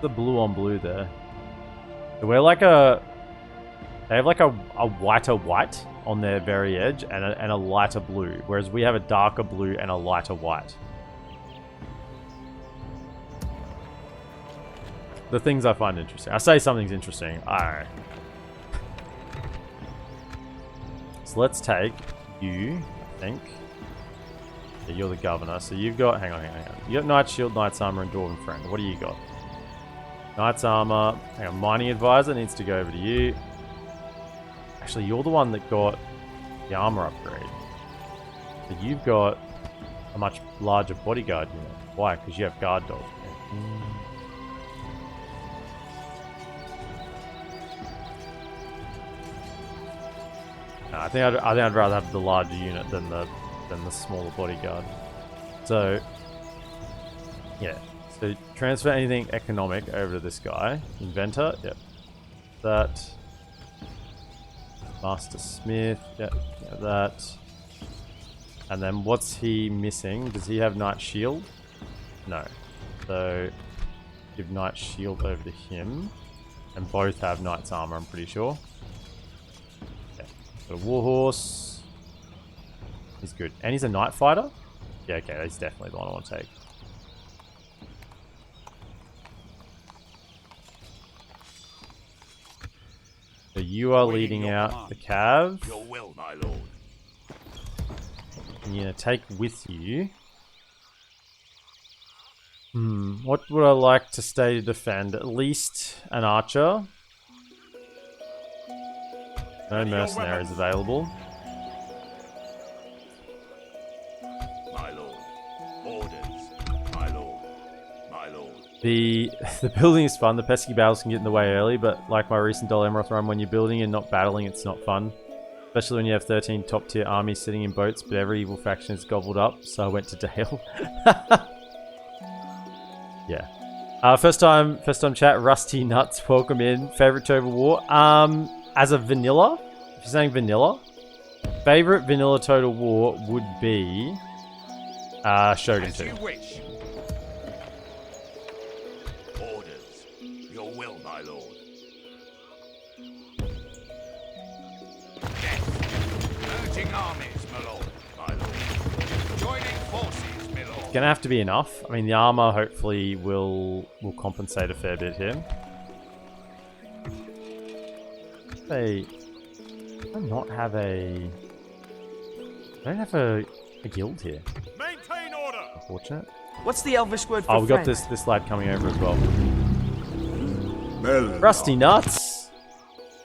The blue on blue there. We're like a. They have like a whiter white on their very edge and a lighter blue, whereas we have a darker blue and a lighter white. The things I find interesting. I say something's interesting. Alright. So let's take you, I think. Yeah, you're the governor. So you've got... Hang on. You got Knight Shield, Knight's Armor, and Dwarven Friend. What do you got? Knight's Armor. Hang on. Mining Advisor needs to go over to you. Actually, you're the one that got the armor upgrade. So you've got a much larger bodyguard unit. Why? Because you have guard dog. No, I think I'd rather have the larger unit than the smaller bodyguard. So yeah. So transfer anything economic over to this guy. Inventor. Yep. That. Master Smith, yeah, that. And then what's he missing? Does he have Knight Shield? No. So give Knight Shield over to him. And both have Knight's Armor, I'm pretty sure. Okay. Got a Warhorse. He's good. And he's a Night Fighter? Yeah, okay, he's definitely the one I want to take. So you are leading out the cav. Your will, my lord. And you're going to take with you. What would I like to stay to defend? At least an archer. No mercenaries available. My lord. Orders. My lord. My lord. The building is fun. The pesky battles can get in the way early, but like my recent DolAmroth run, when you're building and not battling, it's not fun. Especially when you have 13 top tier armies sitting in boats, but every evil faction is gobbled up, so I went to Dale. Yeah. First time chat, Rusty Nuts, welcome in. Favorite Total War? As a vanilla, if you're saying vanilla, favorite vanilla Total War would be Shogun 2. As you wish. Switching armies, my lord. My lord. Joining forces, my lord. Gonna have to be enough. I mean, the armor hopefully will compensate a fair bit here. I don't have a guild here. Maintain order. Unfortunate. What's the Elvish word for Oh, we got friend? this lad coming over as well. Rusty Nuts.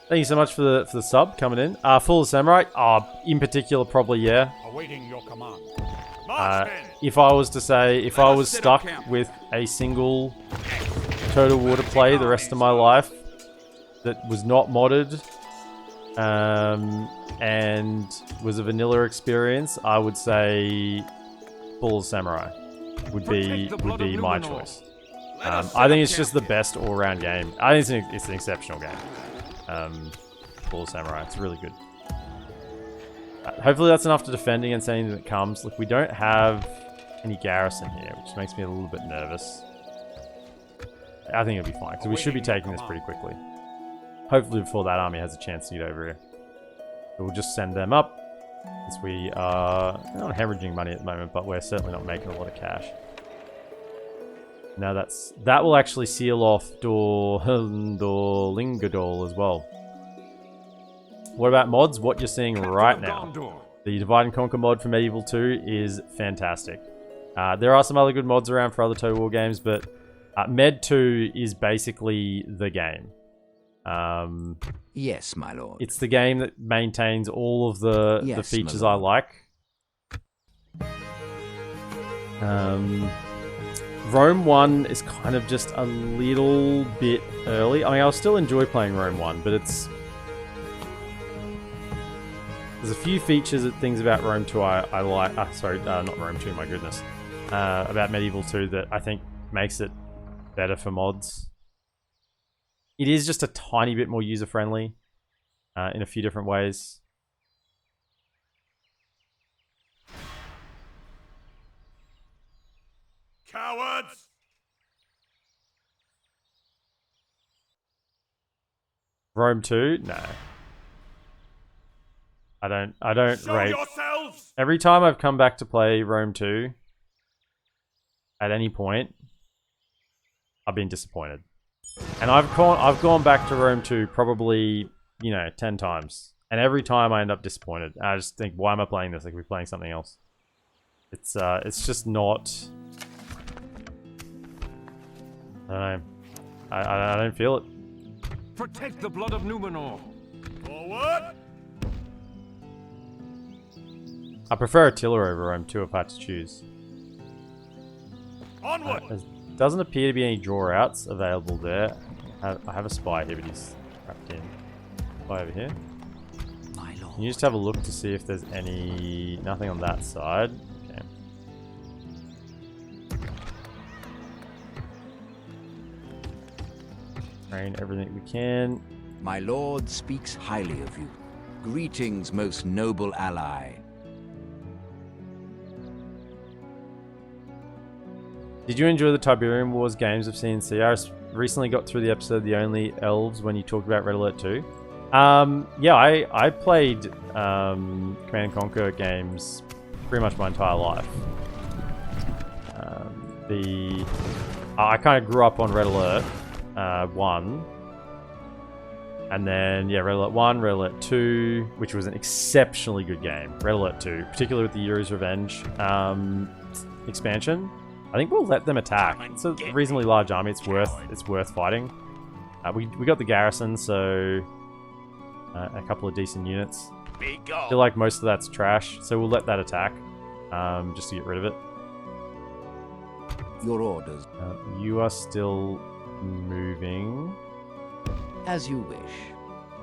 Thank you so much for the sub coming in. Full of Samurai. In particular, probably yeah. Awaiting your command. If I was to say, if I was stuck with a single Total War to play the rest of my life that was not modded and was a vanilla experience, I would say Full of Samurai would be my choice. I think it's just the best all-round game. I think it's an exceptional game. Full of Samurai, it's really good. Hopefully that's enough to defend against anything that comes. Look, we don't have any garrison here, which makes me a little bit nervous. I think it'll be fine, because we should be taking this pretty quickly. Hopefully before that army has a chance to get over here. So we'll just send them up, since we are not hemorrhaging money at the moment, but we're certainly not making a lot of cash. Now that will actually seal off Lingadol as well. What about mods? What you're seeing right now. The Divide and Conquer mod for Medieval 2 is fantastic. There are some other good mods around for other Total War games, but Med 2 is basically the game. Yes, my lord. It's the game that maintains all of the features I like. Rome 1 is kind of just a little bit early. I mean, I'll still enjoy playing Rome 1, but there's a few features and things about Rome 2 I like. Not Rome 2, my goodness. About Medieval 2 that I think makes it better for mods. It is just a tiny bit more user-friendly in a few different ways. Cowards! Rome 2? No. I don't Show rate. yourselves! Every time I've come back to play Rome 2, at any point, I've been disappointed. And I've gone back to Rome 2 probably, 10 times. And every time I end up disappointed. I just think, why am I playing this? I could be playing something else. It's just not... I don't know. I don't feel it. Protect the blood of Numenor. Forward! I prefer Attila over Rome 2 if I had to choose. Onward! There doesn't appear to be any draw outs available there. I have a spy here, but he's trapped in. Spy over here. My lord. Can you just have a look to see if there's nothing on that side? Okay. Train everything we can. My lord speaks highly of you. Greetings, most noble ally. Did you enjoy the Tiberian Wars games of CNC? I recently got through the episode The Only Elves when you talked about Red Alert 2. Yeah, I played Command and Conquer games pretty much my entire life. I kind of grew up on Red Alert 1. And then, yeah, Red Alert 1, Red Alert 2, which was an exceptionally good game. Red Alert 2, particularly with the Yuri's Revenge expansion. I think we'll let them attack. It's a reasonably large army. It's worth fighting. We got the garrison, so a couple of decent units. I feel like most of that's trash, so we'll let that attack just to get rid of it. Your orders. You are still moving. As you wish.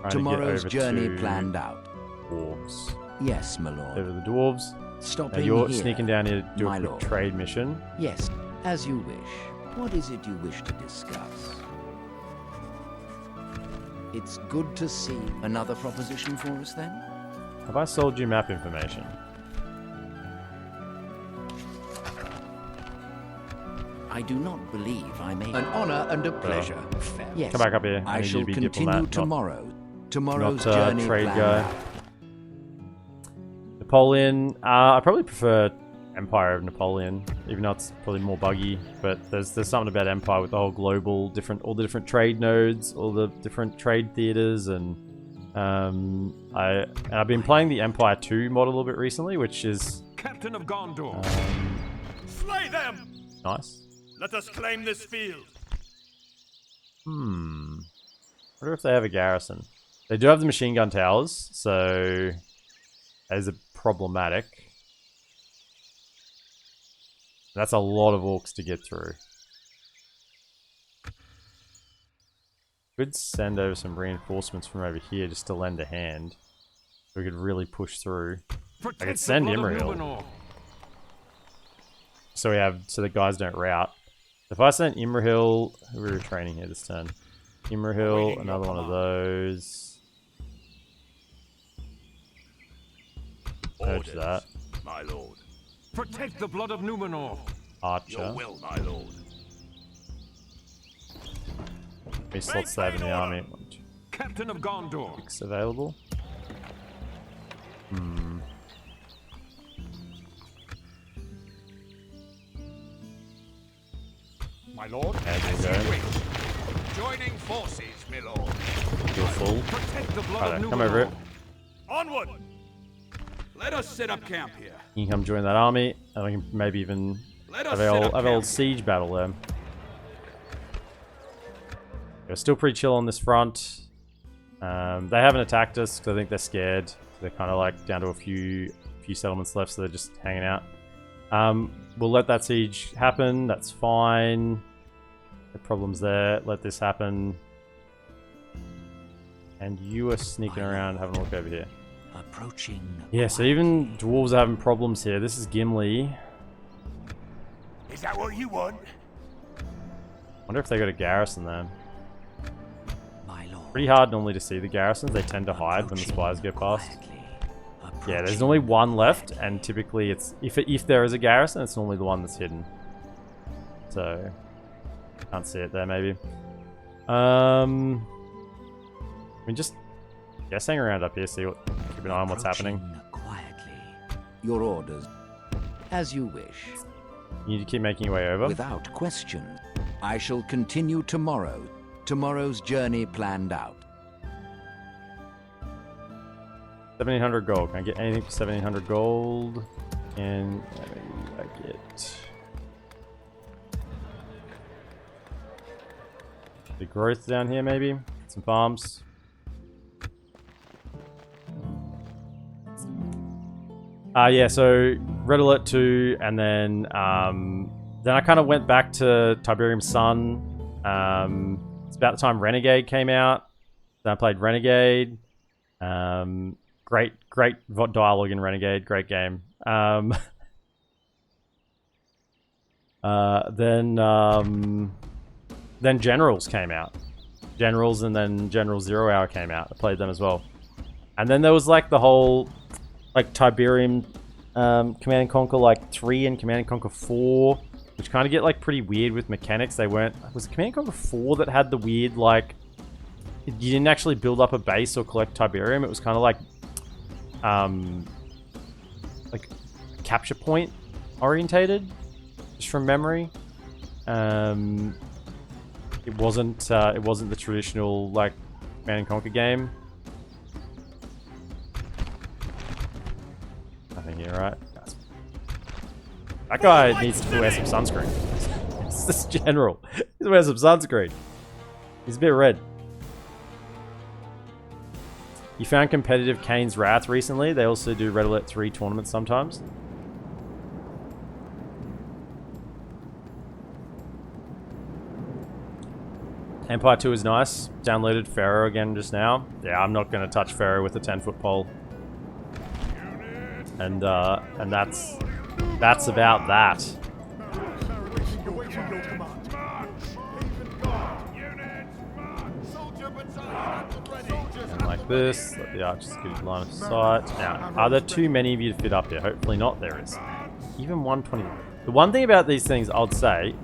Trying Tomorrow's to get over journey to planned out. Dwarves. Yes, my lord. Over the dwarves. Stopping Now you're here, sneaking down here to do a my quick lord. trade mission. Yes, as you wish. What is it you wish to discuss? It's good to see. Another proposition for us, then? Have I sold you map information? I do not believe I may. An honor and a pleasure. Yes. Come back up here. I need shall you to be continue diplomat, tomorrow. Tomorrow's not journey trade planned guy. out. Napoleon. I probably prefer Empire over Napoleon, even though it's probably more buggy. But there's something about Empire with the whole global all the different trade nodes, all the different trade theaters, and I've been playing the Empire 2 mod a little bit recently, which is Captain of Gondor. Slay them! Nice. Let us claim this field. Wonder if they have a garrison. They do have the machine gun towers, so that is a problematic. That's a lot of orcs to get through. Could send over some reinforcements from over here just to lend a hand. We could really push through. I could send Imrahil. So the guys don't rout. If I sent Imrahil, who we were training here this turn? Imrahil, another one of those. Merge that. My lord. Protect the blood of Numenor. Archer. Your will, my lord. How many slots they have in the army? Captain of Gondor. 6 available. My lord. And there you go. Joining forces, my lord. You're full. Protect the blood Righto, of come over it. Onward. Let us set up camp here. You can come join that army, and we can maybe even have an old siege battle there. We're still pretty chill on this front. They haven't attacked us because I think they're scared. They're kind of like down to a few settlements left, so they're just hanging out. We'll let that siege happen. That's fine. No problems there. Let this happen. And you are sneaking around, having a look over here. Approaching. Yeah, so even dwarves are having problems here. This is Gimli. Is that what you want? Wonder if they got a garrison there. My lord. Pretty hard normally to see the garrisons. They tend to hide when the spies go past. Yeah, there's normally one left, and typically it's if there is a garrison, it's normally the one that's hidden. So can't see it there, maybe. I mean, just hang around up here, keep an eye on what's happening. Quietly. Your orders, as you wish. You need to keep making your way over. Without question. I shall continue tomorrow. Tomorrow's journey planned out. 1700 gold. Can I get anything for 1700 gold? And I get the growth down here, maybe some farms. Yeah. So Red Alert 2, and then I kind of went back to Tiberium's Sun. It's about the time Renegade came out. Then I played Renegade. Great dialogue in Renegade. Great game. Then Generals came out. Generals, and then General Zero Hour came out. I played them as well. And then there was like the whole like Tiberium Command and Conquer like 3 and Command and Conquer 4, which kind of get like pretty weird with mechanics. Was it Command and Conquer 4 that had the weird like you didn't actually build up a base or collect Tiberium? It was kind of like capture point orientated, just from memory. It wasn't the traditional like Command and Conquer game. Nothing here, right? That guy needs to wear some sunscreen. It's this general. He needs to wear some sunscreen. He's a bit red. You found competitive Kane's Wrath recently. They also do Red Alert 3 tournaments sometimes. Empire 2 is nice. Downloaded Pharaoh again just now. Yeah, I'm not going to touch Pharaoh with a 10-foot pole. And that's about that. And like this, let the archers get line of sight. Now, are there too many of you to fit up here? Hopefully not, there is. Even 120. The one thing about these things, I'd say,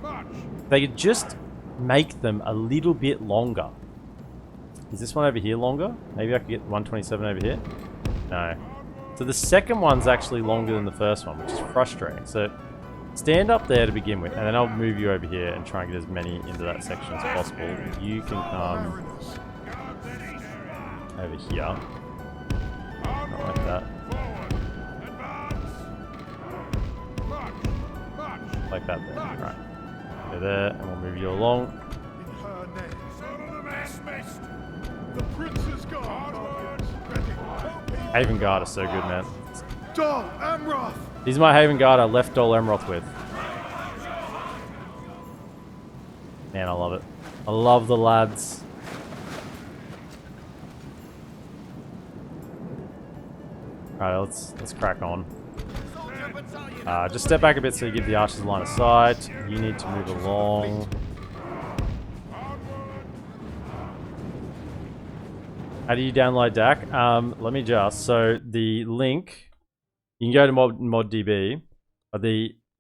they could just make them a little bit longer. Is this one over here longer? Maybe I could get 127 over here? No. So the second one's actually longer than the first one, which is frustrating. So stand up there to begin with, and then I'll move you over here and try and get as many into that section as possible. You can come over here. Not like that. Like that there. Right. Go there, and we'll move you along. Haven Guard are so good, man. DolAmroth! These are my Haven Guard I left DolAmroth with. Man, I love it. I love the lads. Alright, let's crack on. Just step back a bit so you give the archers a line of sight. You need to move along. How do you download DaC? Let me just. So the link, you can go to ModDB.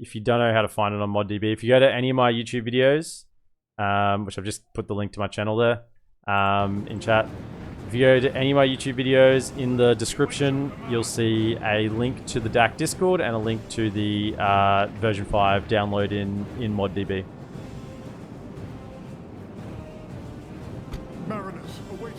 If you don't know how to find it on ModDB, if you go to any of my YouTube videos, which I've just put the link to my channel there in chat. If you go to any of my YouTube videos, in the description, you'll see a link to the DaC Discord and a link to the version 5 download in ModDB.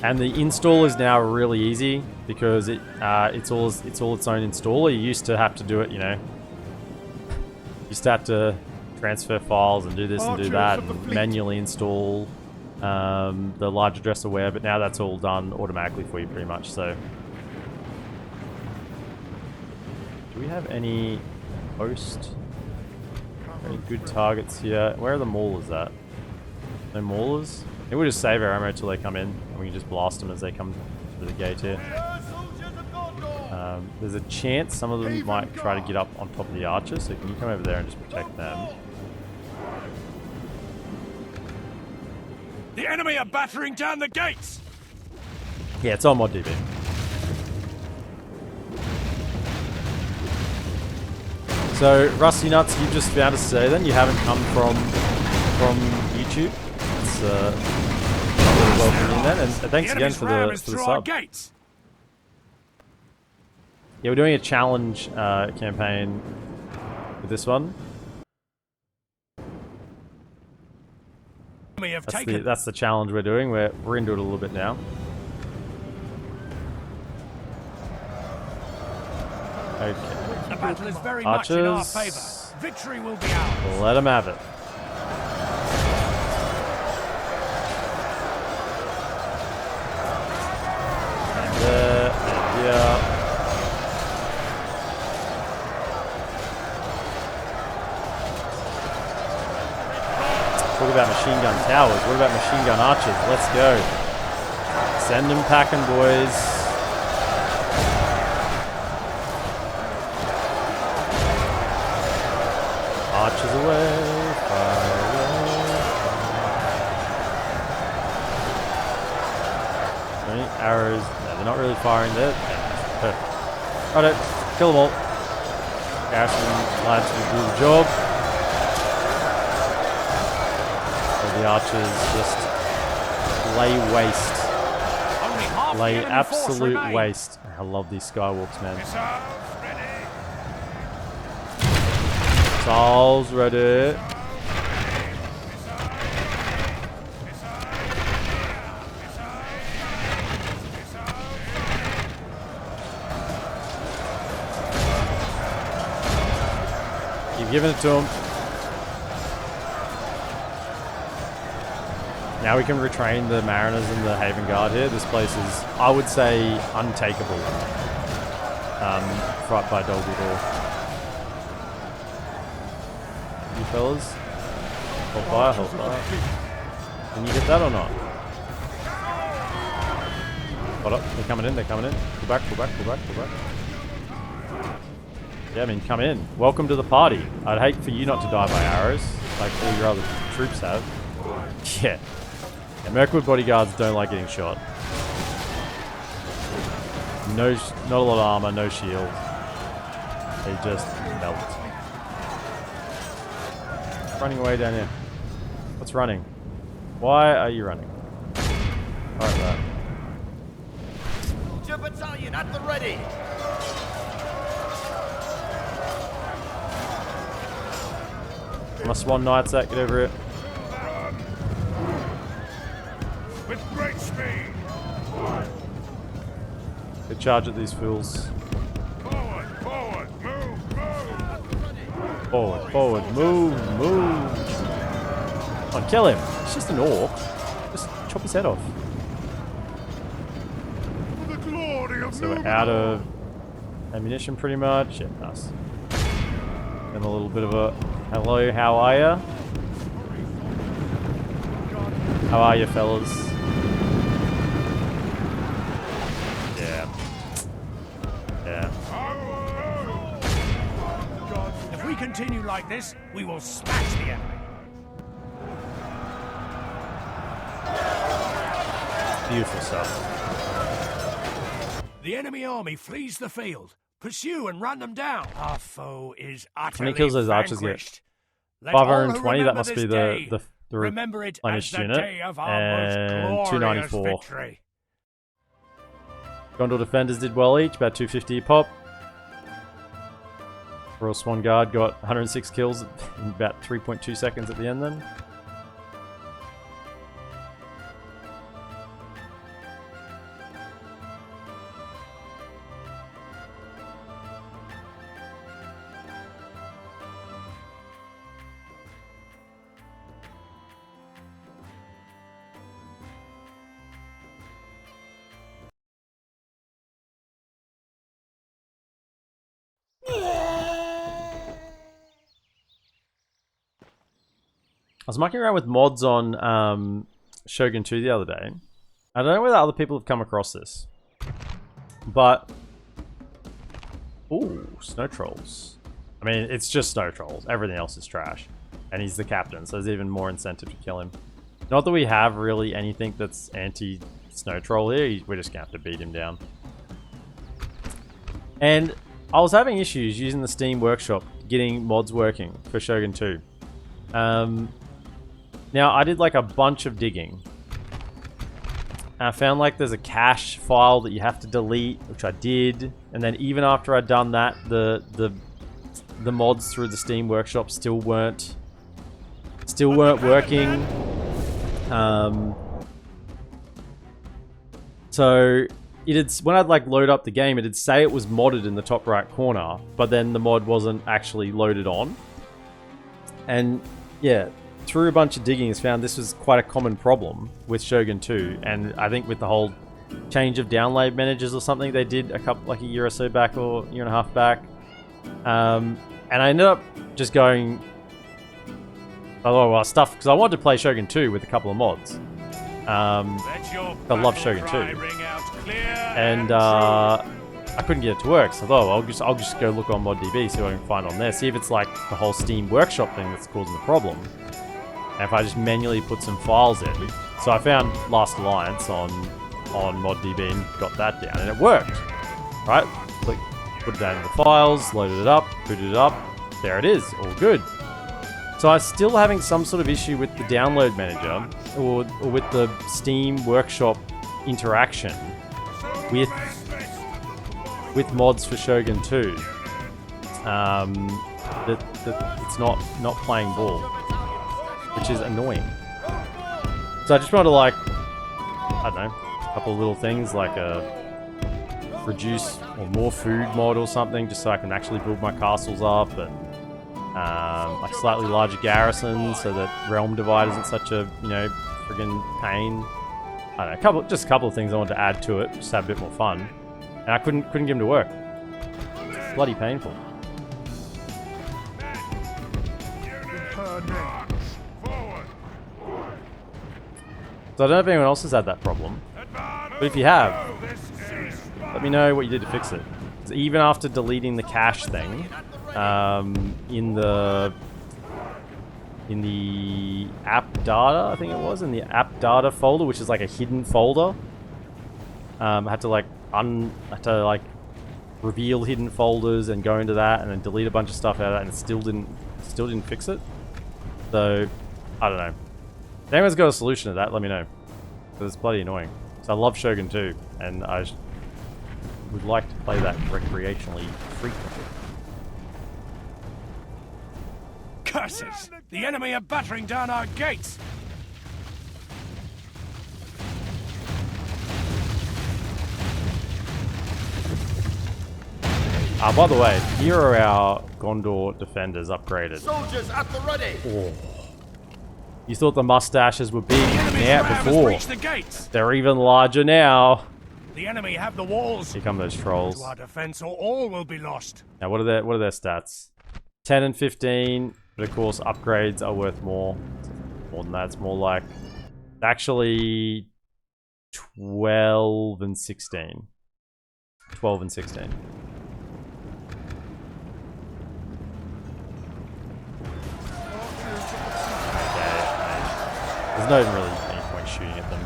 And the install is now really easy because it's all its own installer. You used to have to do it, you know. You used to have to transfer files and do this and do that and manually install the large address aware, but now that's all done automatically for you pretty much. So, do we have any host? Any good targets here? Where are the maulers at? No maulers? Maybe we'll just save our ammo till they come in, and we can just blast them as they come to the gate here. There's a chance some of them might try to get up on top of the archers, so can you come over there and just protect them? The enemy are battering down the gates! Yeah, it's on ModDB. So, Rusty Nuts, you've just found us today then? You haven't come from YouTube? It's really welcome in then, and thanks again for the sub. Yeah, we're doing a challenge campaign with this one. That's the challenge we're doing. We're into it a little bit now. Okay. The battle is very Archers, much in our favor. Victory will be ours. Let them have it. And there, and here. Talk about machine gun towers. What about machine gun archers? Let's go. Send them packing, boys. Archers away, fire away. Any arrows? No, they're not really firing there. Perfect. Righto, kill them all. Garrison lads will do the job. The archers just lay waste. Lay absolute waste. I love these skywalks, man. Missiles ready. Keep giving it to them. Now we can retrain the Mariners and the Haven Guard here. This place is, I would say, untakeable. Right by Dolby. You fellas? Hold fire, hold fire. Can you get that or not? Hold up, they're coming in, they're coming in. Pull back, pull back, pull back, pull back. Yeah, I mean, come in. Welcome to the party. I'd hate for you not to die by arrows, like all your other troops have. Yeah. Yeah, Mirkwood bodyguards don't like getting shot. No, not a lot of armor, no shield. They just melt. Running away down here. What's running? Why are you running? Alright, that. Soldier battalion at the ready. My Swan Knights that, get over it. With great speed. Good charge at these fools. Forward, forward, move, move. Forward, forward, move, move. Come on, kill him. It's just an orc. Just chop his head off. For the glory of So we're out of ammunition pretty much. Yeah, nice. And a little bit of a hello, how are ya? How are you, fellas? Yeah. Yeah. If we continue like this, we will smash the enemy. Beautiful stuff. The enemy army flees the field. Pursue and run them down. Our foe is utterly How many kills those archers get? vanquished. Let all who 520, that remember must this be day the remember it as replenished the unit. day of our And most glorious 294. victory. Gondor defenders did well each, about 250 a pop. Royal Swan Guard got 106 kills in about 3.2 seconds at the end then. I was mucking around with mods on Shogun 2 the other day. I don't know whether other people have come across this, but ooh, snow trolls. I mean, it's just snow trolls. Everything else is trash, and he's the captain, so there's even more incentive to kill him. Not that we have really anything that's anti-snow troll here. We're just gonna have to beat him down. And I was having issues using the Steam Workshop getting mods working for Shogun 2. Now, I did like a bunch of digging. And I found like there's a cache file that you have to delete, which I did. And then even after I'd done that, the mods through the Steam Workshop still weren't working. So when I'd like load up the game, it'd say it was modded in the top right corner, but then the mod wasn't actually loaded on. And yeah, through a bunch of digging, has found this was quite a common problem with Shogun 2, and I think with the whole change of download managers or something they did like a year or so back, or a year and a half back. And I ended up just going, oh well, stuff, because I wanted to play Shogun 2 with a couple of mods. I love Shogun 2, and I couldn't get it to work. So I thought, I'll just go look on ModDB, see what I can find on there, see if it's like the whole Steam Workshop thing that's causing the problem. And if I just manually put some files in. So I found Last Alliance on ModDB and got that down, and it worked. Right? Click, put it down in the files, loaded it up, booted it up. There it is, all good. So I'm still having some sort of issue with the download manager, or with the Steam Workshop interaction with mods for Shogun 2. That it's not playing ball, which is annoying. So I just wanted to, like, I don't know, a couple of little things like a reduce or more food mod or something, just so I can actually build my castles up, and like slightly larger garrisons so that Realm Divide isn't such a, friggin' pain. I don't know, just a couple of things I wanted to add to it, just have a bit more fun. And I couldn't get them to work. It's bloody painful. So I don't know if anyone else has had that problem, but if you have, let me know what you did to fix it. 'Cause even after deleting the cache thing, in the app data, I think it was, in the app data folder, which is like a hidden folder, I had to like reveal hidden folders and go into that and then delete a bunch of stuff out of that, and it still didn't fix it. So I don't know. If anyone's got a solution to that, let me know, because it's bloody annoying. So I love Shogun 2, and I would like to play that recreationally frequently. Curses! The enemy are battering down our gates! By the way, here are our Gondor defenders upgraded. Soldiers at the ready. Oh. You thought the mustaches were big now before. They're even larger now. The enemy have the walls. Here come those trolls. To our defense, or all will be lost. Now, what are their stats? 10 and 15, but of course, upgrades are worth more. More than that, it's more like actually 12 and 16. 12 and 16. There's not even really any point shooting at them.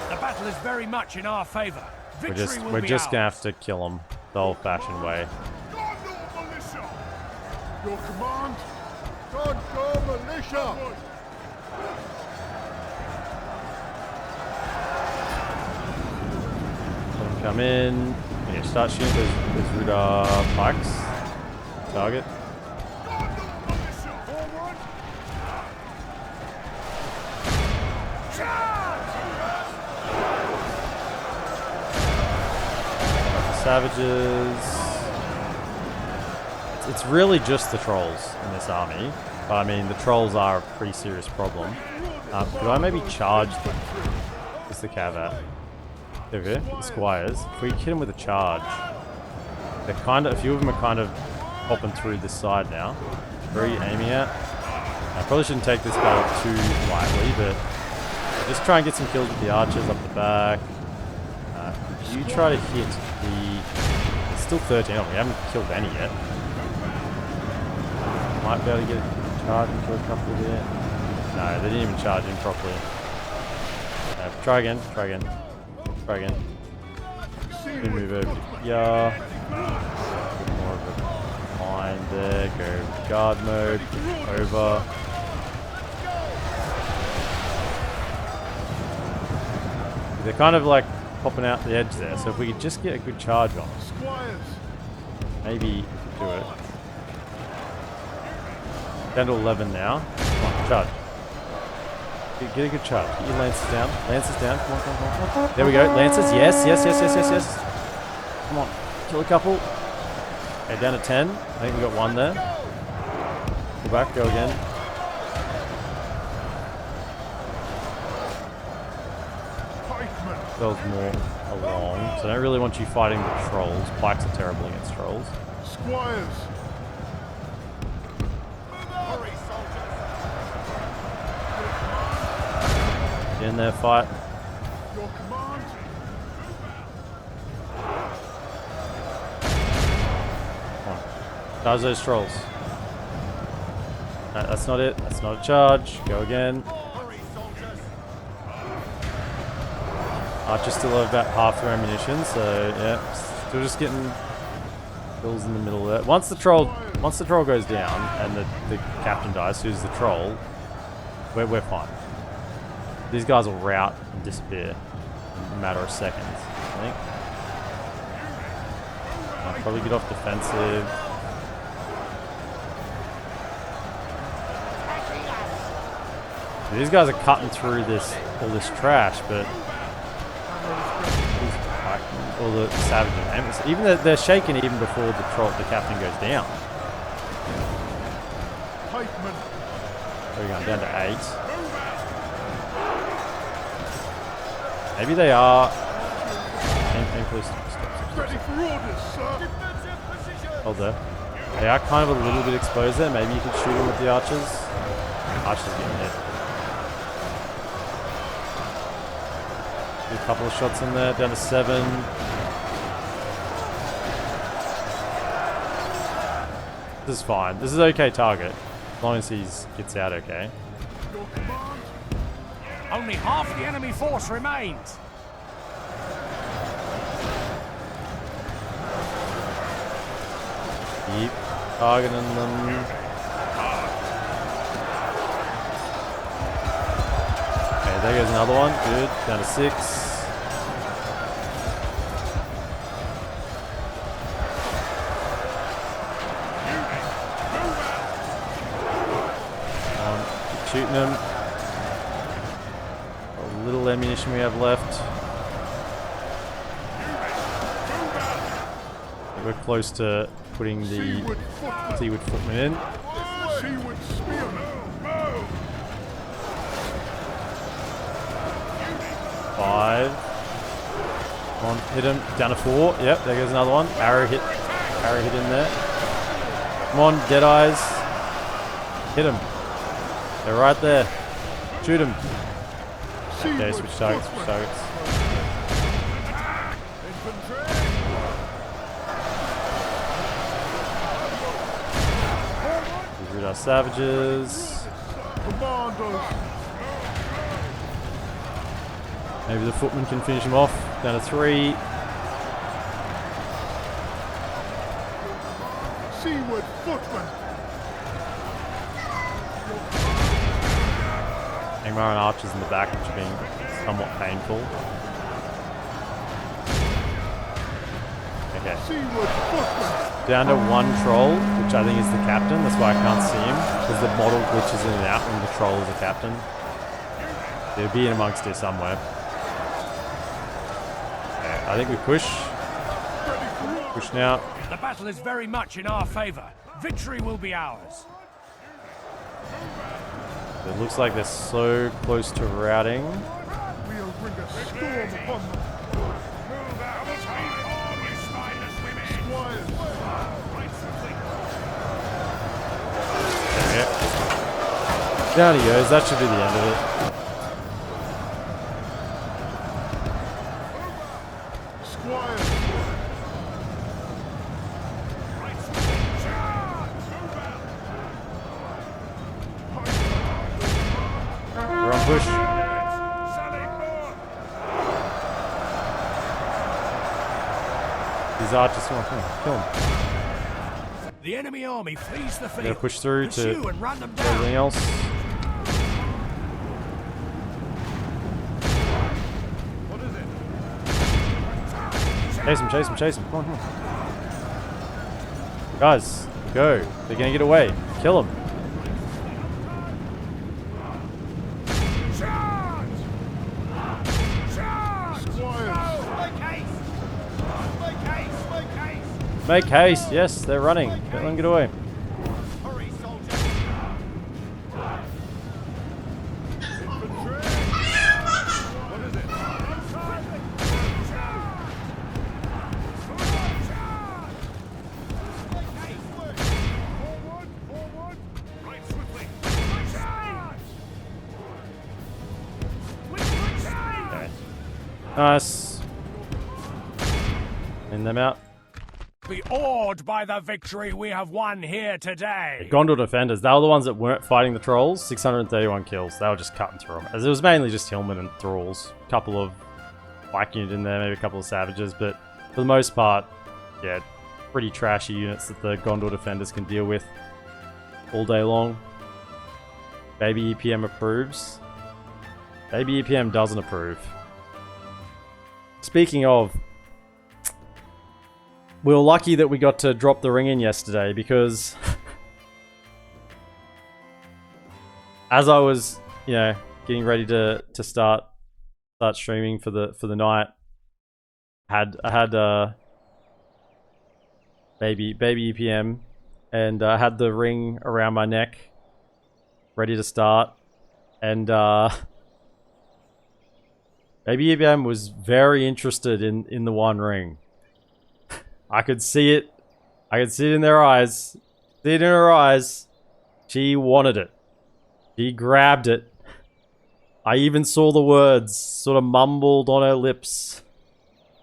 The battle is very much in our favor. We're just gonna have to kill them the old-fashioned way. Gondor militia. Your command. Gondor militia. Let them come in. Yeah, start shooting those Rudar pikes. Target. Savages. It's really just the trolls in this army, but I mean the trolls are a pretty serious problem. Could I maybe charge the... What's the cav at? There we go, the squires. If we hit them with a charge, they're kind of... A few of them are kind of popping through this side now. Where are you aiming at? I probably shouldn't take this battle too lightly, but just try and get some kills with the archers up the back. You try to hit the... It's still 13 of them. We haven't killed any yet. Might be able to get a charge and kill a couple there. No, they didn't even charge in properly. Try again. Try again. Try again. We move over to here. Put more of a line there. Go guard mode. Over. They're kind of like popping out the edge there, so if we could just get a good charge on it, maybe we could do it. Down to 11 now. Come on, charge. Get a good charge. Get your lances down. Lances down. Come on, come on, come on. There we go. Lances. Yes, yes, yes, yes, yes, yes. Come on. Kill a couple. Okay, down to 10. I think we got one there. Go back. Go again. Those more along, so I don't really want you fighting the trolls. Pikes are terrible against trolls. Squires. Hurry, soldiers. Get in there, fight. Your command. Come on. Charge those trolls. No, that's not it. That's not a charge. Go again. Archers still have about half their ammunition, so yeah, still just getting kills in the middle there. Once the troll goes down and the captain dies, who's the troll, we're fine. These guys will rout and disappear in a matter of seconds, I think. I'll probably get off defensive. These guys are cutting through all this trash, but all the savages, even they're shaken even before the captain goes down. We're going down to 8. Maybe they are. Hold there. They are kind of a little bit exposed there. Maybe you could shoot them with the archers. Archers getting hit. A couple of shots in there, down to 7. This is fine. This is okay target, as long as he gets out okay. Only half the enemy force remains. Keep targeting them. Okay, there goes another one. Good. Down to 6. shooting them. A little ammunition we have left. We're close to putting the Seaward Footman in. Seaward Spearman. 5. Come on, hit him. Down to 4. Yep, there goes another one. Arrow hit in there. Come on, dead eyes. Hit him. They're right there. Shoot him. Okay, switch targets, switch targets. Get rid of our savages. Maybe the footman can finish him off. Down to 3. Seaward Footman. Angmar and archers in the back, which are being somewhat painful. Okay. Down to 1 troll, which I think is the captain. That's why I can't see him, because the model glitches in and out when the troll is a captain. He'll be in amongst here somewhere. Okay, I think we push. Push now. The battle is very much in our favor. Victory will be ours. It looks like they're so close to routing. We'll bring a storm upon them. Yeah. Down he goes. That should be the end of it. We're on push. These archers, come on, kill him. The enemy army flees the field. Gotta push through Pursue to and run them down. everything else. What is it? Chase him, chase him, chase him. Come on, come on. Guys, go. They're gonna get away. Kill them. Make haste. Yes, they're running. Don't let them get away. Hurry, soldier. What is it? Forward. Right swiftly. Okay. Nice. Clean them out. Be awed by the victory we have won here today. Gondor defenders, they were the ones that weren't fighting the trolls. 631 kills. They were just cutting through them. As it was mainly just hillmen and thralls. A couple of Pike unit in there, maybe a couple of savages, but for the most part, yeah, pretty trashy units that the Gondor defenders can deal with all day long. Baby EPM approves. Baby EPM doesn't approve. Speaking of, we were lucky that we got to drop the ring in yesterday, because as I was, you know, getting ready to start streaming for the night, I had baby EPM, and I had the ring around my neck, ready to start, and baby EPM was very interested in the One Ring. I could see it. I could see it in their eyes. See it in her eyes. She wanted it. She grabbed it. I even saw the words sort of mumbled on her lips.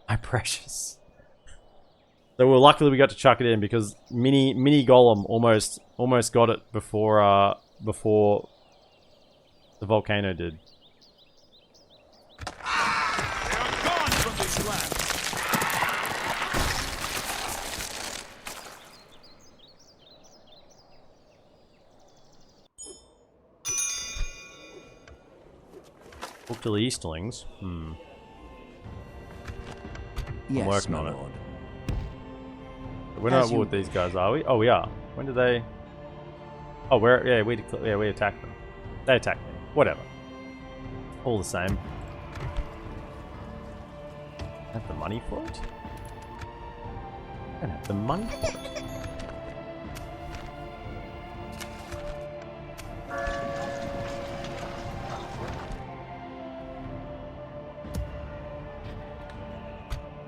My precious. So we're luckily we got to chuck it in, because mini golem almost got it before the volcano did. They are gone from this land. Look to the Easterlings. Yes, working my on it. lord. We're not at war with these guys, are we? Oh, we are. When did they? Oh, we attacked them. They attack me. Whatever. All the same. Have the money for it? I don't have the money for it.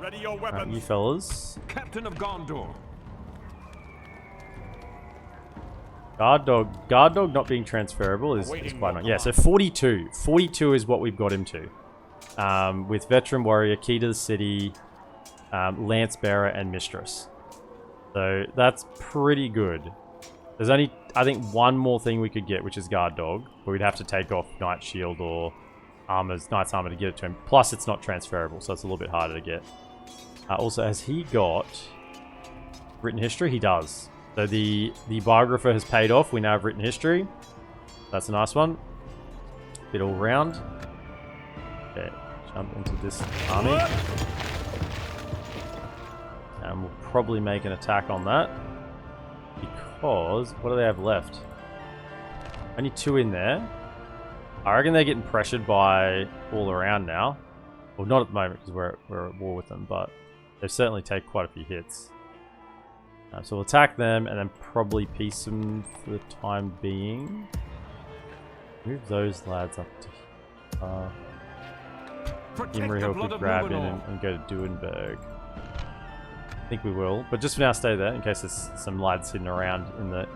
Ready your weapons. You fellas. Captain of Gondor. Guard dog not being transferable is quite nice. Yeah, so 42. 42 is what we've got him to. With veteran warrior, key to the city, lance bearer, and mistress. So that's pretty good. There's only, I think, one more thing we could get, which is guard dog, but we'd have to take off knight's shield or knight's armor to get it to him. Plus, it's not transferable, so it's a little bit harder to get. Also, has he got written history? He does. So the biographer has paid off. We now have written history. That's a nice one. Bit all round. Okay, jump into this army. And we'll probably make an attack on that. Because, what do they have left? Only 2 in there. I reckon they're getting pressured by all around now. Well, not at the moment because we're at war with them, but they've certainly taken quite a few hits. So we'll attack them and then probably piece them for the time being. Move those lads up to Imrahil could grab in and go to Duenberg. I think we will, but just for now stay there in case there's some lads hidden around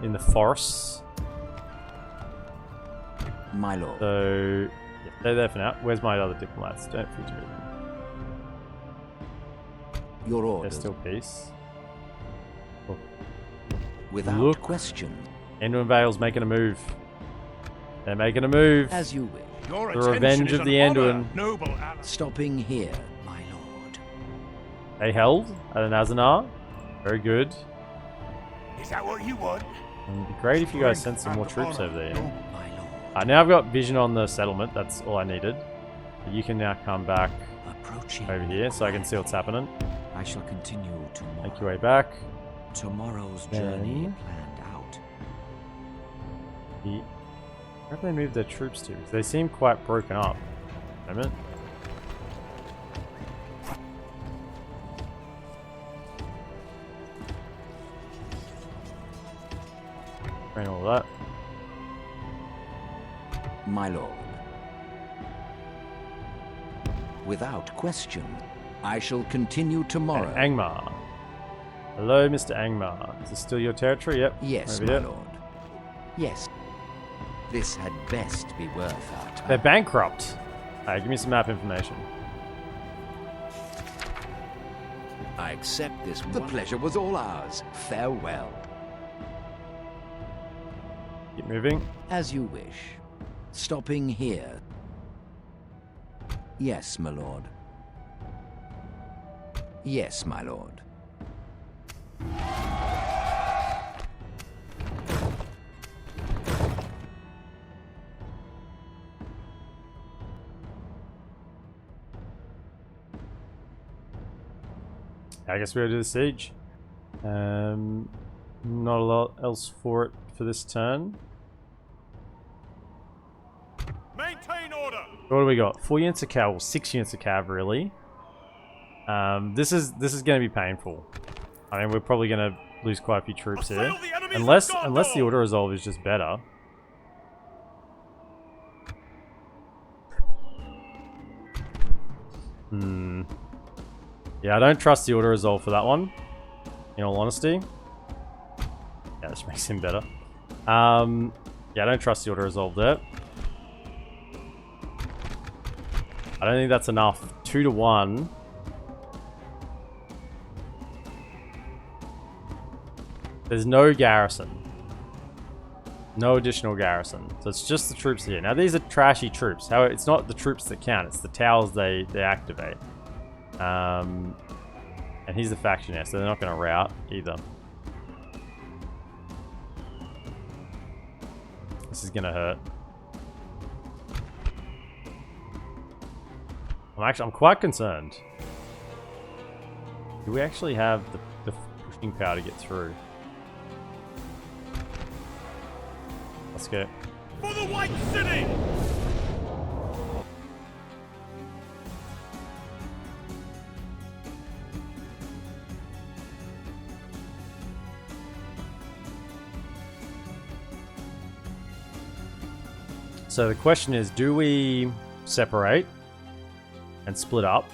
in the forests. My lord. So yeah, stay there for now. Where's my other diplomats? Don't forget to move them. Your orders. They're still peace. Cool. Without question. Anduin Vale's making a move. They're making a move. As you wish. Your The revenge of the Anduin. noble ally. Stopping here, my lord. They held at an Azanar. Very good. Is that what you want? It'd be great if you guys sent some more troops over there. My lord. Now I've got vision on the settlement. That's all I needed. But you can now come back Approaching over here so I can see what's happening. I shall continue tomorrow. Make your way back. Tomorrow's Then- journey planned out. Where have they moved their troops to? They seem quite broken up. A moment. Bring all that. My lord. Without question, I shall continue tomorrow. And Angmar. Hello, Mr. Angmar. Is this still your territory? Yep. Yes, over my here. lord. Yes. This had best be worth our time. They're bankrupt. Alright, give me some map information. I accept this. The pleasure was all ours. Farewell. Keep moving. As you wish. Stopping here. Yes, my lord. Yes, my lord. I guess we'll do the siege. Not a lot else for it for this turn. Maintain order. What do we got? 4 units of cavalry, 6 units of cavalry. This is going to be painful. I mean, we're probably going to lose quite a few troops here, unless the auto resolve is just better. Yeah, I don't trust the auto resolve for that one. In all honesty. Yeah, this makes him better. Yeah, I don't trust the auto resolve there. I don't think that's enough. 2 to 1. There's no garrison. No additional garrison. So it's just the troops here. Now these are trashy troops. However, it's not the troops that count. It's the towers they activate. And he's the factionaire, so they're not going to rout either. This is going to hurt. I'm quite concerned. Do we actually have the pushing power to get through? Let's go. For the White City! So the question is, do we separate and split up?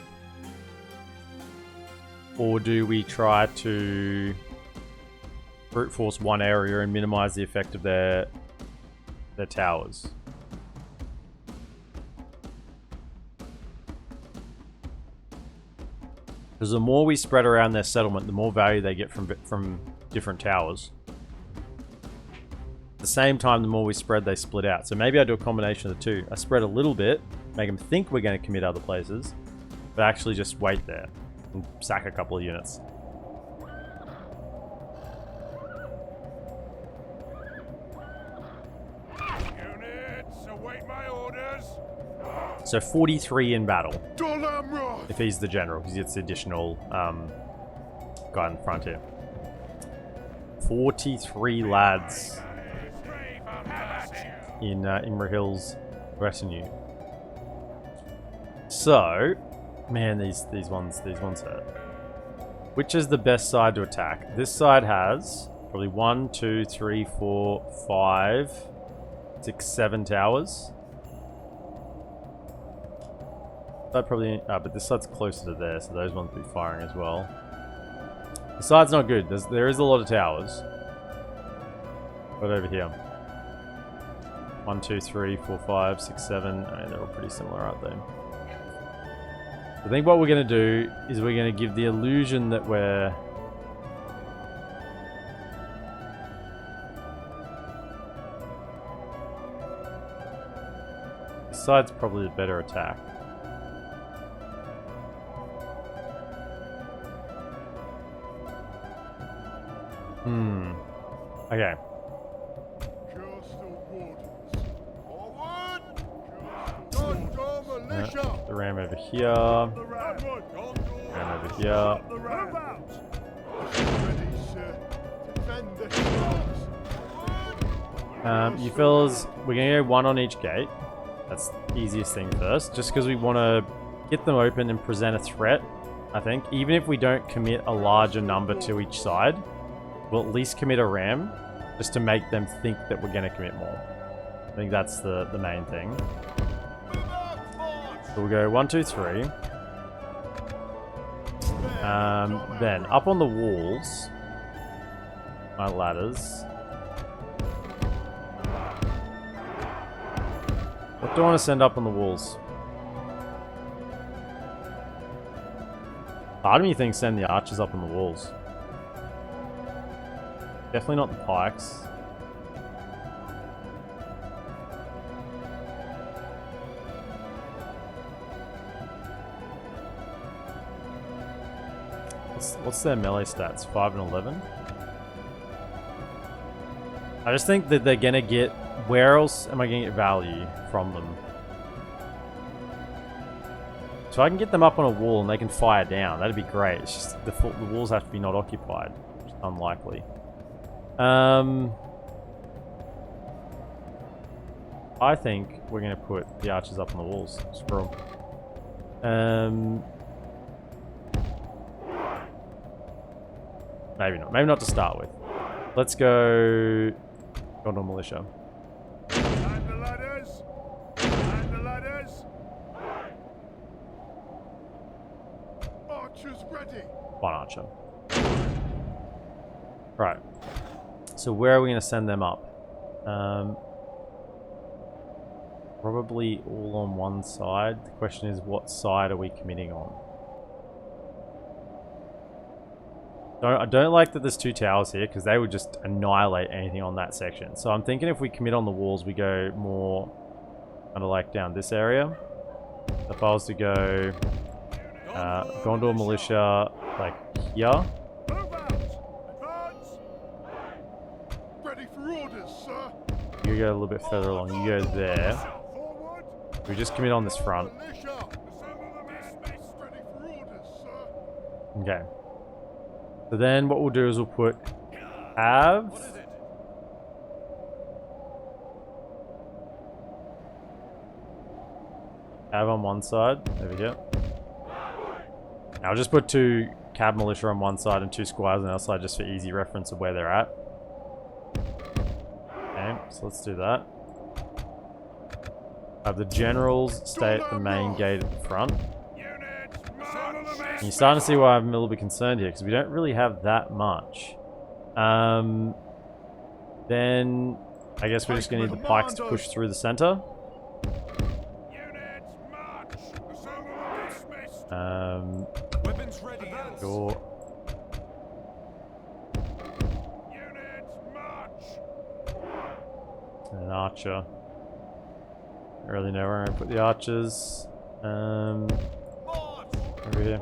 Or do we try to brute force one area and minimize the effect of their towers? Because the more we spread around their settlement, the more value they get from different towers. At the same time, the more we spread, they split out. So maybe I do a combination of the two. I spread a little bit, make them think we're going to commit other places, but actually just wait there and sack a couple of units. Units, await my orders. So 43 in battle, DolAmroth! if he's the general, because he gets the additional guy in the front here. 43 lads in Imrahil's retinue. So, man, these ones hurt. Which is the best side to attack? This side has probably 1, 2, 3, 4, 5, 6, 7 towers. That probably, but this side's closer to there, so those ones will be firing as well. The side's not good. There is a lot of towers. But over here. 1, 2, 3, 4, 5, 6, 7. I mean, they're all pretty similar, aren't they? I think what we're going to do is we're going to give the illusion that we're... This side's probably a better attack. Okay. The ram over here. Ram over here. You fellas, we're gonna go one on each gate. That's the easiest thing first, just because we want to get them open and present a threat. I think even if we don't commit a larger number to each side, we'll at least commit a ram, just to make them think that we're going to commit more. I think that's the main thing. So we'll go 1, 2, 3. Then up on the walls, my ladders. What do I want to send up on the walls? Part of me thinks send the archers up on the walls. Definitely not the pikes. What's their melee stats? 5 and 11? I just think that they're gonna get... Where else am I gonna get value from them? So I can get them up on a wall and they can fire down. That'd be great. It's just the walls have to be not occupied, which is unlikely. I think we're going to put the archers up on the walls. Screw them. Maybe not. Maybe not to start with. Let's go Gondor Militia. And the ladders! And the ladders! Archers ready! One archer. Right. So where are we going to send them up? Probably all on one side. The question is, what side are we committing on? I don't like that there's 2 towers here, because they would just annihilate anything on that section. So I'm thinking if we commit on the walls, we go more kind of like down this area. If I was to go Gondor Militia like here. Ready for orders, sir. You go a little bit further along. You go there. We just commit on this front. Okay. So then what we'll do is we'll put Av Cav on one side, over here. I'll just put 2 Cab Militia on one side and 2 Squires on the other side just for easy reference of where they're at. Okay, so let's do that. Have the generals stay at the main gate at the front. And you're starting to see why I'm a little bit concerned here, because we don't really have that much. Then I guess we're just going to need the pikes to push through the center. Sure. And an archer. Don't really know where I'm going to put the archers. Over here.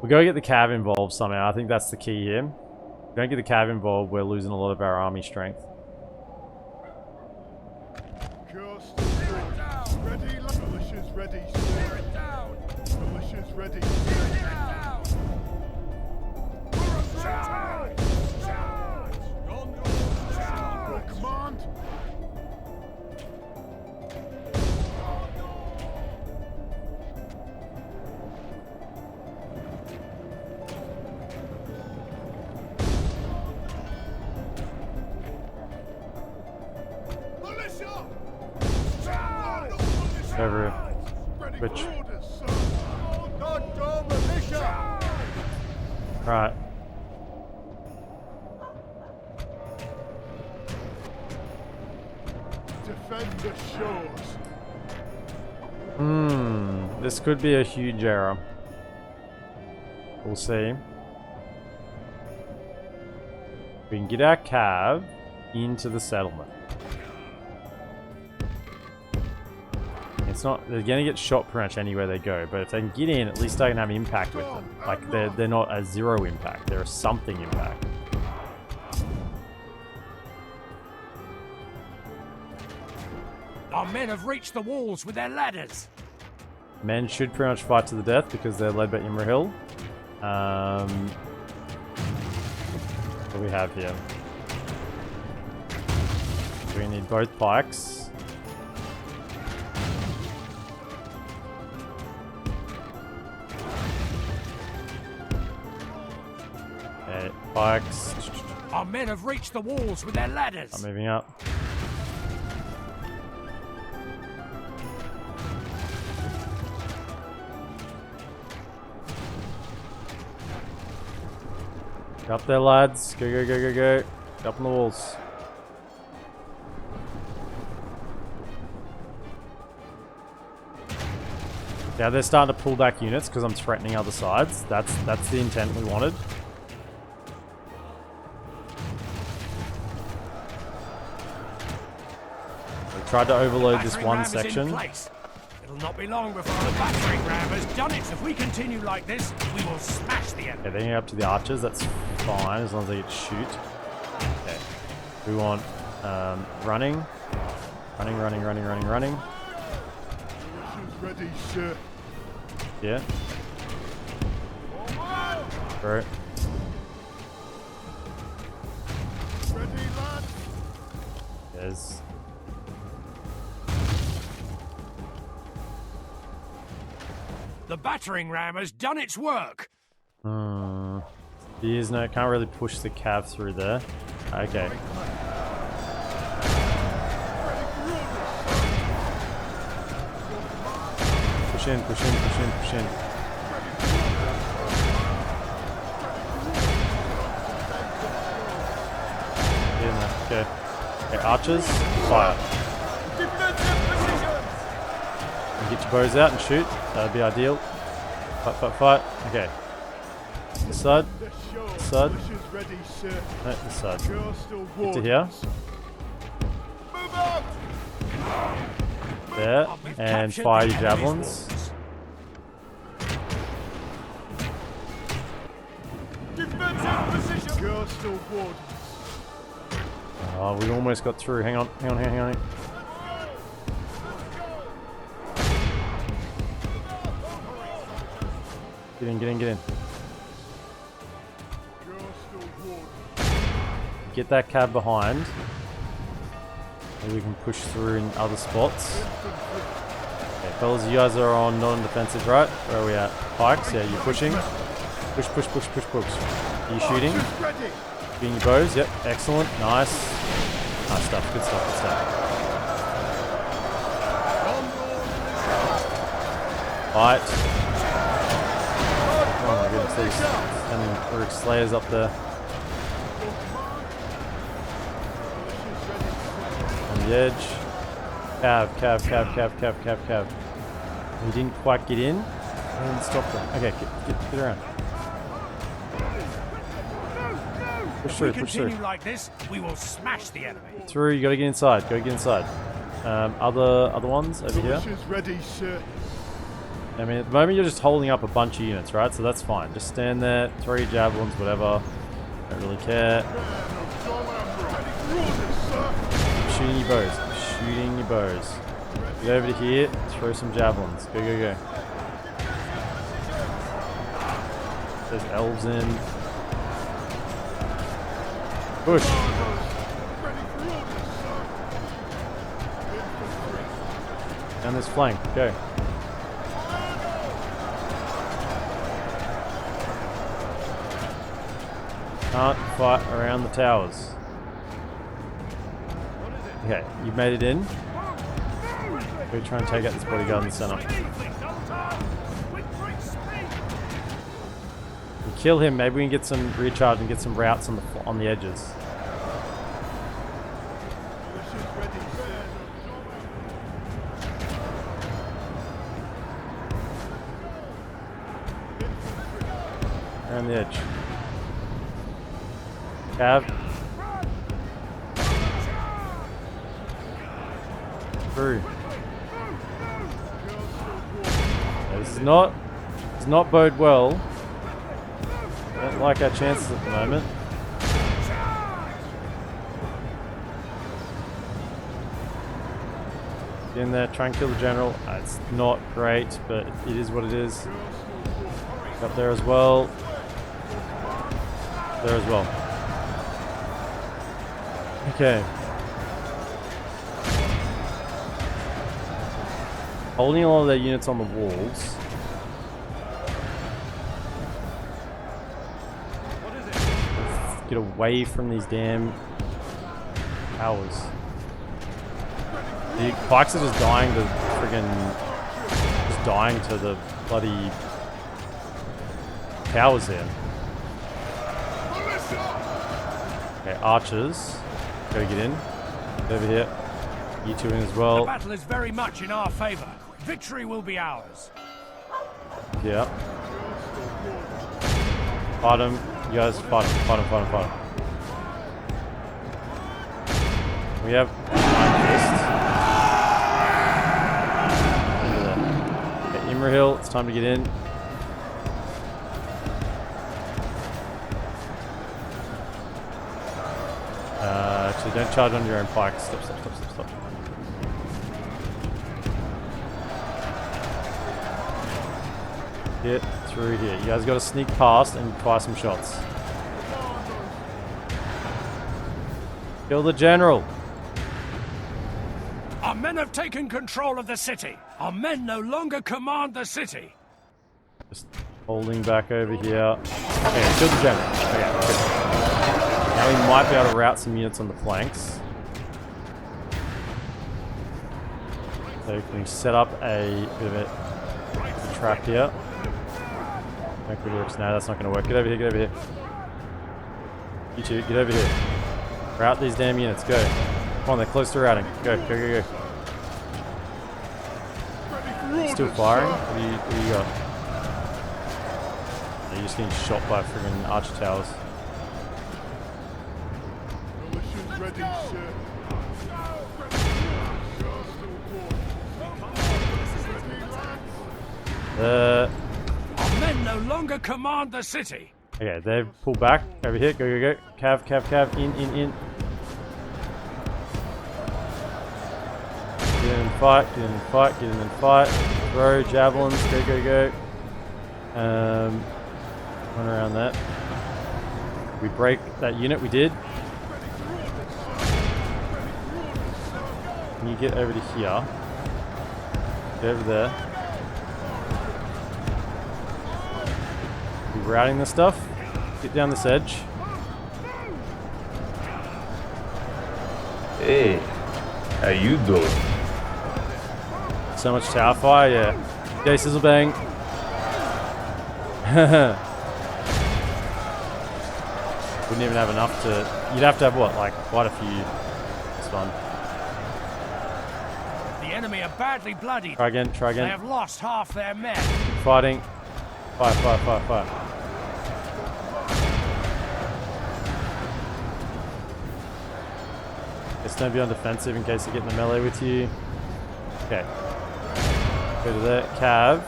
We gotta get the cav involved somehow. I think that's the key here. If we don't get the cav involved, we're losing a lot of our army strength. Ready, militia's ready. Steer it down. Militia's ready. Steer it down. Charge! Charge! Your command. Over which right. Defend the shores. This could be a huge error. We'll see. We can get our cav into the settlement. It's not, they're gonna get shot pretty much anywhere they go, but if they can get in, at least I can have impact with them. Like, they're not a 0 impact, they're a something impact. Our men have reached the walls with their ladders. Men should pretty much fight to the death because they're led by Imrahil. What do we have here? We need both pikes. Pikes. Our men have reached the walls with their ladders. I'm moving up. Get up there, lads. Go, go, go, go, go. Get up on the walls. Yeah, they're starting to pull back units because I'm threatening other sides. That's the intent we wanted. Tried to overload this one section. It'll not be long before the battering ram has done it. If we continue like this, we will smash the enemy. Okay, they're going up to the archers. That's fine as long as they get shoot. Okay. We want running. Running, running, running, running, running. Ready, sir. Yeah. Through it. Ready, lad. There's. The battering ram has done its work. Can't really push the cav through there. Okay. Push in, push in, push in, push in. Get in there. Okay. Okay, archers, fire. And get your bows out and shoot. That'd be ideal. Fight, fight, fight. Okay. This side. This side. No, this side. Get to here. There. And fire your javelins. Oh, we almost got through. Hang on, hang on, hang on. Get in, get in, get in. Get that cab behind. Maybe we can push through in other spots. Okay, fellas, you guys are on non-defensive, right? Where are we at? Pikes? Yeah, you're pushing. Push, push, push, push, push. Are you shooting? Shooting your bows? Yep, excellent. Nice. Nice stuff, good stuff, good stuff. Fight. Oh my goodness, these standing Uruk Slayers up there. On the edge. Cav. We didn't quite get in. I didn't stop them. Okay, get around. Push through, push through. Like this, we will smash the enemy. Through, you gotta get inside. Go get inside. Other ones over here. Ready, sir. I mean, at the moment you're just holding up a bunch of units, right? So that's fine. Just stand there, throw your javelins, whatever. Don't really care. Shooting your bows. Shooting your bows. Get over to here, throw some javelins. Go, go, go. There's elves in. Push. Down this flank. Go. Can't fight around the towers. Okay, you've made it in. Go try and take out this bodyguard in the center. We kill him. Maybe we can get some recharge and get some routes on the edges. Around the edge. Cav. Through. Yeah, this does not bode well. I don't like our chances at the moment. Get in there, try and kill the general. It's not great, but it is what it is. Up there as well. There as well. Okay. Holding a lot of their units on the walls. Let's get away from these damn towers. The pikes are just dying to friggin' just dying to the bloody towers here. Okay, archers. Gotta get in. Get over here. You two in as well. The battle is very much in our favor. Victory will be ours. Yeah. Fight him. You guys fight him. Fight him, fight him, fight him. We have Iron Fist. Okay, Imrahil, it's time to get in. Actually, don't charge on your own pikes. Stop. Get through here. You guys got to sneak past and fire some shots. Kill the general. Our men have taken control of the city. Our men no longer command the city. Just holding back over here. Okay, kill the general. Okay, good. Now we might be able to route some units on the flanks. So can we set up a bit of a trap here? No, that's not going to work. Get over here, get over here. You two, get over here. Route these damn units, go. Come on, they're close to routing. Go. Still firing? What do you got? You're just getting shot by friggin' archer towers. Our men no longer command the city. Okay, they've pulled back. Over here, go. Cav, in. Get in and fight. Throw javelins, go. Run around that. We break that unit, we did. can you get over to here? Get over there. Be routing this stuff. Get down this edge. Hey, how you doing? So much tower fire, yeah. Okay, sizzle bang. Wouldn't even have enough to... You'd have to have what? Like quite a few. It's fun. The enemy are badly bloodied. Try again, try They again. have lost half their men. Fighting. Fire, fire, fire, fire. Just don't be on defensive in case they get in the melee with you. Okay. Go to there. Cav.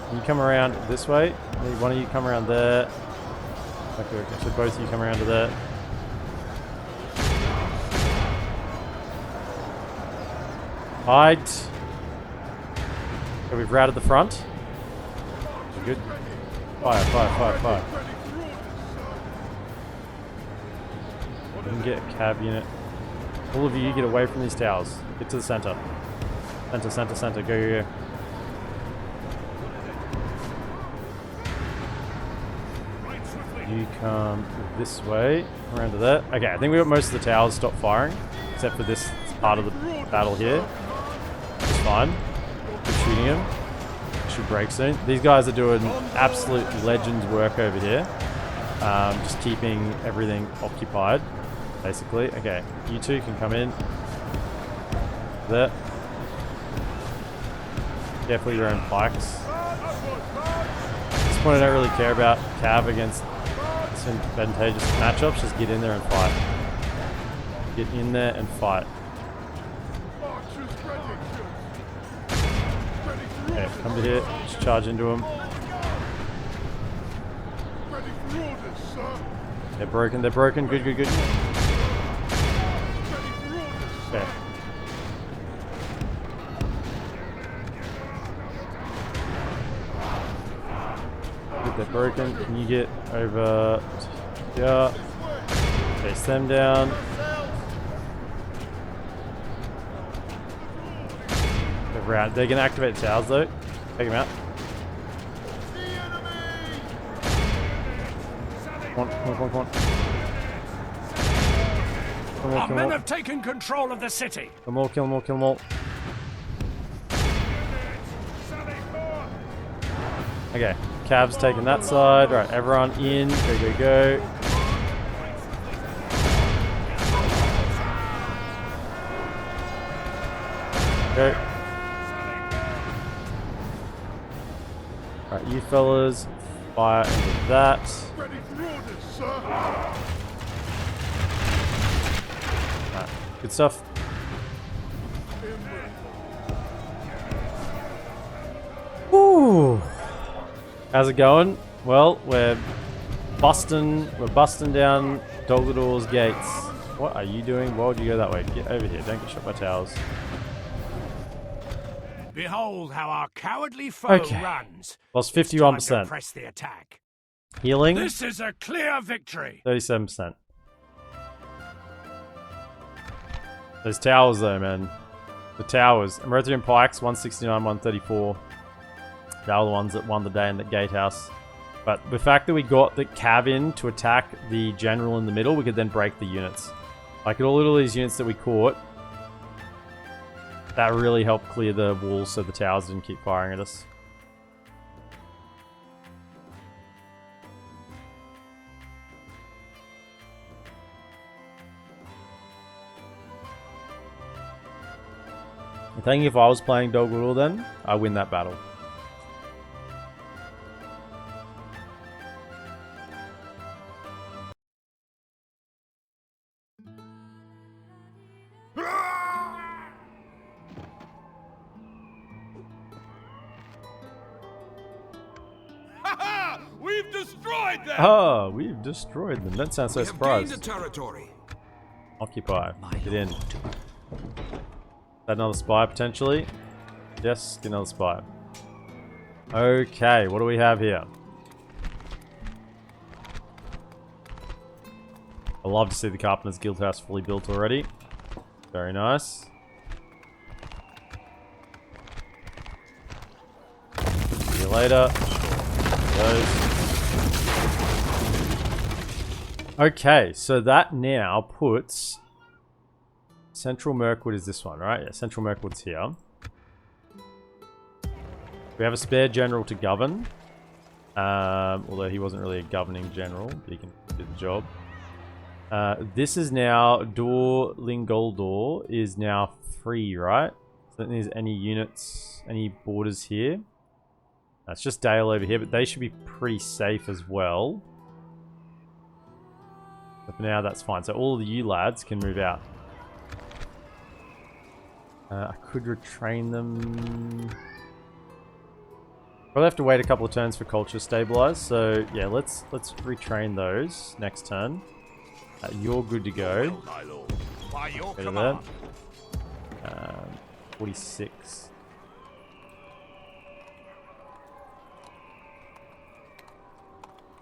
Can you come around this way? Maybe one of you come around there. Okay, okay. So both of you come around to there. Hide. Okay, we've routed the front. Good. Fire, fire, fire, fire. We can get a cab unit. All of you get away from these towers. Get to the center. Center, center, center. Go, go, go. You come this way, around to that. Okay, I think we got most of the towers stopped firing, except for this part of the battle here. It's fine. Keep shooting him. Should break soon. These guys are doing absolute legends work over here. Just keeping everything occupied, basically. Okay, you two can come in. There. Carefully your own pikes. At this point I don't really care about Cav against advantageous matchups. Just get in there and fight. Get in there and fight. Okay, come to here. Just charge into them. They're broken. They're broken. Good, good, good. Okay. Good, they're broken. Can you get over here? Chase them down. They're gonna activate towers though. Take them out. Come on, come on, come on, come on. Kill them all, Our kill men them all. have taken control of the city. Kill them all, kill them all, kill them all. Okay, Cav's taking that side. Right, everyone in. Go, go, go. Go. Alright, you fellas, fire into that. Alright, good stuff. Woo! How's it going? Well, we're busting down Dolgador's gates. What are you doing? Why would you go that way? Get over here, don't get shot by towers. Behold how our cowardly foe runs. Lost Time 51%. to press the attack. Healing, This is a clear victory. 37%. Those towers though, man. The towers. Amrothian pikes, 169, 134. They were the ones that won the day in the gatehouse. But the fact that we got the cav in to attack the general in the middle, we could then break the units. Like all of these units that we caught, that really helped clear the walls so the towers didn't keep firing at us. I think if I was playing Dolgador then, I win that battle. We've destroyed them! Oh, we've destroyed them. Don't sound so surprised. Gained a territory. Occupy. Get in. Is that another spy potentially? Yes, get another spy. Okay, what do we have here? I love to see the Carpenter's Guild House fully built already. Very nice. later. Those. Okay, so that now puts Central Mirkwood is this one, right? Yeah, Central Mirkwood's here. We have a spare general to govern. Although he wasn't really a governing general, but he can do the job. This is now Goldor is now free, right? So that means any units, any borders here. That's just Dale over here, but they should be pretty safe as well. But for now, that's fine. So all of you lads can move out. I could retrain them. Probably have to wait a couple of turns for culture stabilize. So yeah, let's retrain those next turn. You're good to go. Go to that. 46.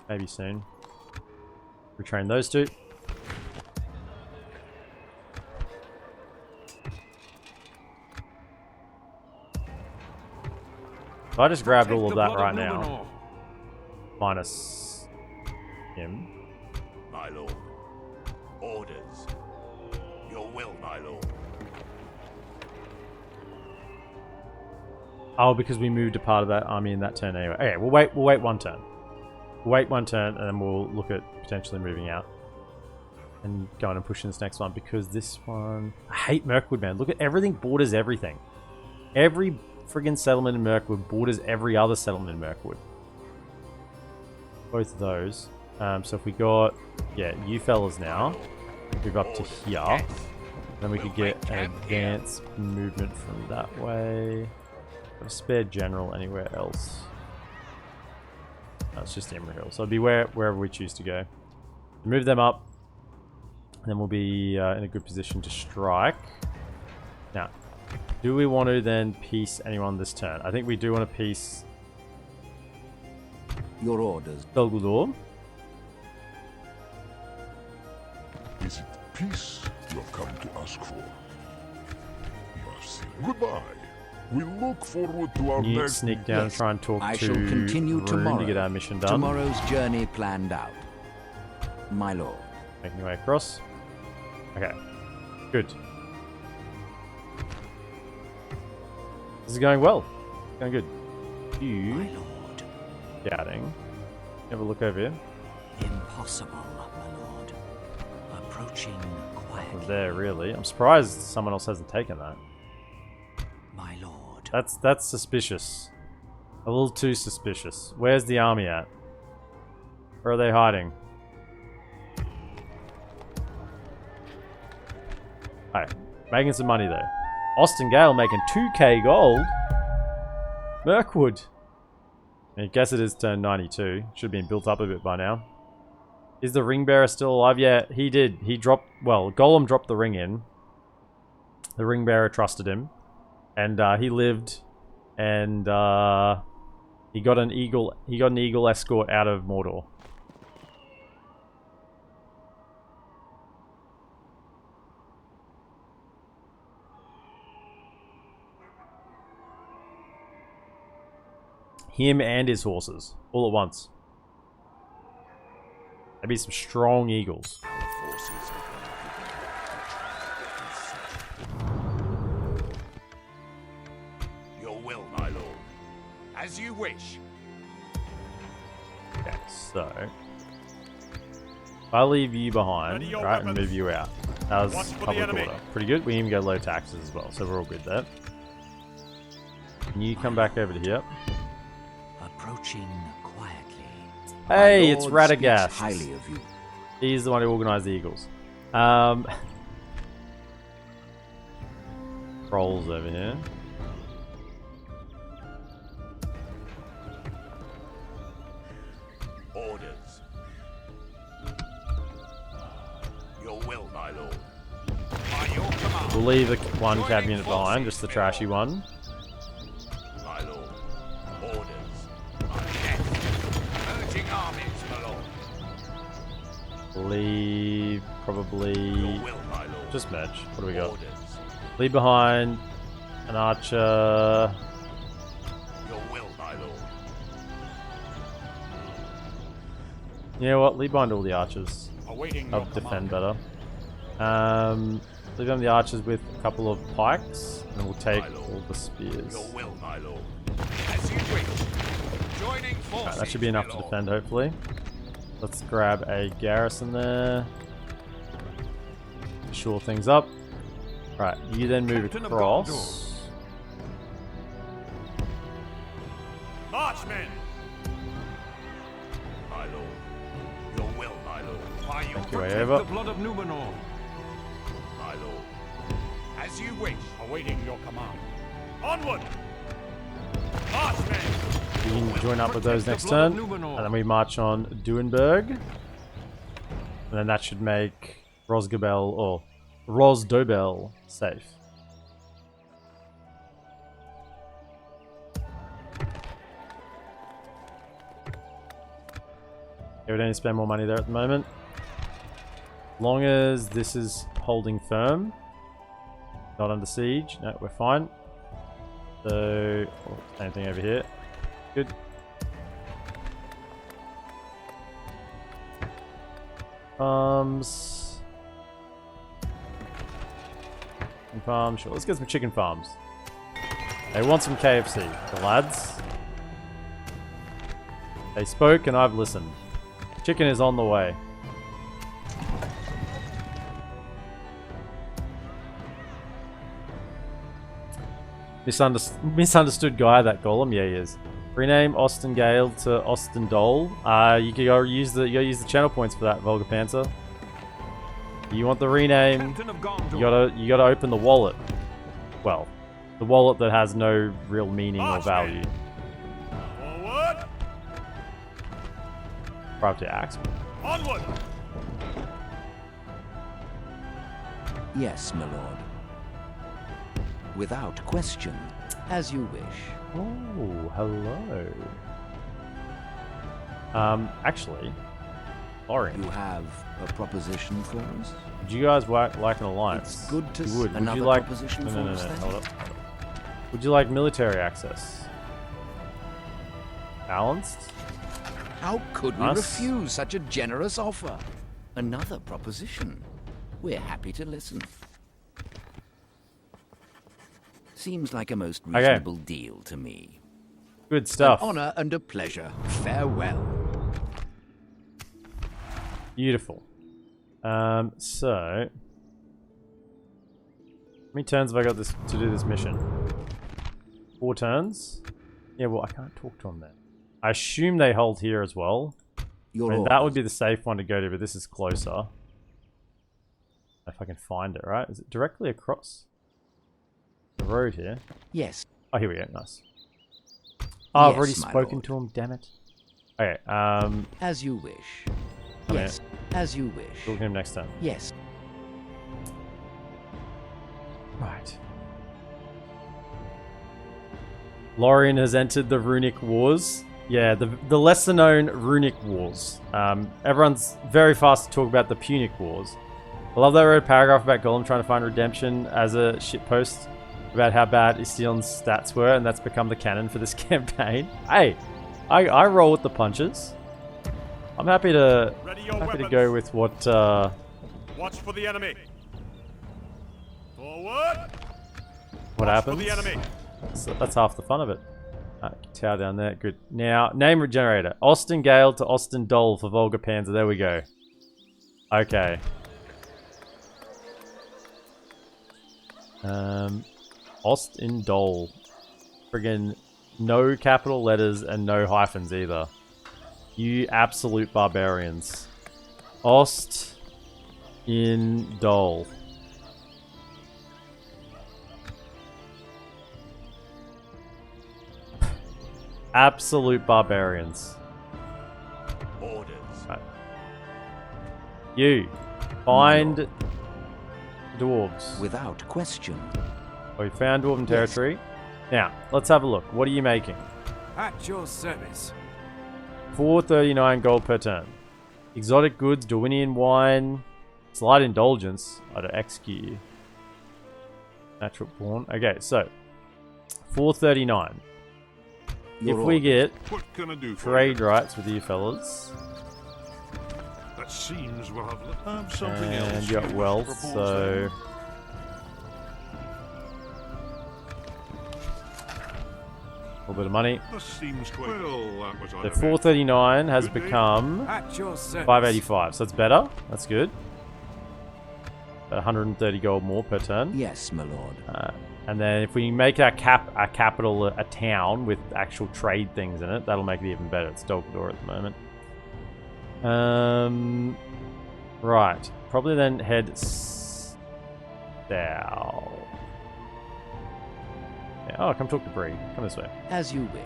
Maybe soon. Retrain those two. So I just grabbed all of that right now. Minus him. My lord. Orders. Your will, my lord. Oh, because we moved a part of that army in that turn anyway. Okay, we'll wait one turn. We'll wait one turn and then we'll look at potentially moving out. And going and pushing this next one because this one... I hate Mirkwood, man. Look at everything borders everything. Every friggin' settlement in Mirkwood borders every other settlement in Mirkwood. Both of those. So if we got... Yeah, you fellas now. Move up to here. Then we could get an advanced movement from that way. Got a spare general anywhere else. No, it's just Imrahil. So it'll be wherever we choose to go. Move them up. And then we'll be in a good position to strike. Now, do we want to then peace anyone this turn? I think we do want to peace... Your orders. Golgudor. Is it peace you have come to ask for? You have seen. Goodbye. We look forward to our Can you next... sneak down and try and talk I to shall continue Rune tomorrow. to get our mission done? Tomorrow's journey planned out. My lord. Making your way across. Okay. Good. This is going well. Going good. You... My lord. Scouting. Have a look over here. Impossible, my lord. Approaching quietly. There, really. I'm surprised someone else hasn't taken that. My lord. That's suspicious. A little too suspicious. Where's the army at? Where are they hiding? Alright. Making some money though. Austin Gale making 2k gold. Mirkwood. I guess it is turn 92. Should have been built up a bit by now. Is the ring bearer still alive? Yeah, he did. He dropped... Well, Golem dropped the ring in. The ring bearer trusted him. And he lived. And he got an eagle... He got an eagle escort out of Mordor. Him and his horses. All at once. That'd be some strong eagles. Your will, my lord. As you wish. Okay, so... If I leave you behind, right, and move you out. That was public order. Pretty good. We even go low taxes as well, so we're all good there. Can you come back over to here? Approaching quietly. Hey, it's Radagast. Highly of you. He's the one who organised the Eagles. Trolls over here. Orders. Your will, my lord. By your command. We'll leave one cab unit behind, just the trashy one. My lord. Orders. Urging armies, my lord. Leave probably Your will, my lord. just merge. What do we got? Orders. Leave behind an archer. Your will, my lord. You know what? Leave behind all the archers. Awaiting I'll defend better. Leave them the archers with a couple of pikes, and we'll take all the spears. Your will, my lord. As you wish. Joining forces. Right, that should be enough to defend, hopefully. Let's grab a garrison there. Shore things up. Right, you then move Captain of across. Marchmen! My lord. Your will, my lord. By your Make your way Protect over. the blood of Numenor. my lord. As you wish. Awaiting your command. Onward! Marchmen! You can join up with those Protect next the blood turn, of Numenor. and then we march on Duenberg. And then that should make Rosgobel or Rosdobel safe. Okay, we don't need to spend more money there at the moment. As long as this is holding firm, not under siege, no, we're fine. So, same thing over here. Good. Farms. Chicken farm, sure. Let's get some chicken farms. They want some KFC, the lads. They spoke and I've listened. Chicken is on the way. Misunderstood guy, that golem. Yeah, he is. Rename Austin Gale to Austin Dole. You can go use the channel points for that, Volga Panther. You want the rename? Captain of Gondor. You gotta open the wallet. Well, the wallet that has no real meaning or value. Forward! Probably axe. Onward! Yes, my lord. Without question, as you wish. Oh, hello. Actually, Lauren, You have a proposition for us? would you guys like an alliance? It's good to You would. another you like? proposition No, for no, no, us no. then? Hold up. Would you like military access? Balanced? How could we Us? refuse such a generous offer? Another proposition. We're happy to listen. Seems like a most Okay. reasonable deal to me. Good stuff. An honor and a pleasure. Farewell. Beautiful. So how many turns have I got this to do this mission? 4 turns? Yeah, well, I can't talk to them then. I assume they hold here as well. Your I mean, orders. that would be the safe one to go to, but this is closer. If I can find it, right? Is it directly across the road here? Yes. Oh, here we go. Nice. Oh, I've Yes, already my spoken lord. to him. Damn it. Okay. As you wish. I mean, Yes. As you wish. talk to him next time. Yes. Right. Lorien has entered the Runic Wars. Yeah, the lesser known Runic Wars. Everyone's very fast to talk about the Punic Wars. I love that I wrote a paragraph about Golem trying to find redemption as a shitpost about how bad Istion's stats were, and that's become the canon for this campaign. Hey, I roll with the punches. I'm happy to go with what Watch for the enemy. Forward! what Watch happens. for the enemy. So that's half the fun of it. Tower down there. Good. Now, name generator. Austin Gale to Austin Dole for Volga Panzer. There we go. Okay. Austin Dole. Friggin' no capital letters and no hyphens either. You absolute barbarians. Ost in Dole. Absolute barbarians. Orders. Right. You find dwarves. Without question. We found dwarven territory. Now, let's have a look. What are you making? At your service. 439 gold per turn. Exotic goods, Dorwinian wine, slight indulgence. I'd execute you. Natural born. Okay, so 439. Your If we orders. get What can I do for trade rights with you fellas, that seems will have something else. And you got wealth, so... A little bit of money. This seems quite well, The 439 has become At your service. 585, so that's better. That's good. About 130 gold more per turn. Yes, my lord. And then if we make our capital a town with actual trade things in it, that'll make it even better. It's Dolgador at the moment. Right. Probably then head south. Yeah. Oh, come talk to Bree. Come this way. As you wish.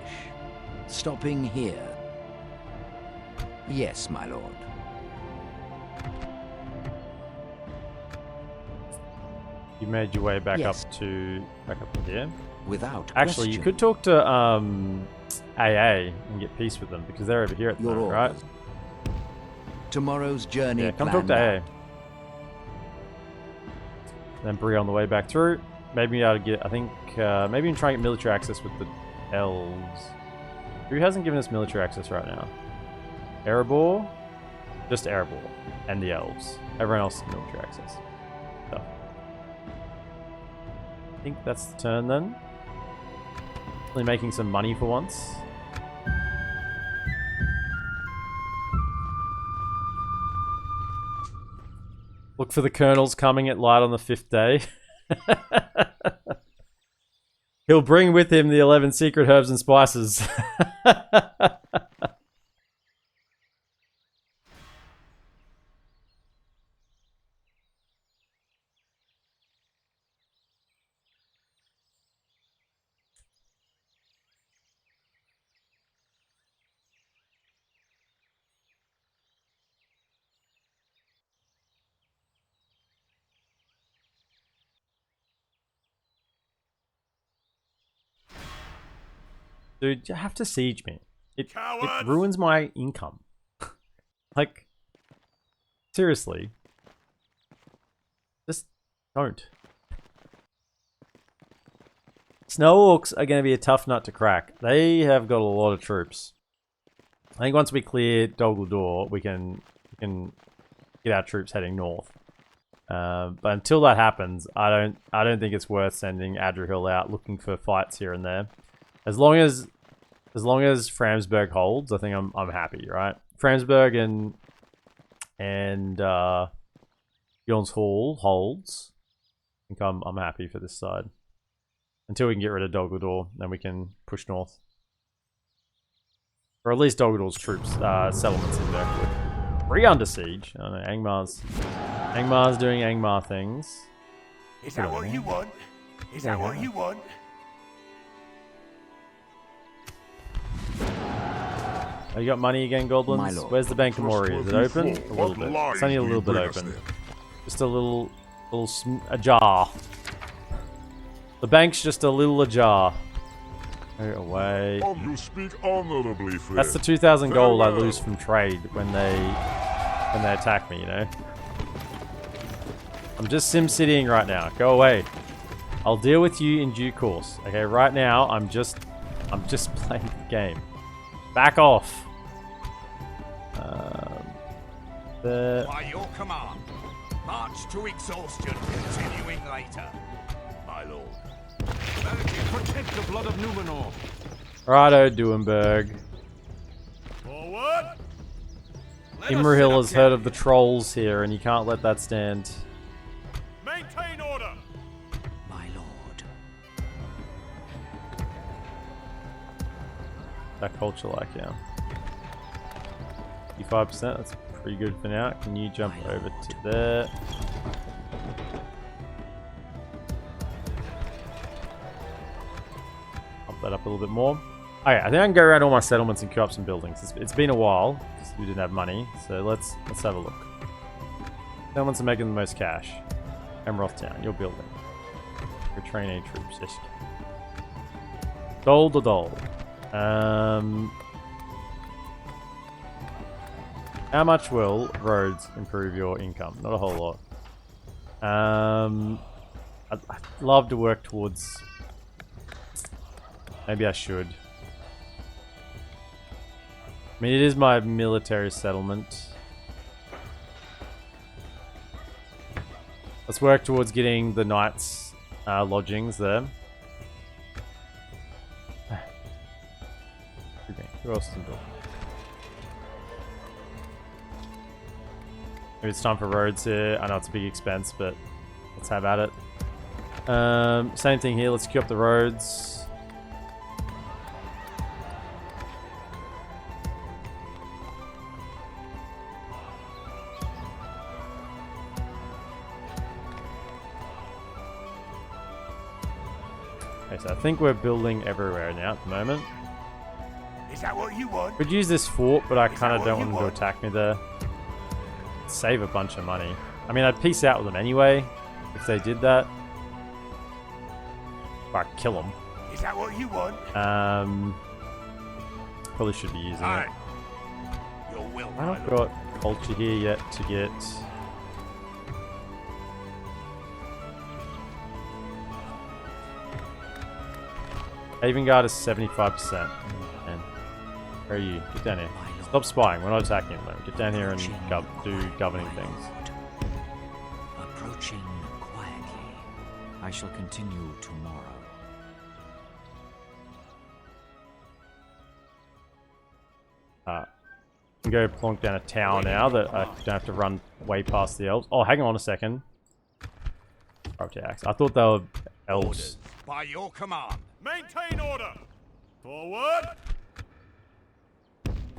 Stopping here. Yes, my lord. You made your way back Yes. up here. Without Actually, you question. could talk to AA and get peace with them because they're over here at the Your moment, right? orders. Tomorrow's journey. Yeah, come talk to AA. Then Bree on the way back through. Maybe I would get. I think maybe you can try and get military access with the elves. Who hasn't given us military access right now? Erebor, just Erebor, and the elves. Everyone else has military access. So. I think that's the turn then. Really making some money for once. Look for the colonels coming at light on the 5th day. He'll bring with him the 11 secret herbs and spices. Dude, you have to siege me. It ruins my income. Like, seriously. Just don't. Snow Orcs are going to be a tough nut to crack. They have got a lot of troops. I think once we clear Dol Guldur, we can get our troops heading north. But until that happens, I don't think it's worth sending Adrahil out looking for fights here and there. As long as Framsburg holds, I think I'm happy, right? Framsburg and Bjorn's Hall holds. I think I'm happy for this side. Until we can get rid of Dol Guldur, then we can push north. Or at least Dol Gulur's troops, settlements in Mirkwood. We're under siege. I don't know, Angmar's doing Angmar things. Is that what you want? Is that what you want? Oh, you got money again, goblins? Where's the Bank of Mori? Is it open? A little bit. It's only a little bit open. Just a ajar. The bank's just a little ajar. Go away. You speak honorably, friend. That's the 2,000 gold I lose from trade when they attack me, you know? I'm just sim-citying right now. Go away. I'll deal with you in due course. Okay, right now I'm just playing the game. Back off. By your command, march to exhaustion, continuing later. My lord. Protect the blood of Numenor. Righto, Duenberg. Forward. Imrahil has heard of the trolls here, and you can't let that stand. Maintain order. My lord. That culture like, yeah. 55%, that's pretty good for now. Can you jump over to there? Pump that up a little bit more. Okay, I think I can go around all my settlements and queue up some buildings. It's been a while, because we didn't have money, so let's have a look. Settlements are making the most cash. Amroth Town, you're building. Retrain any troops, yes. Dol. How much will roads improve your income? Not a whole lot. I'd love to work towards... Maybe I should. I mean, it is my military settlement. Let's work towards getting the knights' lodgings there. Who else is in build? Maybe it's time for roads here. I know it's a big expense, but let's have at it. Same thing here. Let's queue up the roads. Okay, so I think we're building everywhere now at the moment. Is that what you want? Could use this fort, but I kind of don't want them to attack me there. Save a bunch of money. I mean, I'd peace out with them anyway if they did that. Or I'd kill them. Is that what you want? Probably should be using it. Your will, I haven't got culture here yet to get. Avengard is 75%. Man. Where are you? Get down here. Stop spying. We're not attacking at the moment. Get down here and do governing things. Approaching quietly. I shall continue tomorrow. I can go plonk down a tower now that I don't have to run way past the elves. Oh, hang on a second. I thought they were elves. By your command. Maintain order. Forward.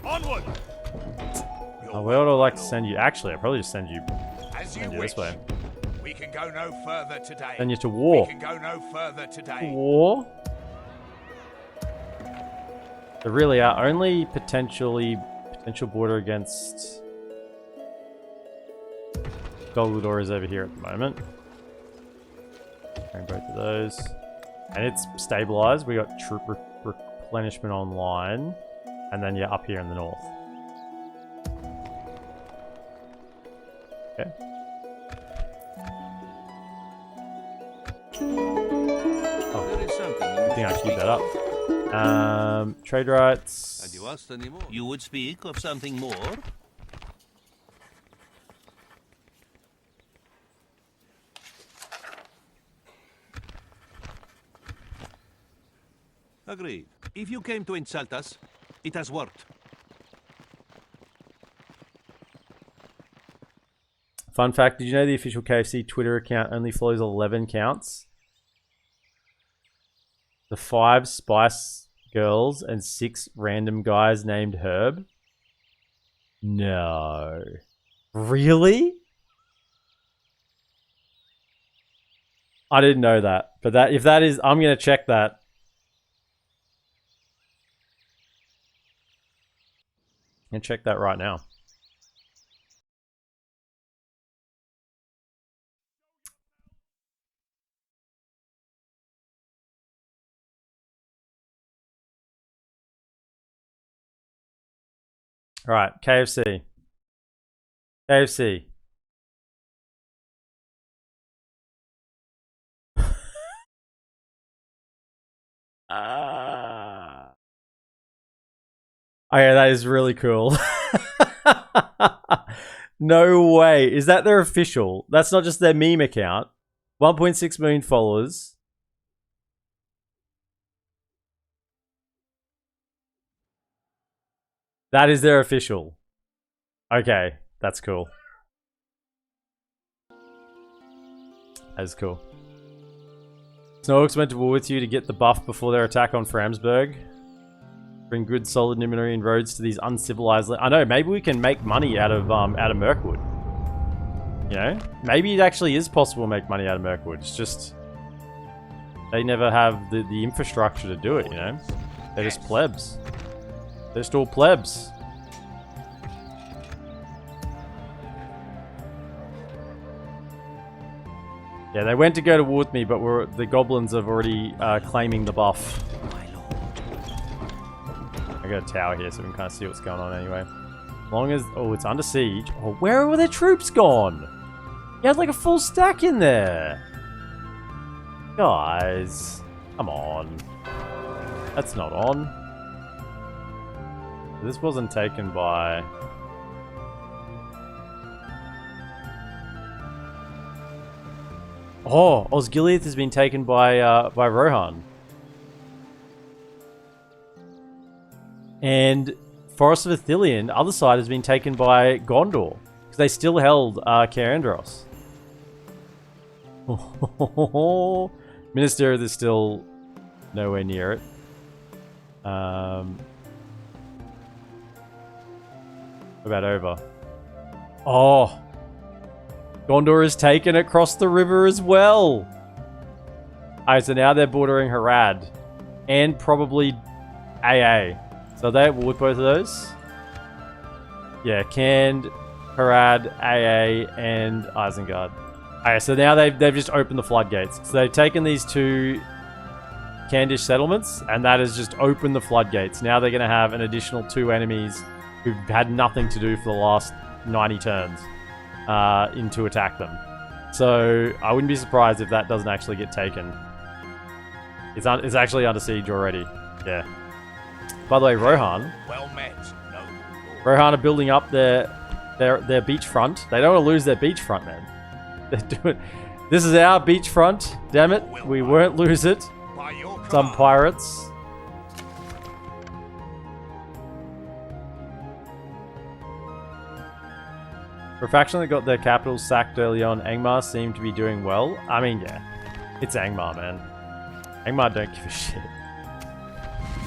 Onward. Where would I like to send you? Actually, I'd probably just send you, this way. We can go no further today. Send you to war. We can go no further today. War? There really are only potential border against Gondor is over here at the moment. Bring both of those. And it's stabilized. We got troop replenishment online. And then, yeah, up here in the north. Okay. Oh, There is something I think I queued that up. Trade rights. Had you asked any more? You would speak of something more? Agreed. If you came to insult us, it has worked. Fun fact, did you know the official KFC Twitter account only follows 11 counts? The 5 Spice Girls and 6 random guys named Herb? No. Really? I didn't know that. But that if that is, I'm going to check that. And check that right now. All right, KFC. KFC. Okay, that is really cool. No way. Is that their official? That's not just their meme account. 1.6 million followers. That is their official. Okay, that's cool. That is cool. Snorks went to war with you to get the buff before their attack on Framsburg. Bring good, solid Numenorian roads to these uncivilized. I know. Maybe we can make money out of Mirkwood. You know, maybe it actually is possible to make money out of Mirkwood. It's just they never have the infrastructure to do it. You know, they're just plebs. They're just all plebs. Yeah, they went to go to war with me, but the goblins have already claiming the buff. I got a tower here so we can kind of see what's going on anyway. As long as... Oh, it's under siege. Oh, where are their troops gone? You had like a full stack in there. Guys. Come on. That's not on. This wasn't taken by... Oh, Osgiliath has been taken by Rohan. And Forest of Ithilien, other side, has been taken by Gondor. Because they still held Caerendros. Minister is still nowhere near it. What about over? Oh! Gondor is taken across the river as well! Alright, so now they're bordering Harad. And probably AA. So they with both of those? Yeah, Canned, Harad, AA, and Isengard. Alright, so now they've just opened the floodgates. So they've taken these two Candish settlements, and that has just opened the floodgates. Now they're going to have an additional 2 enemies who've had nothing to do for the last 90 turns in to attack them. So I wouldn't be surprised if that doesn't actually get taken. It's actually under siege already. Yeah. By the way, Rohan. Well met. No. Rohan are building up their beachfront. They don't want to lose their beachfront, man. They're doing. This is our beachfront. Damn it, we won't lose it. Some pirates. For a faction that got their capital sacked early on, Angmar seemed to be doing well. I mean, yeah, it's Angmar, man. Angmar don't give a shit.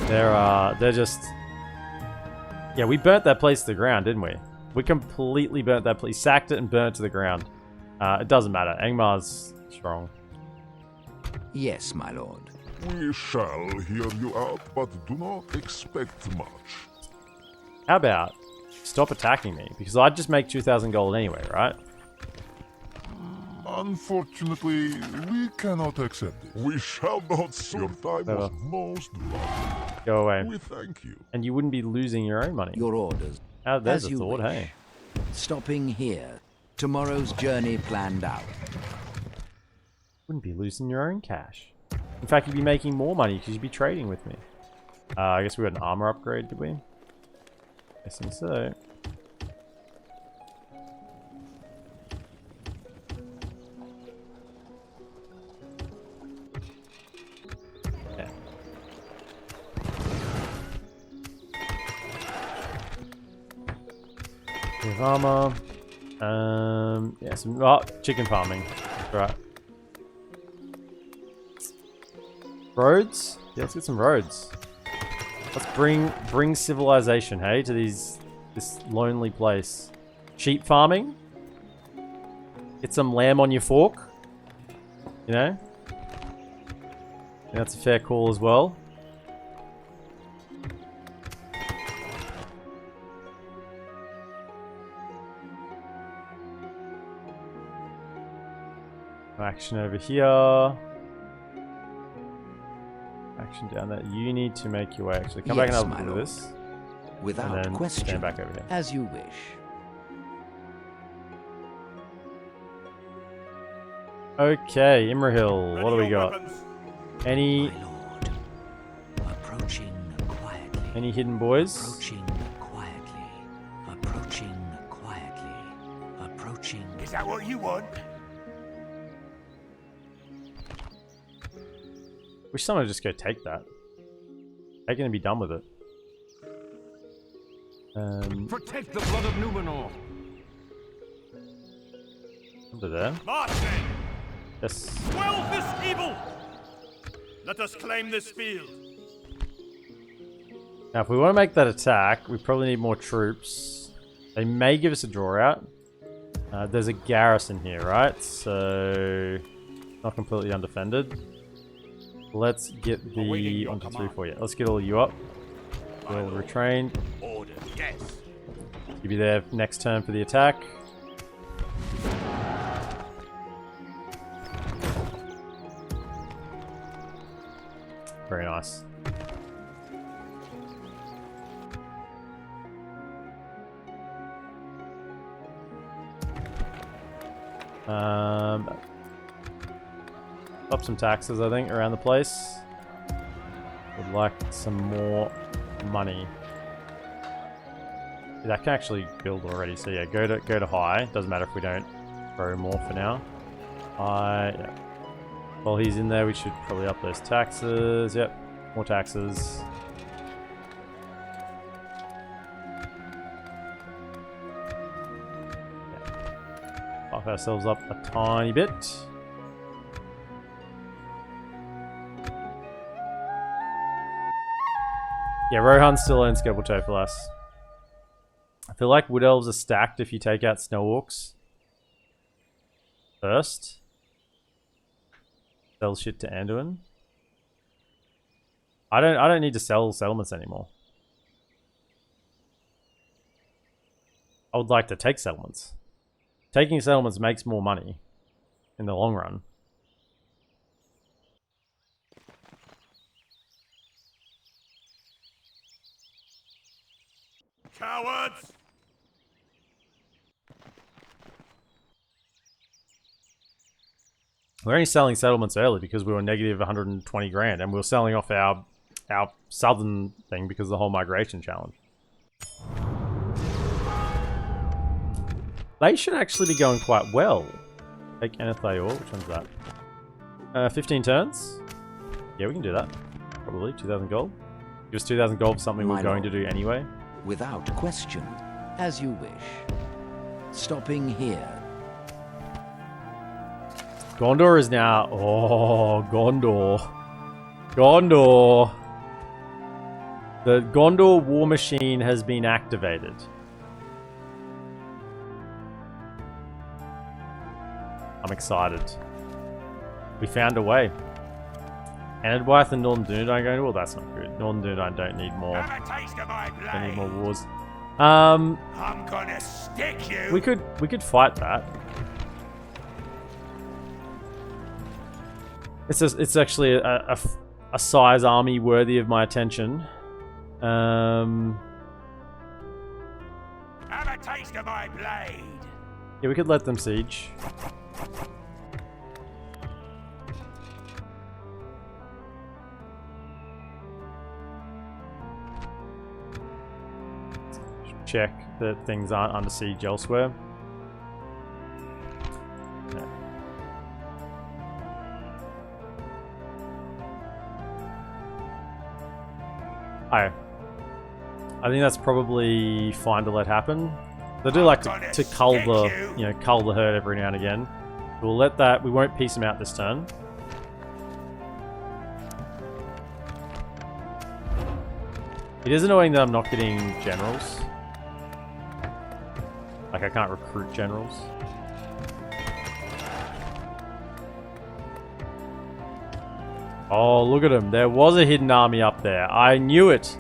They're just... Yeah, we burnt that place to the ground, didn't we? We completely burnt that place. Sacked it and burnt it to the ground. It doesn't matter. Angmar's strong. Yes, my lord. We shall hear you out, but do not expect much. How about stop attacking me? Because I'd just make 2,000 gold anyway, right? Unfortunately, we cannot accept it. We shall not see your time was most valuable. Go away. We thank you. And you wouldn't be losing your own money. Your orders. Oh, there's As a you thought, wish. hey. Stopping here. Tomorrow's journey planned out. Wouldn't be losing your own cash. In fact, you'd be making more money because you'd be trading with me. I guess we got an armor upgrade, did we? Guessing so. Yeah. We have armor. Yeah, some chicken farming. That's right. Roads? Yeah, let's get some roads. Let's bring civilization, hey, to this lonely place. Sheep farming. Get some lamb on your fork. You know? That's a fair call as well. Action over here. Action down there. You need to make your way. Actually, come back and have a look at this. Without and then question. stand back over here. As you wish. Okay, Imrahil. What do we got? Any? My lord, approaching quietly. Any hidden boys? Approaching quietly. Approaching quietly. Approaching. Is that what you want? Wish someone would just go take that. They're gonna be done with it. Protect the blood of Numenor. Under there. March then! Yes. Quell this evil! Let us claim this field. Now, if we want to make that attack, we probably need more troops. They may give us a draw out. There's a garrison here, right? So, not completely undefended. Let's get the 1, 2, 3, 4. Yeah, let's get all of you up. We'll retrain. Order, yes. You'll be there next turn for the attack. Very nice. Up some taxes, I think, around the place. Would like some more money. That can actually build already, so yeah, go to high. Doesn't matter if we don't grow more for now. Yeah. While he's in there, we should probably up those taxes. Yep, more taxes. Buff ourselves up a tiny bit. Yeah, Rohan still owns Belfalas. I feel like Wood Elves are stacked if you take out Snow Orcs first. Sell shit to Anduin. I don't need to sell settlements anymore. I would like to take settlements. Taking settlements makes more money in the long run. Cowards! We're only selling settlements early because we were negative 120 grand, and we were selling off our southern thing because of the whole migration challenge. They should actually be going quite well. Take Anathayor, which one's that? 15 turns? Yeah, we can do that. Probably, 2,000 gold. Give us 2,000 gold for something we're going to do anyway. Without question, as you wish. Stopping here. Gondor is now... Oh, Gondor. Gondor. The Gondor war machine has been activated. I'm excited. We found a way. Anadwyth and Northern Dunedain going to... Well, that's not good. Northern Dunedain don't need more. They need more wars. I'm gonna stick you. We could fight that. It's actually a size army worthy of my attention. Have a taste of my blade. Yeah, we could let them siege. Check that things aren't under siege elsewhere. No. I think that's probably fine to let happen. They do like to cull the, cull the herd every now and again. We'll let that. We won't piece them out this turn. It is annoying that I'm not getting generals. Like, I can't recruit generals. Oh, look at him. There was a hidden army up there. I knew it.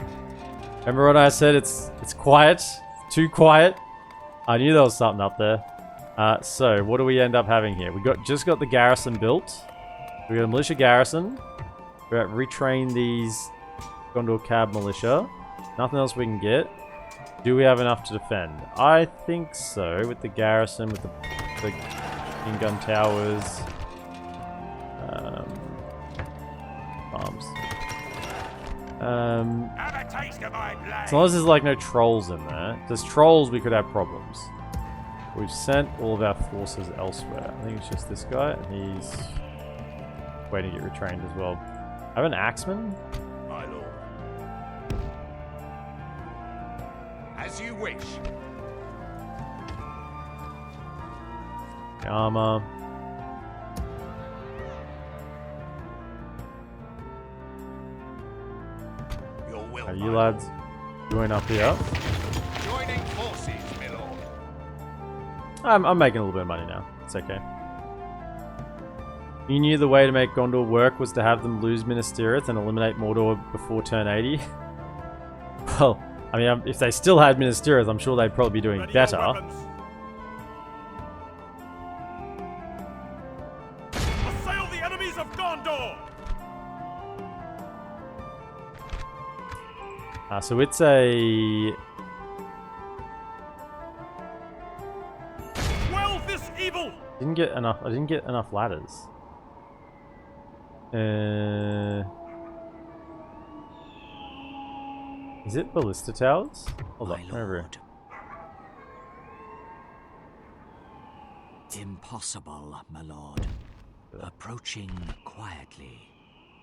Remember when I said it's quiet? Too quiet? I knew there was something up there. So, what do we end up having here? We just got the garrison built. We got a militia garrison. We're going to retrain these Gondor Cab militia. Nothing else we can get. Do we have enough to defend? I think so. With the garrison, with the gun towers. Farms. As long as there's like no trolls in there. If there's trolls, we could have problems. We've sent all of our forces elsewhere. I think it's just this guy, and he's waiting to get retrained as well. I have an axeman. My lord. As you wish. Armor. How are you lads doing up here? Joining forces, my lord. I'm making a little bit of money now. It's okay. You knew the way to make Gondor work was to have them lose Minas Tirith and eliminate Mordor before turn 80. Well, I mean, if they still had Minas Tirith, I'm sure they'd probably be doing better. Assail the enemies of Gondor! So it's a... Quell this evil! I didn't get enough ladders. Is it ballista towers? Hold on, over here. Impossible, my lord. Approaching quietly.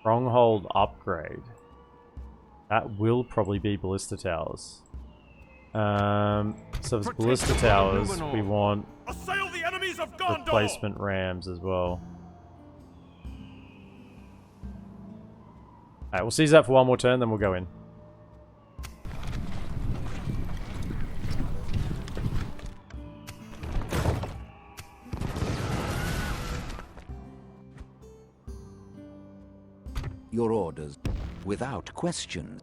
Stronghold upgrade. That will probably be ballista towers. So if it's ballista towers, we want Assail the enemies of Gondor! replacement rams as well. Alright, we'll seize that for one more turn, then we'll go in. Your orders, without question.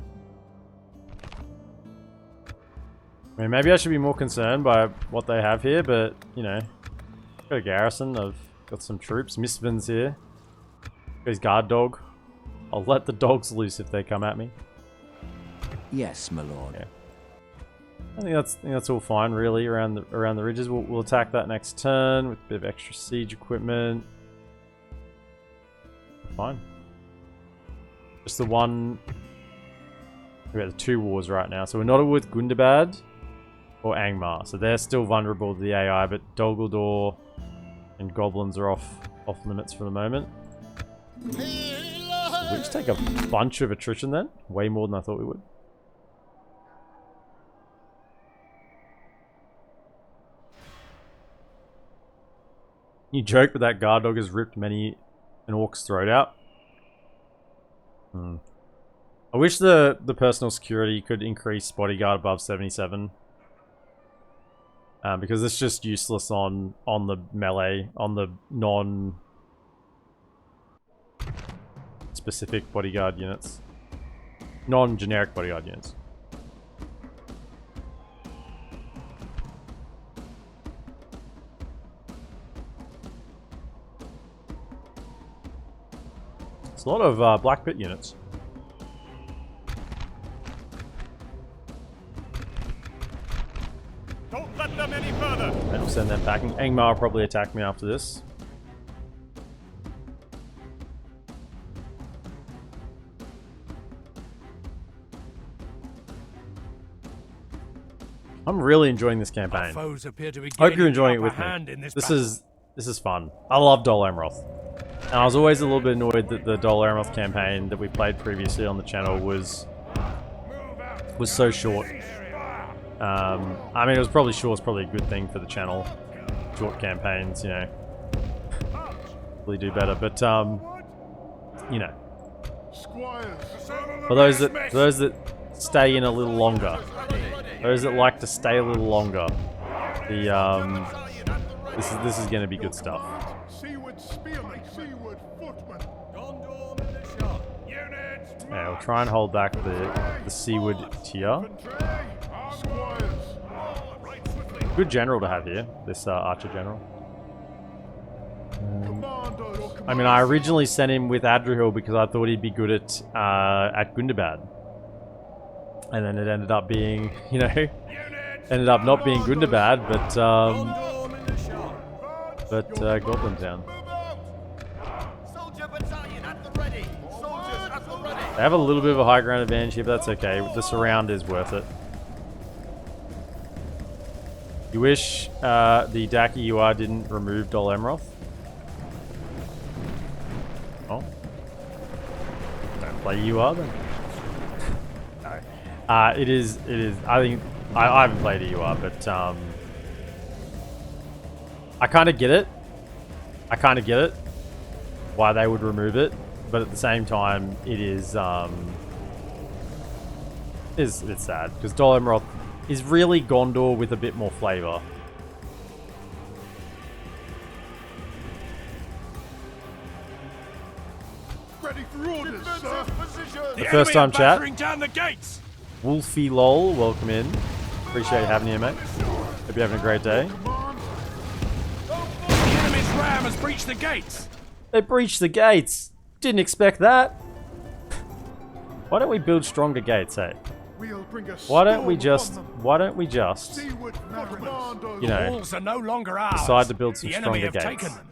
I mean, maybe I should be more concerned by what they have here, but, you know, got a garrison, I've got some troops. Mistvin's here. Got his guard dog. I'll let the dogs loose if they come at me. Yes, my lord. Yeah. I think that's all fine, really, around the ridges. We'll attack that next turn with a bit of extra siege equipment. Fine. Just the one... We have the 2 wars right now, so we're not with Gundabad or Angmar, so they're still vulnerable to the AI, but Dol Guldur and goblins are off limits for the moment. Did we just take a bunch of attrition then? Way more than I thought we would. You joke, but that guard dog has ripped many an orc's throat out. I wish the personal security could increase bodyguard above 77. Because it's just useless on the melee, on the non-specific bodyguard units. Non-generic bodyguard units. It's a lot of Black Pit units. Don't let them any further. And I'll send them packing. Angmar will probably attack me after this. I'm really enjoying this campaign. Foes appear to be Hope you're enjoying it the with upper hand me. in this This battle. is fun. I love DolAmroth. And I was always a little bit annoyed that the DolAmroth campaign that we played previously on the channel was so short. I mean, it was probably short. It's probably a good thing for the channel. Short campaigns, you know, really do better. But you know, for those that stay in a little longer, those that like to stay a little longer, the this is going to be good stuff. Yeah, we'll try and hold back the Seaward tier. Good general to have here, this archer general. I mean, I originally sent him with Adrahil because I thought he'd be good at Gundabad. And then it ended up being, you know, ended up not being Gundabad, but Goblin Town. They have a little bit of a high ground advantage here, but that's okay. The surround is worth it. You wish the DaC UR didn't remove DolAmroth? Oh. Don't play UR then. No. It is, I think, I haven't played a UR, but I kind of get it. Why they would remove it, but at the same time, it is, it's sad, because DolAmroth is really Gondor with a bit more flavor. Ready for orders, sir. The first time chat. Down the gates. Wolfie Lol, welcome in. Appreciate you having you, mate. Hope you're having a great day. The enemy's ram has breached the gates. They breached the gates. Didn't expect that. Why don't we build stronger gates, hey? Why don't we just, you know, Walls are no longer ours. decide to build some the enemy stronger have gates? taken them.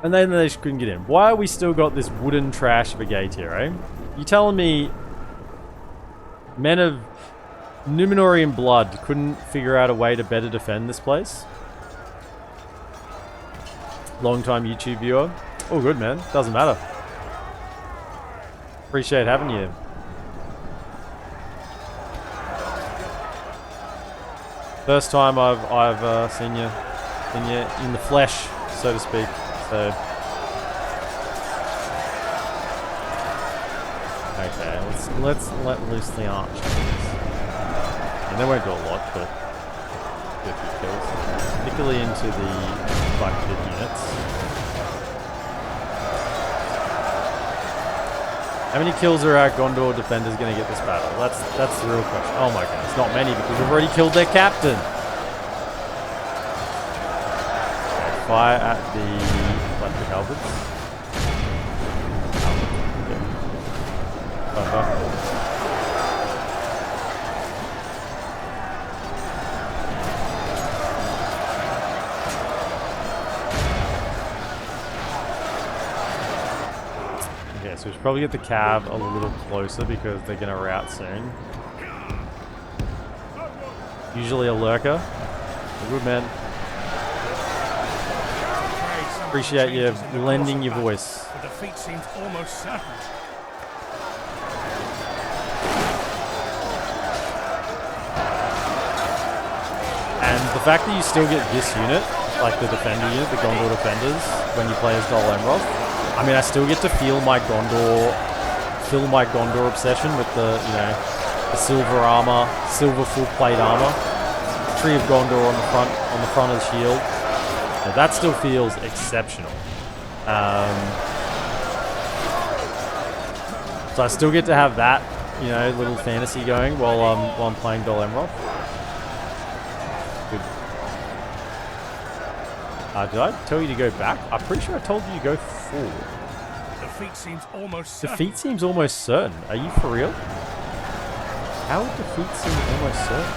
And then they just couldn't get in. Why we still got this wooden trash of a gate here, eh? You telling me men of Numenorian blood couldn't figure out a way to better defend this place? Long-time YouTube viewer. All good, man. Doesn't matter. Appreciate having you. First time I've seen you in the flesh, so to speak. So okay, let's let loose the archers. And they won't do a lot, but get a few kills, particularly into the bucketed units. How many kills are our Gondor defenders going to get this battle? That's the real question. Oh my goodness, not many because we've already killed their captain. Okay, fire at the electric halberds. So we should probably get the cab a little closer because they're going to rout soon. Usually a lurker. Good man. Appreciate you lending your voice. The defeat seems almost certain. And the fact that you still get this unit, like the defender unit, the Gondor defenders, when you play as DolAmroth, I mean, I still get to feel my Gondor obsession with the, you know, the silver armor, silver full plate armor, Tree of Gondor on the front of the shield. Now, that still feels exceptional. So I still get to have that, you know, little fantasy going while I'm playing DolAmroth. Good. Did I tell you to go back? I'm pretty sure I told you to go forward. Defeat seems almost certain. Defeat seems almost certain. Are you for real? How would defeat seem almost certain?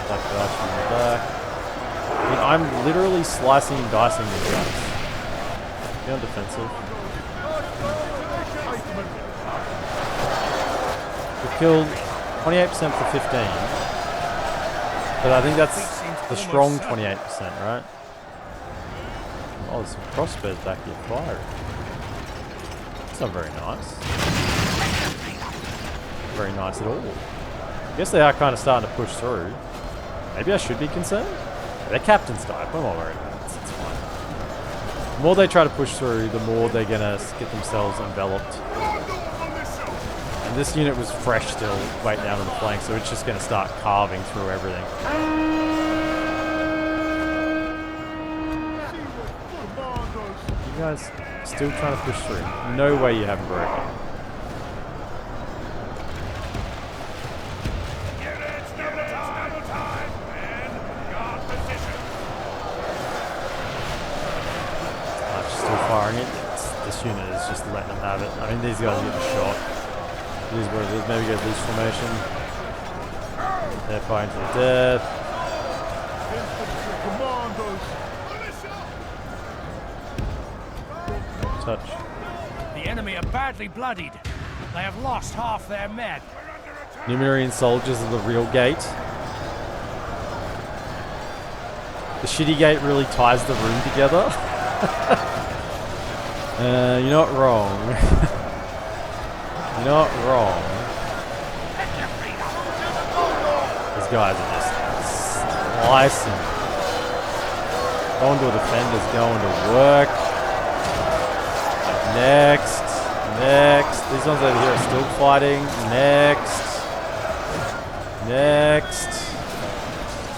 Like that from the back. I mean, I'm literally slicing and dicing these guys. Be on defensive. We've killed 28% for 15. But I think that's the strong 28%, right? Oh, there's some crossbows back here firing. That's not very nice. Very nice at all. I guess they are kind of starting to push through. Maybe I should be concerned? Their captain's died. What am I worried about? It's fine. The more they try to push through, the more they're going to get themselves enveloped. And this unit was fresh still, waiting down on the flank, so it's just going to start carving through everything. You guys still trying to push through. No way you haven't broken. Still firing it. This unit is just letting them have it. I mean, these guys are getting shot. It is what it is. Maybe go loose formation. They're fighting to the death. Touch. The enemy are badly bloodied. They have lost half their men. Numenorian soldiers are the real gate. The shitty gate really ties the room together. You're not wrong. You're not wrong. These guys are just slicing. Gondor defenders going to work. Next. These ones over here are still fighting. Next.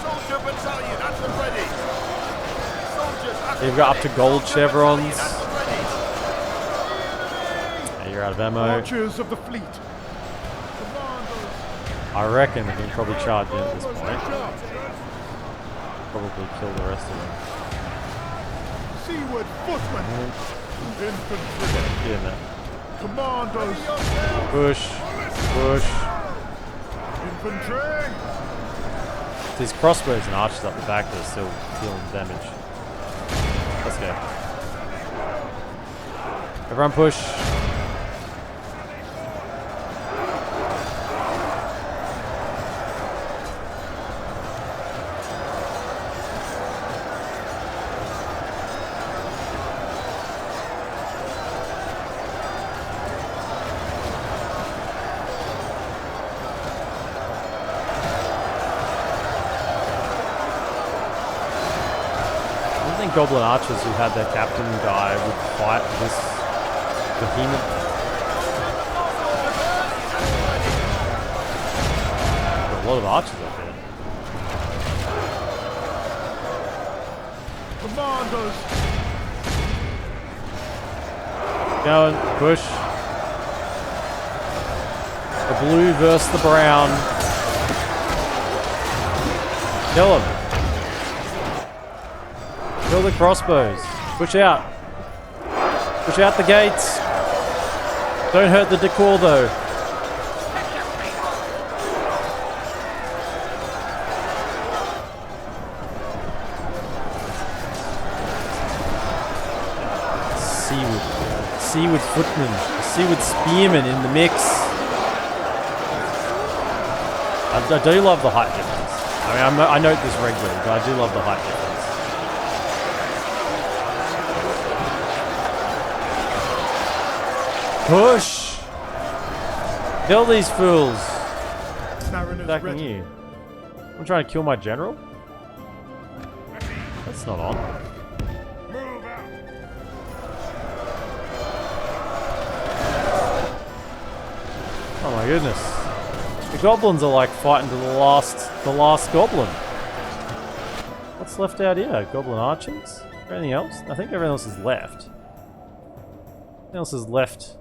Soldier battalion at the ready. You've got up to gold chevrons. Yeah, you're out of ammo. Archers of the fleet. I reckon we can probably charge in at this point. Probably kill the rest of them. Seaward footmen. Infantry. Yeah, man. Commandos. Push. Infantry. These crossbows and archers up the back that are still dealing damage. Let's go. Everyone push. think Goblin Archers who had their captain guy would fight this behemoth. A lot of archers up there. Commanders! Going, push. The blue versus the brown. Kill him. Kill the crossbows. Push out. Push out the gates. Don't hurt the decor though. Seaward footman, seaward spearman in the mix. I do love the height difference. I mean, I note this regularly, but I do love the height difference. Push! Kill these fools! Attacking you. I'm trying to kill my general? That's not on. Oh my goodness. The goblins are like fighting to the last goblin. What's left out here? Goblin archers? Anything else? I think everything else is left. Everything else has left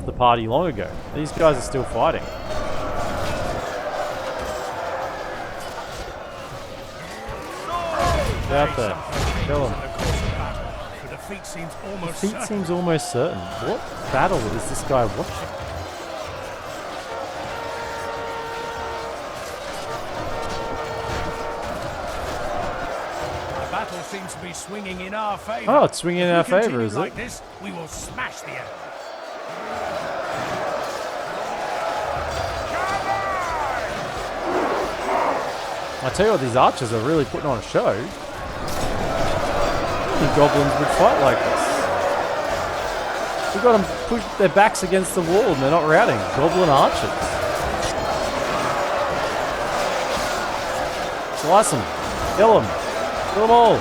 the party long ago. These guys are still fighting. Get out there. Kill them. The defeat seems almost certain. What battle is this guy watching? Seems to be swinging in our favor. Oh, it's swinging in our favor, is it? Like this, we will smash the enemy. I tell you what, these archers are really putting on a show. I think goblins would fight like this. We've got them put their backs against the wall and they're not routing. Goblin archers. Slice them. Kill them. Kill them all.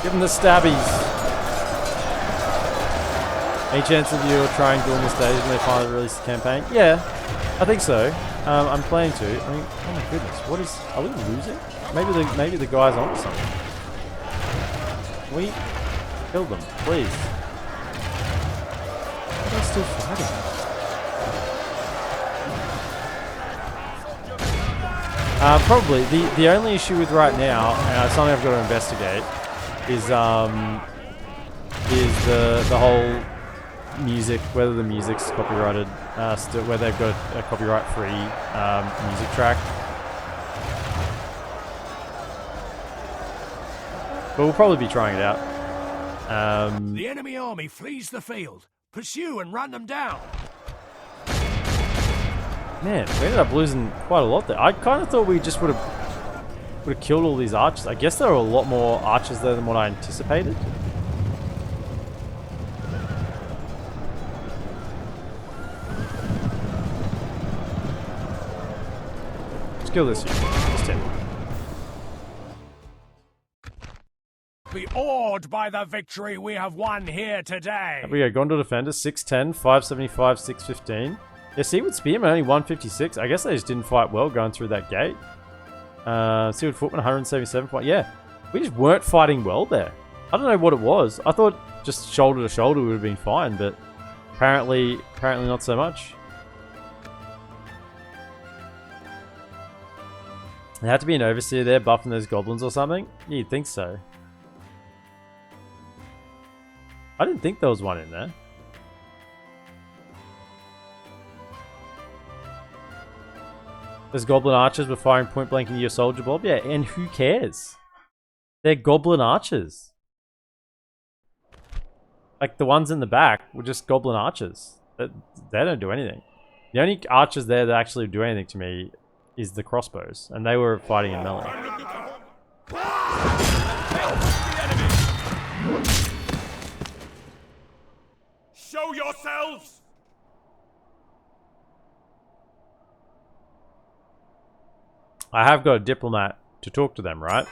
Give them the stabbies. Any chance of you trying during this stage when they finally release the campaign? Yeah, I think so. I'm planning to. I mean, oh my goodness, what is? Are we losing? Maybe the guy's on something. We killed them, please. Why are they still fighting? Probably the only issue with right now, and something I've got to investigate, is the whole music, whether the music's copyrighted, whether they've got a copyright-free music track. But we'll probably be trying it out. The enemy army flees the field. Pursue and run them down. Man, we ended up losing quite a lot there. I kind of thought we just would have killed all these archers. I guess there were a lot more archers there than what I anticipated. Let's kill this here. Just 10. Be awed by the victory we have won here today. Here we go. Gondor defenders 610, 575, 615. Yeah, Seaward Spearman only 156. I guess they just didn't fight well going through that gate. Seaward Footman 177. Yeah, we just weren't fighting well there. I don't know what it was. I thought just shoulder to shoulder would have been fine, but apparently not so much. There had to be an overseer there buffing those goblins or something. Yeah, you'd think so. I didn't think there was one in there. Those goblin archers were firing point blank into your soldier blob. Yeah, and who cares? They're goblin archers. Like the ones in the back were just goblin archers. They don't do anything. The only archers there that actually do anything to me is the crossbows, and they were fighting in melee. Show yourselves! I have got a diplomat to talk to them, right?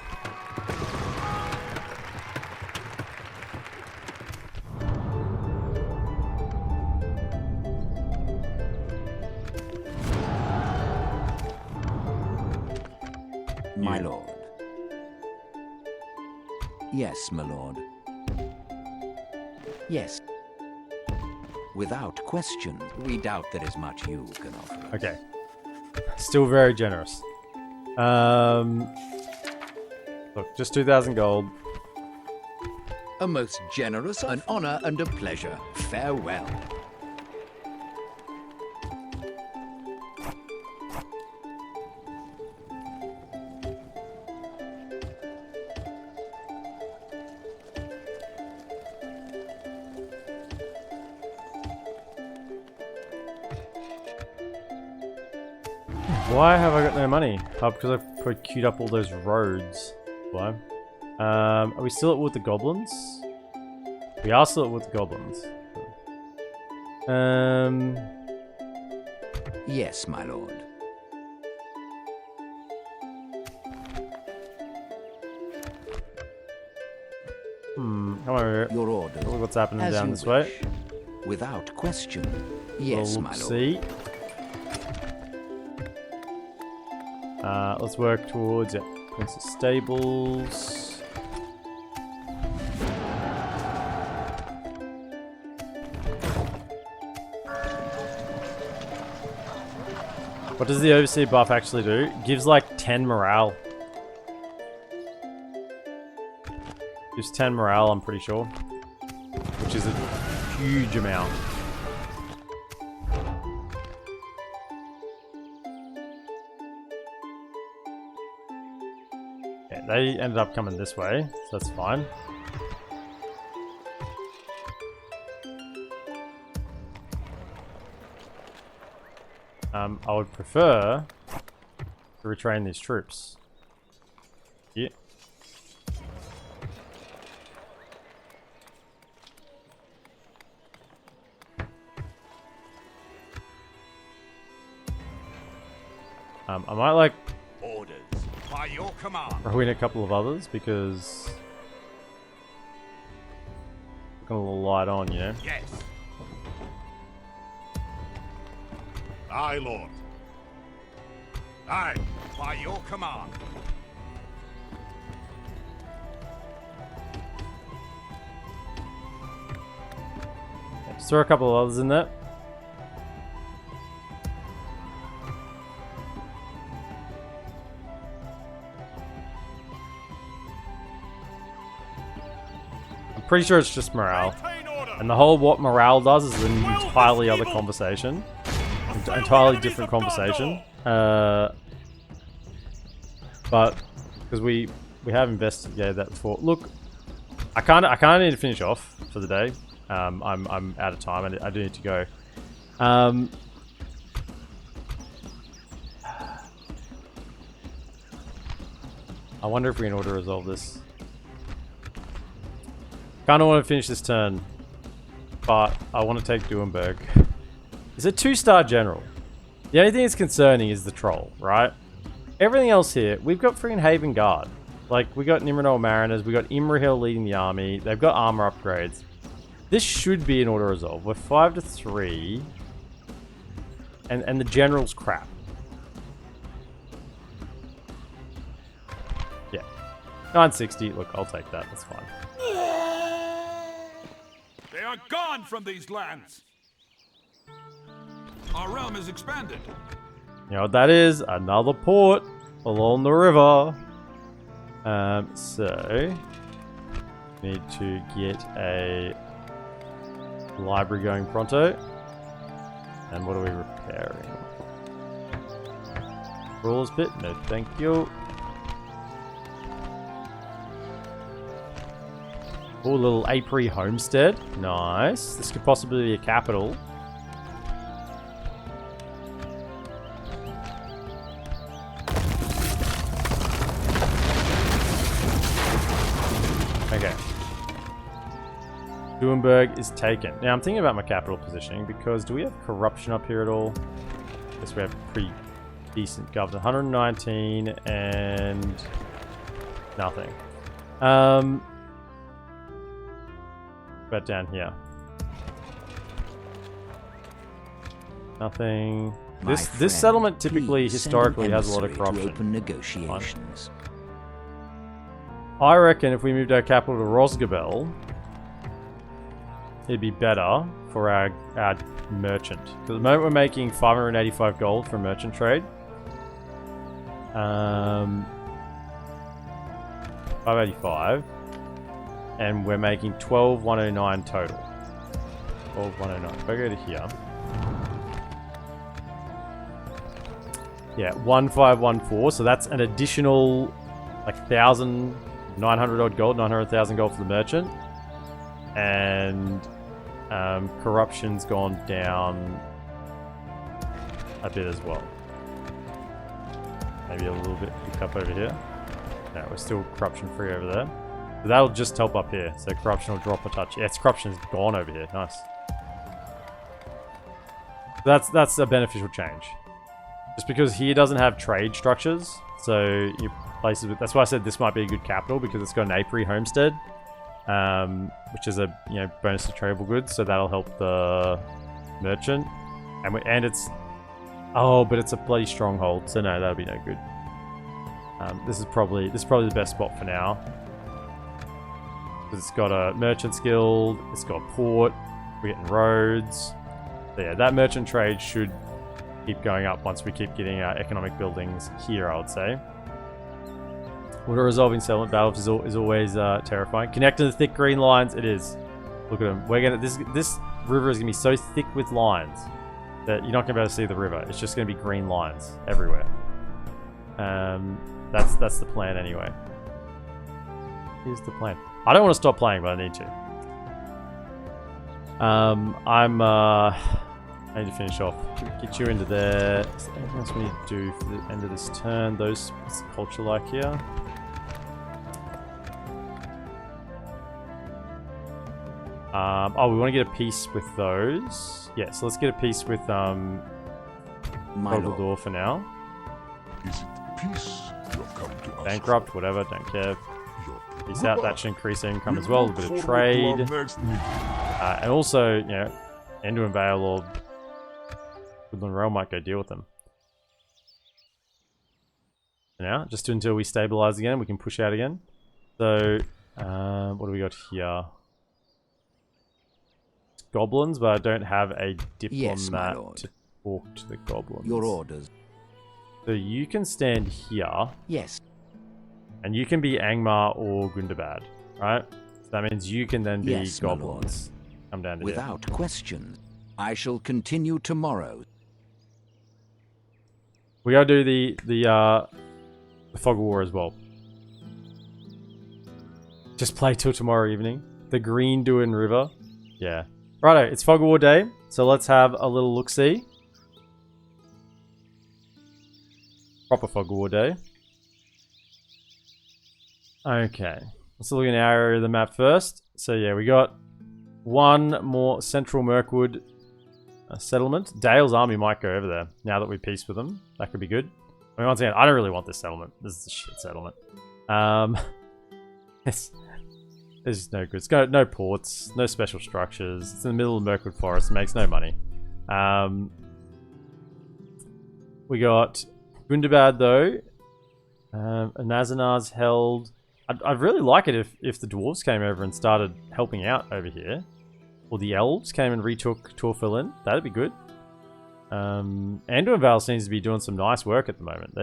My lord. Yes, my lord. Yes. Without question, we doubt there is much you can offer. Okay. Still very generous. Look, just 2,000 gold. A most generous, an honor and a pleasure. Farewell. Why have I got no money? Oh, because I've probably queued up all those roads. Why? Are we still at Wood the Goblins? We are still at Wood the Goblins. Yes, my lord. Come on over here. Your order. Look what's happening down this wish. way. Without question. Yes, my lord. See. Let's work towards Princess Stables. What does the Overseer buff actually do? It gives like 10 morale. Gives 10 morale, I'm pretty sure. Which is a huge amount. They ended up coming this way, so that's fine. I would prefer to retrain these troops. Yeah. I might like Orders by your command. throw in a couple of others because got a little light on, you know. Yes. Aye, Lord. Aye, by your command. Just throw a couple of others in there. I'm pretty sure it's just morale. And the whole what morale does is an entirely other conversation. Entirely different conversation. But because we have investigated that before. Look, I kind of need to finish off for the day. I'm out of time. I do need to go. I wonder if we can auto resolve this. Kind of want to finish this turn, but I want to take Duenberg. It's a 2-star general. The only thing that's concerning is the troll, right? Everything else here, we've got freaking Haven Guard. Like, we got Numenor Mariners, we got Imrahil leading the army, they've got armor upgrades. This should be an auto-resolve. We're 5-3. And the general's crap. Yeah. 960, look, I'll take that, that's fine. They are gone from these lands. Our realm is expanded. You know what that is? Another port along the river. So need to get a library going pronto. And what are we repairing? Brawler's Pit? No, thank you. Oh, little apiary homestead. Nice. This could possibly be a capital. Okay. Duenberg is taken. Now I'm thinking about my capital positioning because do we have corruption up here at all? Guess we have pretty decent governor. 119 and nothing. About down here. Nothing. This settlement typically, historically, has a lot of corruption. Open negotiations. I reckon if we moved our capital to Rosgabel, it'd be better for our merchant. At the moment we're making 585 gold from merchant trade. 585. And we're making 12,109 total. 12,109. If I go to here. Yeah, 1514. So that's an additional like 1,900 odd gold, 900,000 gold for the merchant. And corruption's gone down a bit as well. Maybe a little bit pick up over here. No, we're still corruption free over there. But that'll just help up here. So corruption will drop a touch. Yeah, corruption's gone over here. Nice. That's a beneficial change. Just because here doesn't have trade structures, so you places with. That's why I said this might be a good capital because it's got an apiary homestead, which is a bonus to tradable goods. So that'll help the merchant, and it's but it's a bloody stronghold. So no, that'll be no good. This is probably the best spot for now. It's got a merchant's guild. It's got a port. We're getting roads. So yeah, that merchant trade should keep going up once we keep getting our economic buildings here, I would say. Water resolving settlement battles is always terrifying. Connecting the thick green lines, it is. Look at them. We're gonna this river is gonna be so thick with lines that you're not gonna be able to see the river. It's just gonna be green lines everywhere. That's the plan anyway. Here's the plan. I don't want to stop playing, but I need to. I need to finish off. Get you into there. Is there anything else we need to do for the end of this turn? Those, what's the culture like here? Oh, we want to get a peace with those. Yeah, so let's get a peace with Gondor for now. Is it peace you have come to us? Bankrupt, whatever, don't care. Peace out, that should increase income as well. A bit of trade. And also, Ender and Vale or Woodland Realm might go deal with them. Now, just until we stabilize again, we can push out again. So, what do we got here? It's goblins, but I don't have a diplomat to talk to the goblins. Your orders. So you can stand here. Yes. And you can be Angmar or Gundabad, right? So that means you can then be goblins. My lord. Come down to Without question. I shall continue tomorrow. We gotta do the Fog of War as well. Just play till tomorrow evening. The Green Duin River. Yeah. Righto, it's Fog of War day, so let's have a little look-see. Proper Fog of War day. Okay. Let's look in our area of the map first. So yeah, we got one more Central Mirkwood settlement. Dale's army might go over there now that we peace with them. That could be good. I mean, once again, I don't really want this settlement. This is a shit settlement. It's just no good. It's got no ports, no special structures. It's in the middle of Mirkwood Forest. It makes no money. We got Gundabad though. Nazanar's held. I'd really like it if the dwarves came over and started helping out over here. Or the elves came and retook Torfilin. That'd be good. Anduin seems to be doing some nice work at the moment.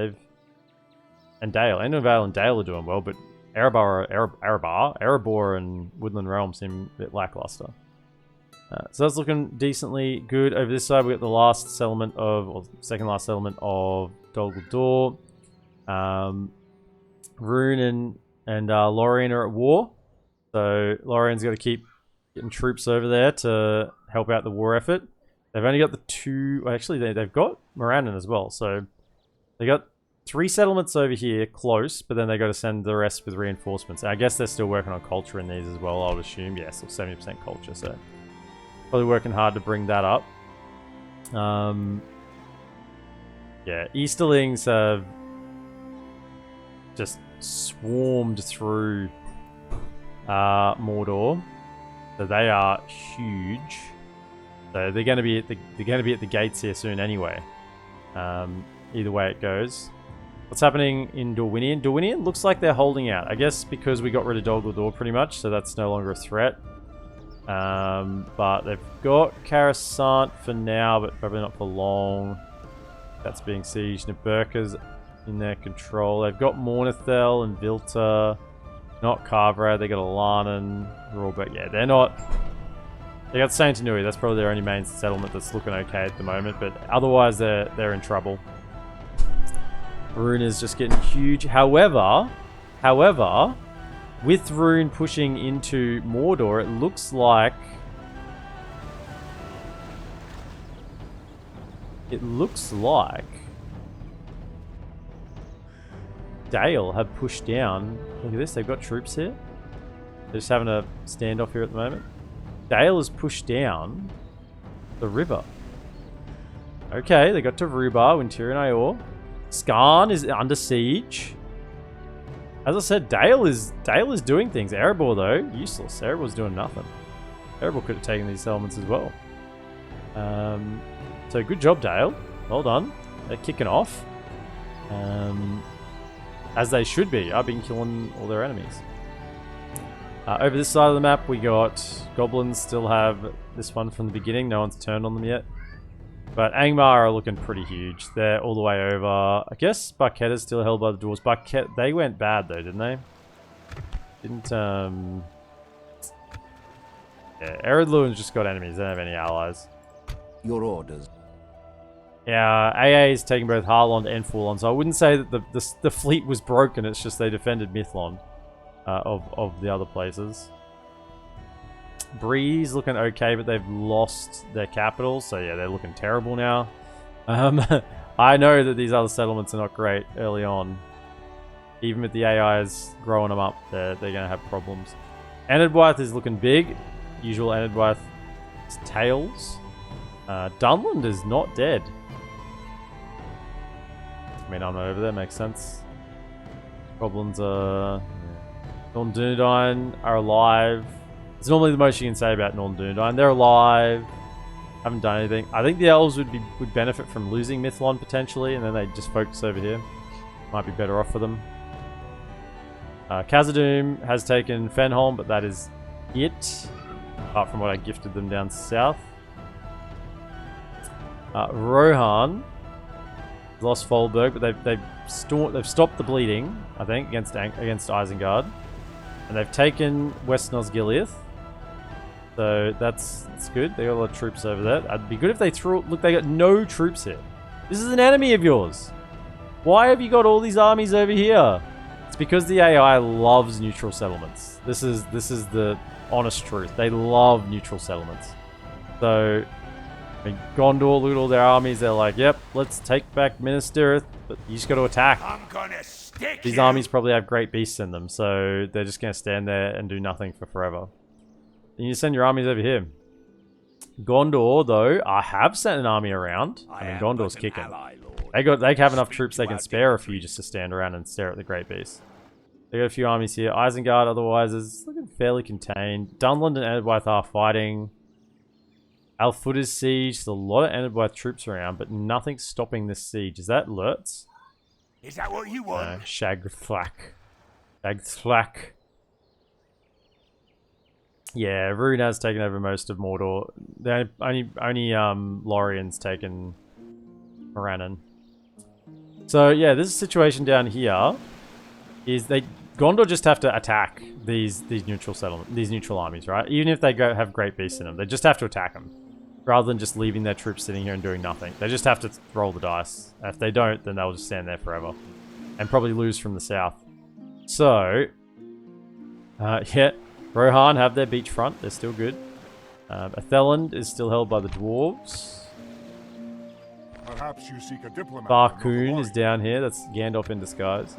And Dale. Anduin and Dale are doing well, but Erebor and Woodland Realm seem a bit lackluster. So that's looking decently good. Over this side, we got the last settlement or second last settlement of Dol Guldur. Rune and Lorien are at war. So Lorien's got to keep getting troops over there to help out the war effort. They've only got the two... Actually, they've got Morannon as well. So they got 3 settlements over here close, but then they got to send the rest with reinforcements. And I guess they're still working on culture in these as well, I would assume. Yeah, so 70% culture, so probably working hard to bring that up. Yeah, Easterlings have just swarmed through Mordor. So they are huge. So they're going to be at the gates here soon anyway. Either way it goes. What's happening in Dorwinion? Dorwinion looks like they're holding out. I guess because we got rid of Dol Guldur pretty much, so that's no longer a threat. But they've got Coruscant for now, but probably not for long. That's being sieged. Naburka's in their control. They've got Mornithel and Vilta. Not Carvrad. They got Alanan. Rawbeck. Yeah, they're not... They got Saint Anui. That's probably their only main settlement that's looking okay at the moment. But otherwise, they're in trouble. Rune is just getting huge. However, with Rune pushing into Mordor, it looks like... Dale have pushed down. Look at this, they've got troops here. They're just having a standoff here at the moment. Dale has pushed down the river. Okay, they got to Rubar, Winter and Ior. Skarn is under siege. As I said, Dale is doing things. Erebor though, useless. Erebor's doing nothing. Erebor could have taken these settlements as well. So good job, Dale. Well done. They're kicking off. As they should be. I've been killing all their enemies. Over this side of the map, we got goblins. Still have this one from the beginning. No one's turned on them yet. But Angmar are looking pretty huge. They're all the way over. I guess Barquette is still held by the dwarves. Barquette, they went bad though, didn't they? Didn't, yeah, Eredluin's just got enemies. They don't have any allies. Your orders. Yeah, AA is taking both Harlond and Forlond. So I wouldn't say that the fleet was broken. It's just they defended Mithlond of the other places. Breeze looking okay, but they've lost their capital, so yeah, they're looking terrible now. I know that these other settlements are not great early on. Even with the AIs growing them up, they're going to have problems. Enedwyth is looking big. Usual Enedwyth tails. Dunland is not dead. I mean, I'm not over there, makes sense. Goblins are... Northern Dunedain are alive. It's normally the most you can say about Northern Dunedain. They're alive. Haven't done anything. I think the elves would benefit from losing Mithlond potentially, and then they just focus over here. Might be better off for them. Khazad-dûm has taken Fenholm, but that is it. Apart from what I gifted them down south. Rohan lost Folberg, but they've stopped the bleeding, I think, against Isengard. And they've taken West Nosgiliath. So that's good. They got a lot of troops over there. It'd be good if they threw... Look, they got no troops here. This is an enemy of yours. Why have you got all these armies over here? It's because the AI loves neutral settlements. This is the honest truth. They love neutral settlements. So, I mean, Gondor, look at all their armies. They're like, yep, let's take back Minas Tirith, but you just got to attack. I'm gonna stick These armies probably have great beasts in them, so they're just going to stand there and do nothing for forever. And you send your armies over here. Gondor, though, I have sent an army around. I mean, Gondor's kicking. They have enough troops they can spare a few just to stand around and stare at the great beast. They got a few armies here. Isengard, otherwise, is looking fairly contained. Dunland and Enedwyth are fighting. Alfud is sieged. There's a lot of Enedwyth troops around, but nothing's stopping this siege. Is that Lurtz? Is that what you want? No, Shagthwak. Shagthwak. Yeah, Rune has taken over most of Mordor. The only Lorien's taken Morannon. So yeah, this situation down here is Gondor just have to attack these neutral armies, right? Even if they have great beasts in them, they just have to attack them, rather than just leaving their troops sitting here and doing nothing. They just have to roll the dice. If they don't, then they'll just stand there forever, and probably lose from the south. So, yeah, Rohan have their beachfront. They're still good. Atheland is still held by the dwarves. Perhaps you seek a diplomat. Barkoon is down here. That's Gandalf in disguise.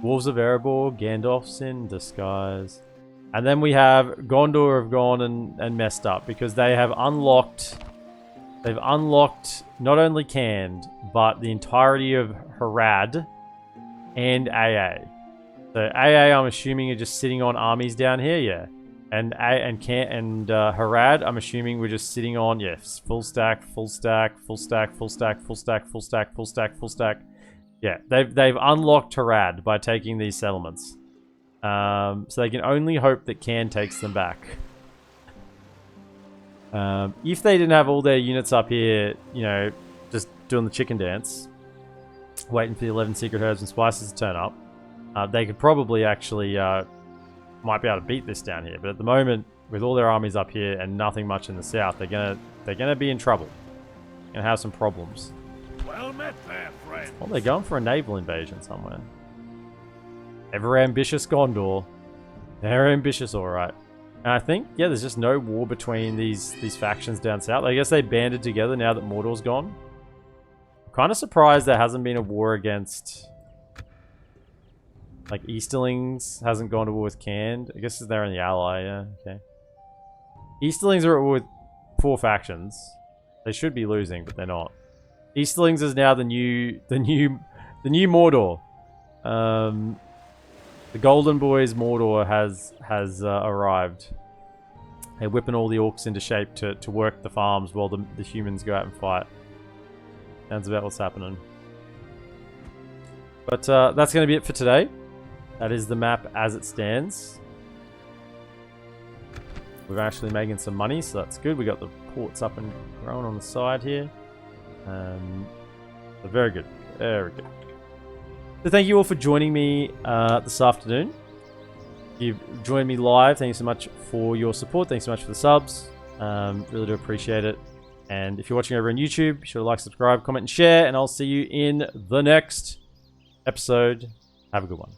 Wolves of Erebor, Gandalf's in disguise. And then we have Gondor have gone and messed up because they have unlocked They've unlocked not only Canned, but the entirety of Harad and AA. So AA, I'm assuming, are just sitting on armies down here, yeah. And Harad, I'm assuming we're just sitting on, yes, full stack, full stack, full stack, full stack, full stack, full stack, full stack, full stack. Yeah, they've unlocked Harad by taking these settlements. So they can only hope that Can takes them back. If they didn't have all their units up here, you know, just doing the chicken dance, waiting for the 11 secret herbs and spices to turn up, they could probably actually might be able to beat this down here. But at the moment, with all their armies up here and nothing much in the south, they're gonna be in trouble. Gonna have some problems. Well met there, friend. Well, they're going for a naval invasion somewhere. Ever ambitious Gondor. They're ambitious, all right. And I think, yeah, there's just no war between these factions down south. I guess they banded together now that Mordor's gone. I'm kind of surprised there hasn't been a war against... Like, Easterlings hasn't gone to war with Canned. I guess they're in the ally, yeah, okay. Easterlings are at war with 4 factions. They should be losing, but they're not. Easterlings is now the new Mordor. The Golden Boys Mordor has arrived. They're whipping all the orcs into shape to work the farms while the humans go out and fight. Sounds about what's happening. But that's going to be it for today. That is the map as it stands. We're actually making some money, so that's good. We got the ports up and growing on the side here. So very good. Very good. So thank you all for joining me this afternoon. If you've joined me live, thank you so much for your support. Thanks so much for the subs. Really do appreciate it. And if you're watching over on YouTube, be sure to like, subscribe, comment, and share. And I'll see you in the next episode. Have a good one.